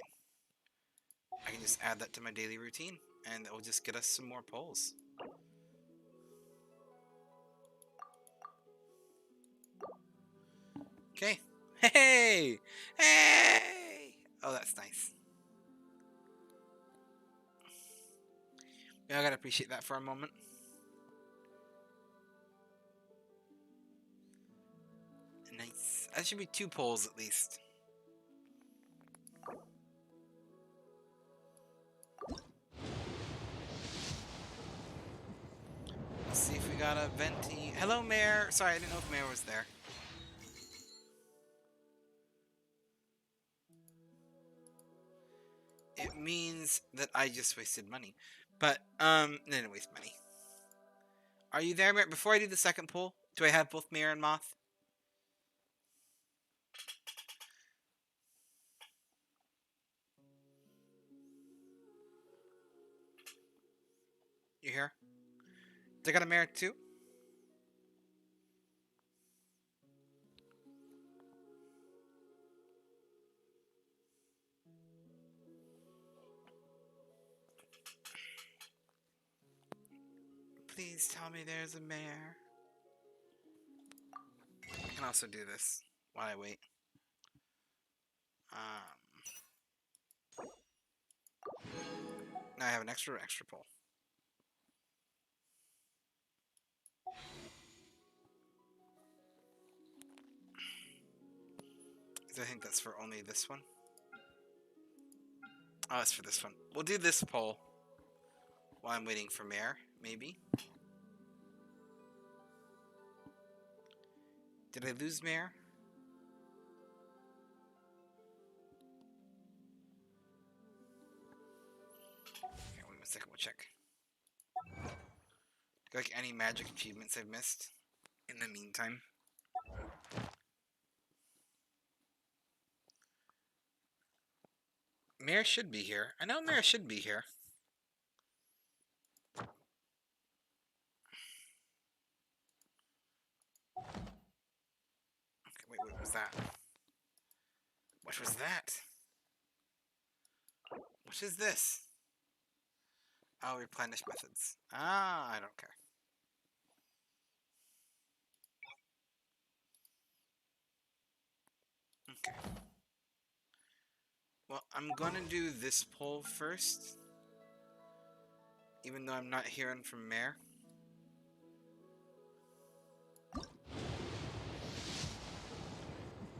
I can just add that to my daily routine, and it will just get us some more polls. Okay. Hey! Hey! Oh, that's nice. Yeah, I gotta appreciate that for a moment. should be 2 polls at least. Let's see if we got a Venti. Hello, Mayor. Sorry, I didn't know if Mayor was there. It means that I just wasted money. But, didn't waste money. Are you there, Mayor? Before I do the second poll, do I have both Mayor and Moth? You here? They got a Mayor too? Please tell me there's a Mayor. I can also do this while I wait. Now I have an extra poll. I think that's for only this one. Oh, it's for this one. We'll do this poll while I'm waiting for Mayor, maybe. Did I lose Mayor? Okay, wait 1 second, we'll check. Like any magic achievements I've missed in the meantime. Mayor should be here. I know Mayor should be here. Okay, wait, what was that? What was that? What is this? Oh, replenish methods. Ah, I don't care. Okay. Well, I'm gonna do this poll first. Even though I'm not hearing from Mayor.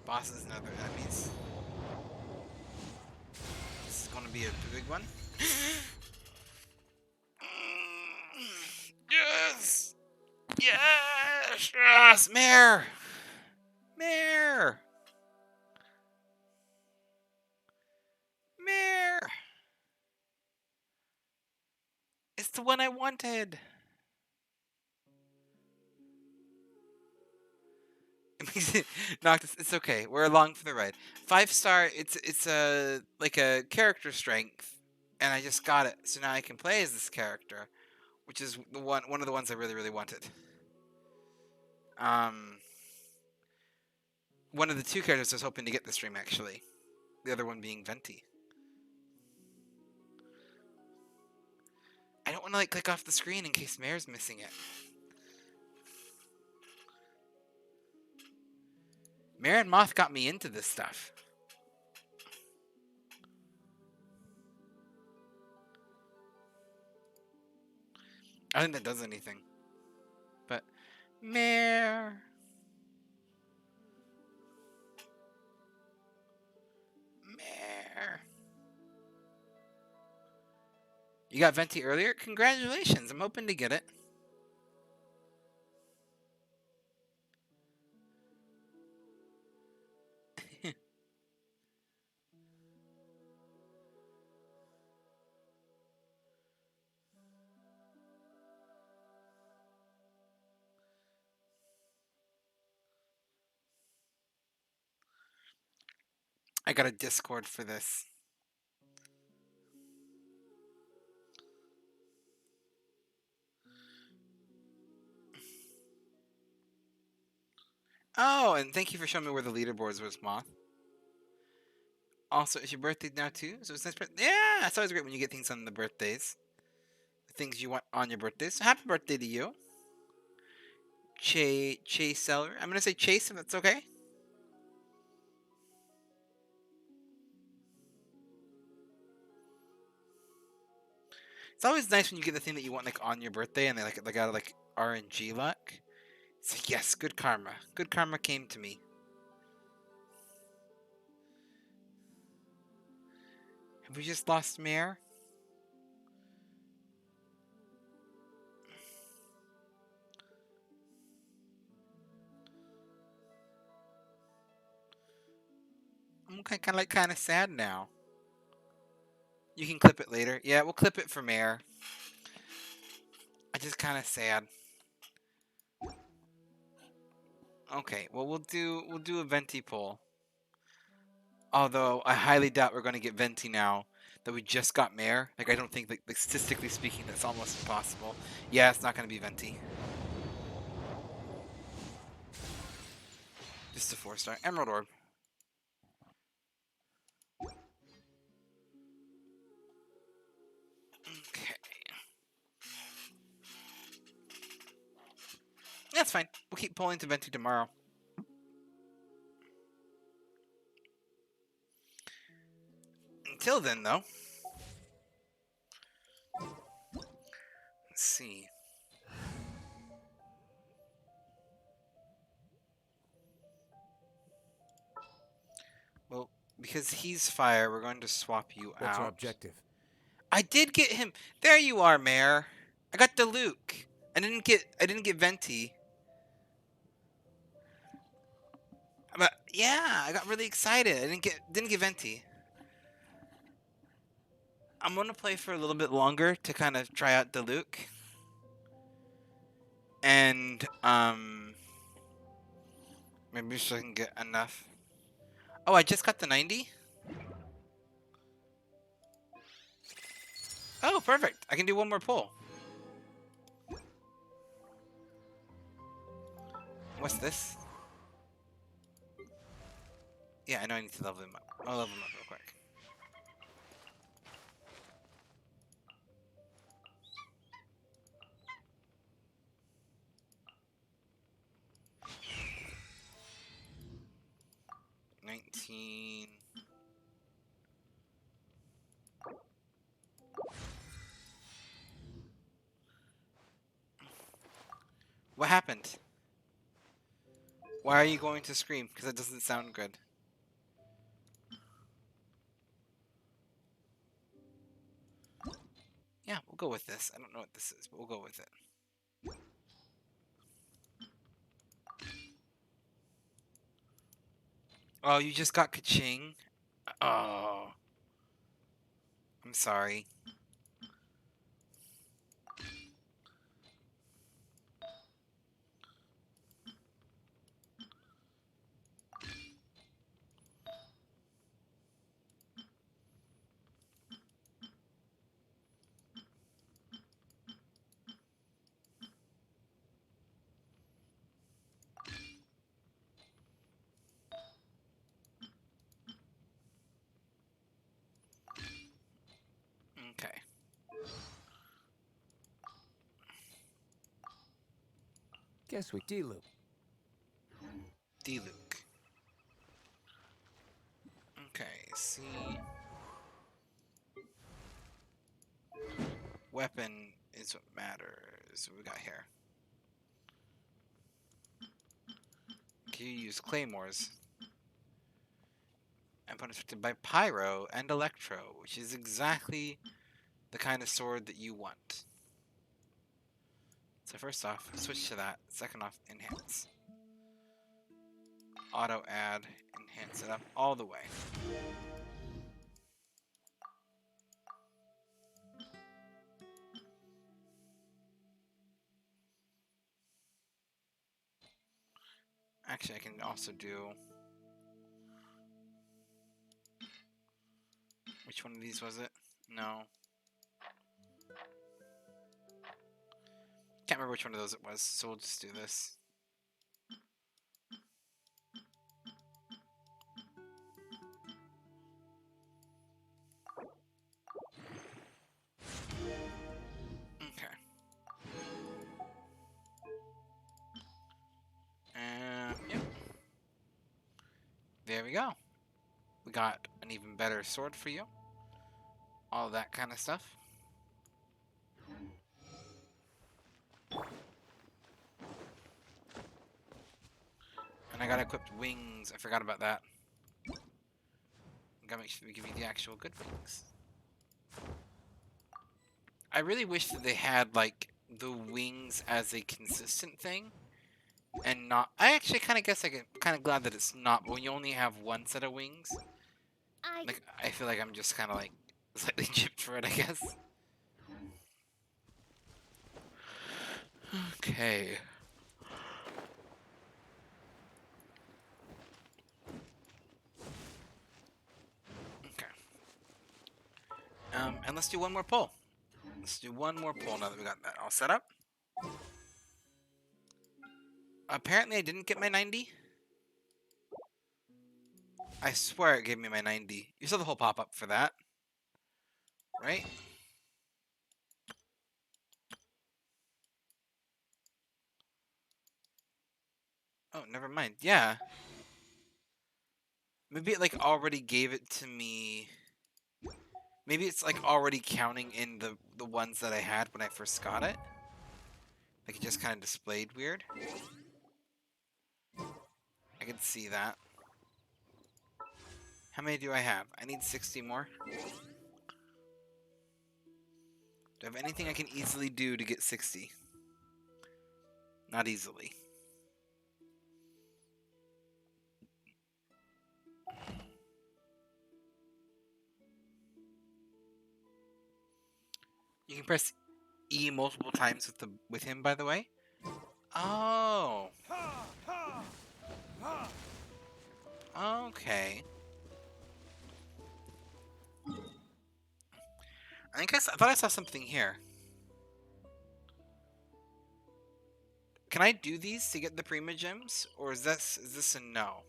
Bosses and other enemies. This is gonna be a big one. Yes! Yes! Yes! Mayor! Mayor! Mayor! It's the one I wanted! Noctis, it's okay. We're along for the ride. 5-star, it's a like a character strength, and I just got it. So now I can play as this character, which is the one of the ones I really wanted. One of the 2 characters I was hoping to get this stream actually. The other one being Venti. I don't want to like click off the screen in case Mayor's missing it. Mayor and Moth got me into this stuff. I don't think that does anything. But Mayor. Mayor. You got Venti earlier? Congratulations. I'm hoping to get it. I got a Discord for this. Oh, and thank you for showing me where the leaderboards was, Moth. Also, it's your birthday now too, so it's nice. Yeah, it's always great when you get things on the birthdays. The things you want on your birthday. So happy birthday to you, Chase Seller. I'm gonna say Chase if that's okay. It's always nice when you get the thing that you want like on your birthday, and they got like RNG luck. It's like, yes, good karma. Good karma came to me. Have we just lost Mare? I'm kind of sad now. You can clip it later. Yeah, we'll clip it for Mare. I'm just kind of sad. Okay, well we'll do a Venti poll. Although I highly doubt we're going to get Venti now that we just got Mare. Like I don't think like statistically speaking that's almost impossible. Yeah, it's not going to be Venti. Just a 4-star Emerald Orb. Okay. That's fine. We'll keep pulling to Venti tomorrow. Until then, though. Let's see. Well, because he's fire, we're going to swap you out.
What's our objective?
I did get him. There you are, Mare. I got Diluc. I didn't get Venti. But yeah, I got really excited. I didn't get Venti. I'm gonna play for a little bit longer to kind of try out Diluc. And maybe so I can get enough. Oh, I just got the 90? Oh, perfect. I can do one more pull. What's this? Yeah, I know I need to level him up. I'll level him up real quick. What happened? Why are you going to scream? Because it doesn't sound good. Yeah, we'll go with this. I don't know what this is, but we'll go with it. Oh, you just got Kaching? Oh. I'm sorry. Okay.
Guess we Diluc.
Diluc. Okay, see. Weapon is what matters. What we got here? Can you use claymores? And affected by pyro and electro, which is exactly the kind of sword that you want. So first off, switch to that. Second off, enhance. Auto add, enhance it up all the way. Actually, I can also do... Which one of these was it? No. Can't remember which one of those it was, so we'll just do this. Okay. Yep. There we go. We got an even better sword for you. All that kind of stuff. And I got equipped wings. I forgot about that. Gotta make sure we give you the actual good wings. I really wish that they had like the wings as a consistent thing, and not. I actually kind of guess I get kind of glad that it's not. But when you only have one set of wings, like I feel like I'm just kind of like slightly gypped for it, I guess. Okay. Okay. And let's do one more pull. Let's do one more pull now that we got that all set up. Apparently I didn't get my 90. I swear it gave me my 90. You saw the whole pop-up for that, right? Oh, never mind. Yeah. Maybe it like already gave it to me. Maybe it's like already counting in the ones that I had when I first got it. Like it just kind of displayed weird. I can see that. How many do I have? I need 60 more. Do I have anything I can easily do to get 60? Not easily. You can press E multiple times with him, by the way. Oh. Okay. I thought I saw something here. Can I do these to get the Prima Gems, or is this a no?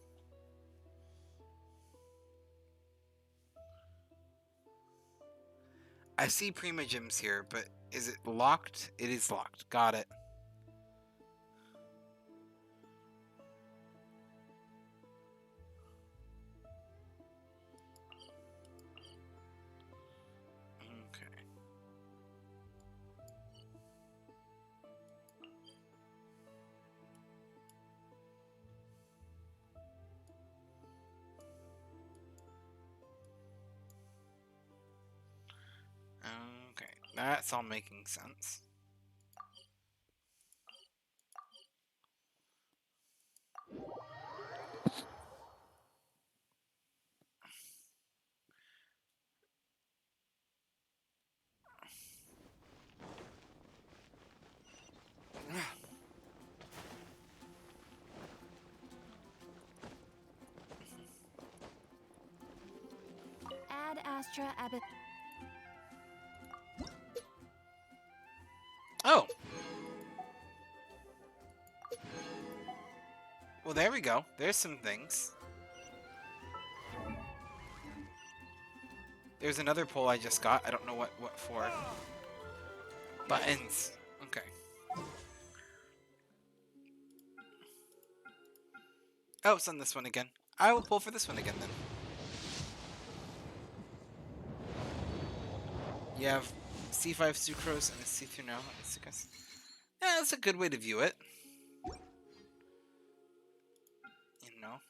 I see Prima Gems here, but is it locked? It is locked. Got it. Okay. Okay, that's all making sense.
Ad Astra Abbot.
Oh! Well, there we go. There's some things. There's another poll I just got. I don't know what for. Buttons. Okay. Oh, it's on this one again. I will pull for this one again then. You have C5 sucrose and a C3 now. Yeah, that's a good way to view it. You know.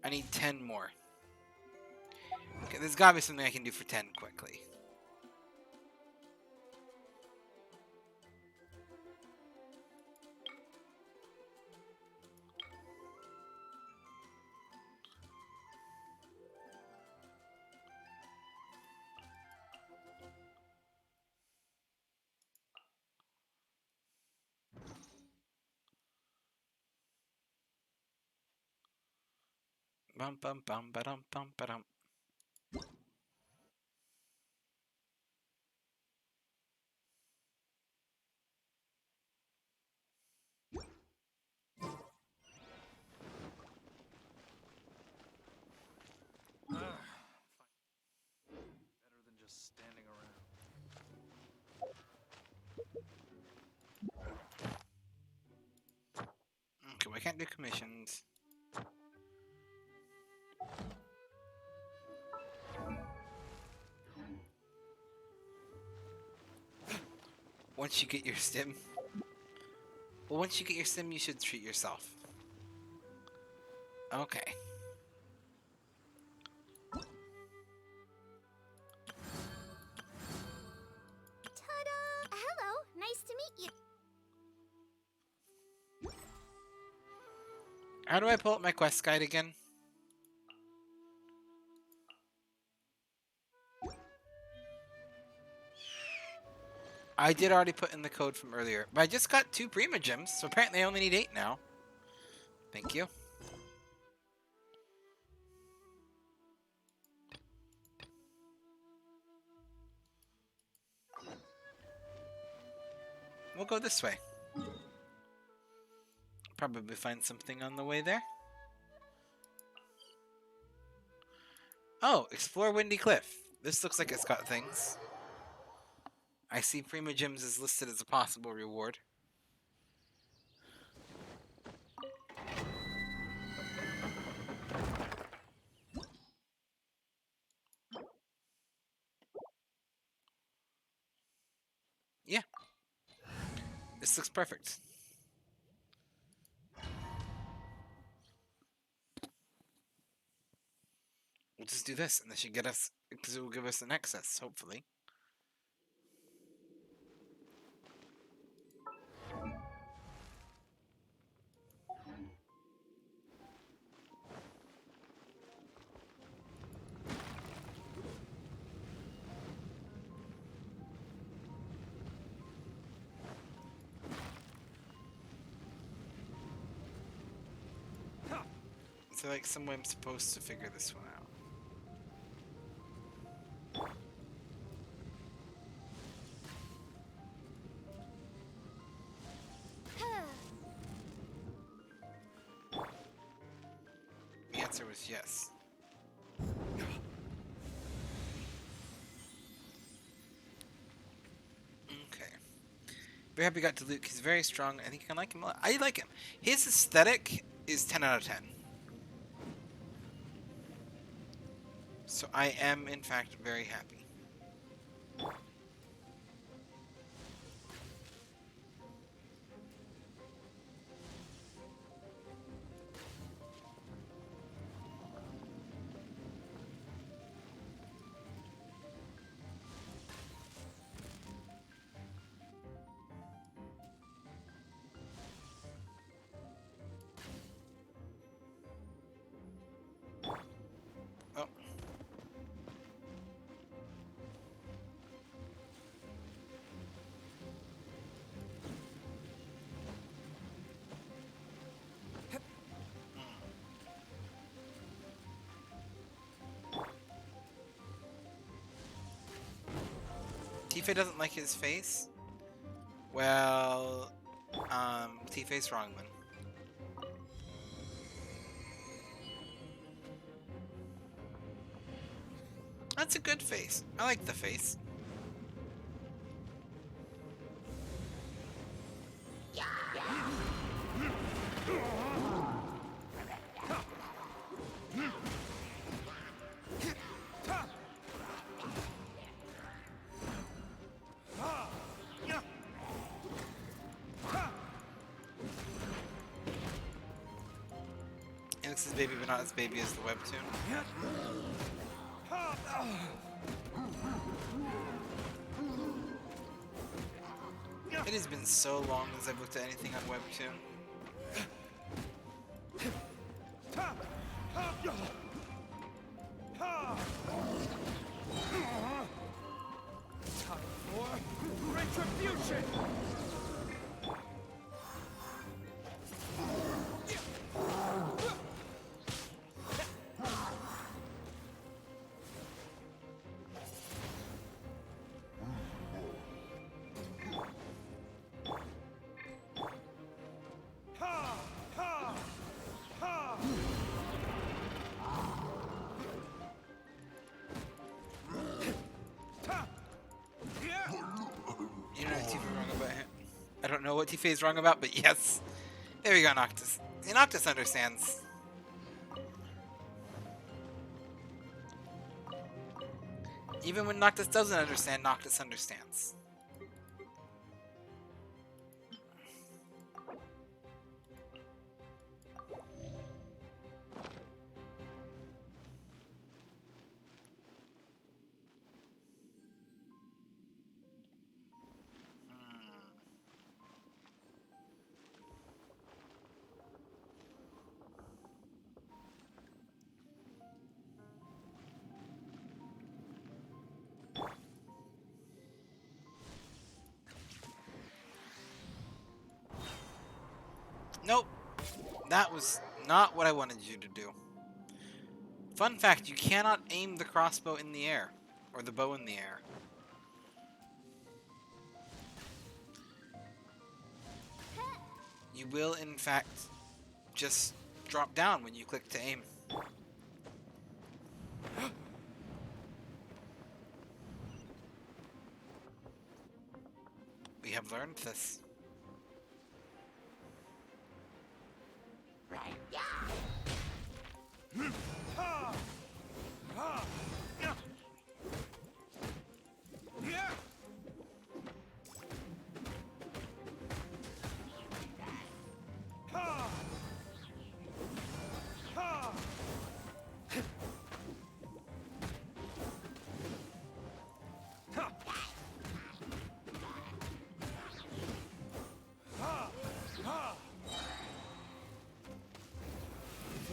I need 10 more. Okay, there's gotta be something I can do for 10 quickly. Bum bum bum ba-dum bum ba-dum.
Better than just standing around.
Okay, we can't do commissions. Once you get your stim. Well, once you get your stim, you should treat yourself. Okay. How do I pull up my quest guide again? I did already put in the code from earlier, but I just got 2 Prima Gems, so apparently I only need 8 now. Thank you. We'll go this way. Probably find something on the way there. Oh, explore Windy Cliff. This looks like it's got things. I see Prima Gems is listed as a possible reward. Yeah. This looks perfect. We'll just do this, and this should get us, because it will give us an excess, hopefully. Is there like some way I'm supposed to figure this one out? The answer was yes. Okay. Very happy we got Diluc. He's very strong. I think I like him a lot. I like him. His aesthetic is 10 out of 10. So I am, in fact, very happy. Oh. Tifa doesn't like his face? Well, Tifa's wrong then. That's a good face. I like the face. It looks as baby, but not as baby as the webtoon. It has been so long since I've looked at anything on webtoon.
Time for retribution!
You know what Tifa's wrong about him? I don't know what Tifa is wrong about, but yes. There we go, Noctis. See, Noctis understands. Even when Noctis doesn't understand, Noctis understands. That was not what I wanted you to do. Fun fact, you cannot aim the crossbow in the air. Or the bow in the air. You will, in fact, just drop down when you click to aim. We have learned this.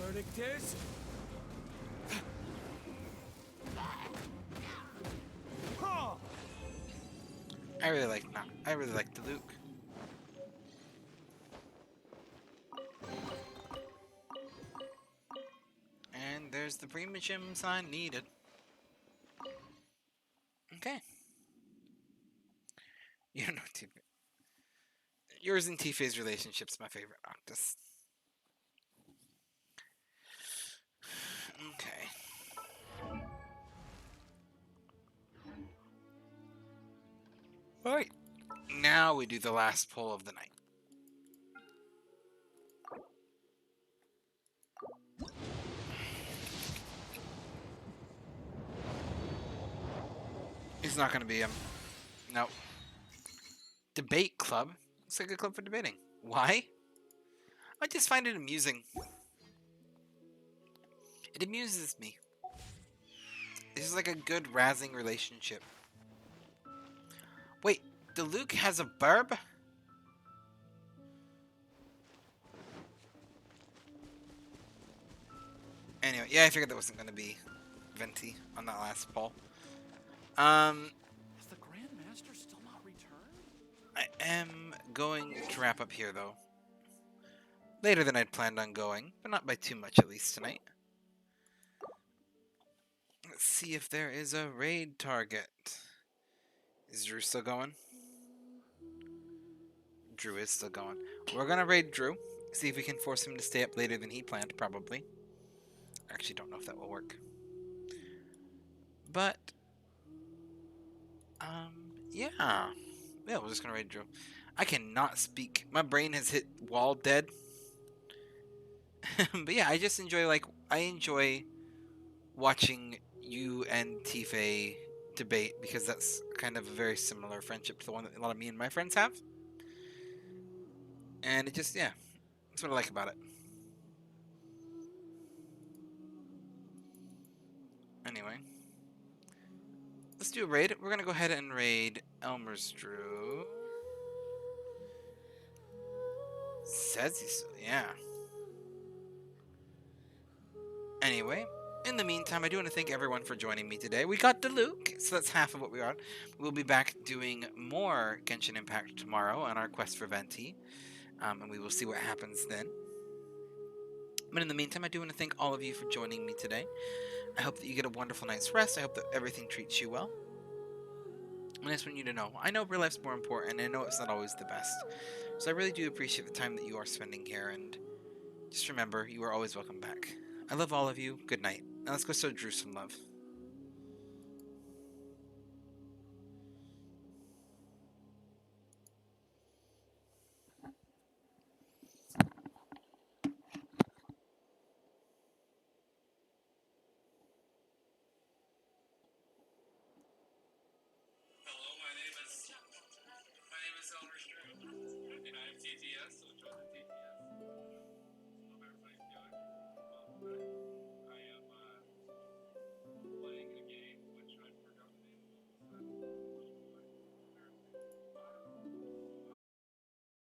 Verdict is...
I really like Diluc. And there's the primogems I needed. Okay. You know, Tifa. Yours and Tifa's relationship's my favorite, Octus. Okay. Alright. Now we do the last pull of the night. It's not going to be him. No. Debate club? Looks like a club for debating. Why? I just find it amusing. It amuses me. This is like a good razzing relationship. Wait, Diluc has a burb? Anyway, yeah, I figured that wasn't going to be Venti on that last poll.
Has the Grand Master still not returned?
I am going to wrap up here, though. Later than I'd planned on going, but not by too much, at least tonight. Let's see if there is a raid target. Is Drew still going? Drew is still going. We're gonna raid Drew. See if we can force him to stay up later than he planned, probably. I actually don't know if that will work. But, yeah. Yeah, we're just gonna raid Drew. I cannot speak. My brain has hit wall dead. But yeah, I just enjoy, I enjoy watching you and Tifa debate, because that's kind of a very similar friendship to the one that a lot of me and my friends have. And it just, yeah, that's what I like about it. Anyway, let's do a raid. We're gonna go ahead and raid Elmer's Drew. Says he's, yeah. Anyway, in the meantime, I do want to thank everyone for joining me today. We got Diluc, so that's half of what we are. We'll be back doing more Genshin Impact tomorrow on our quest for Venti, and we will see what happens then. But in the meantime, I do want to thank all of you for joining me today. I hope that you get a wonderful night's rest. I hope that everything treats you well. And I just want you to know, I know real life's more important, and I know it's not always the best. So I really do appreciate the time that you are spending here, and just remember, you are always welcome back. I love all of you. Good night. Now let's go show Drew some love.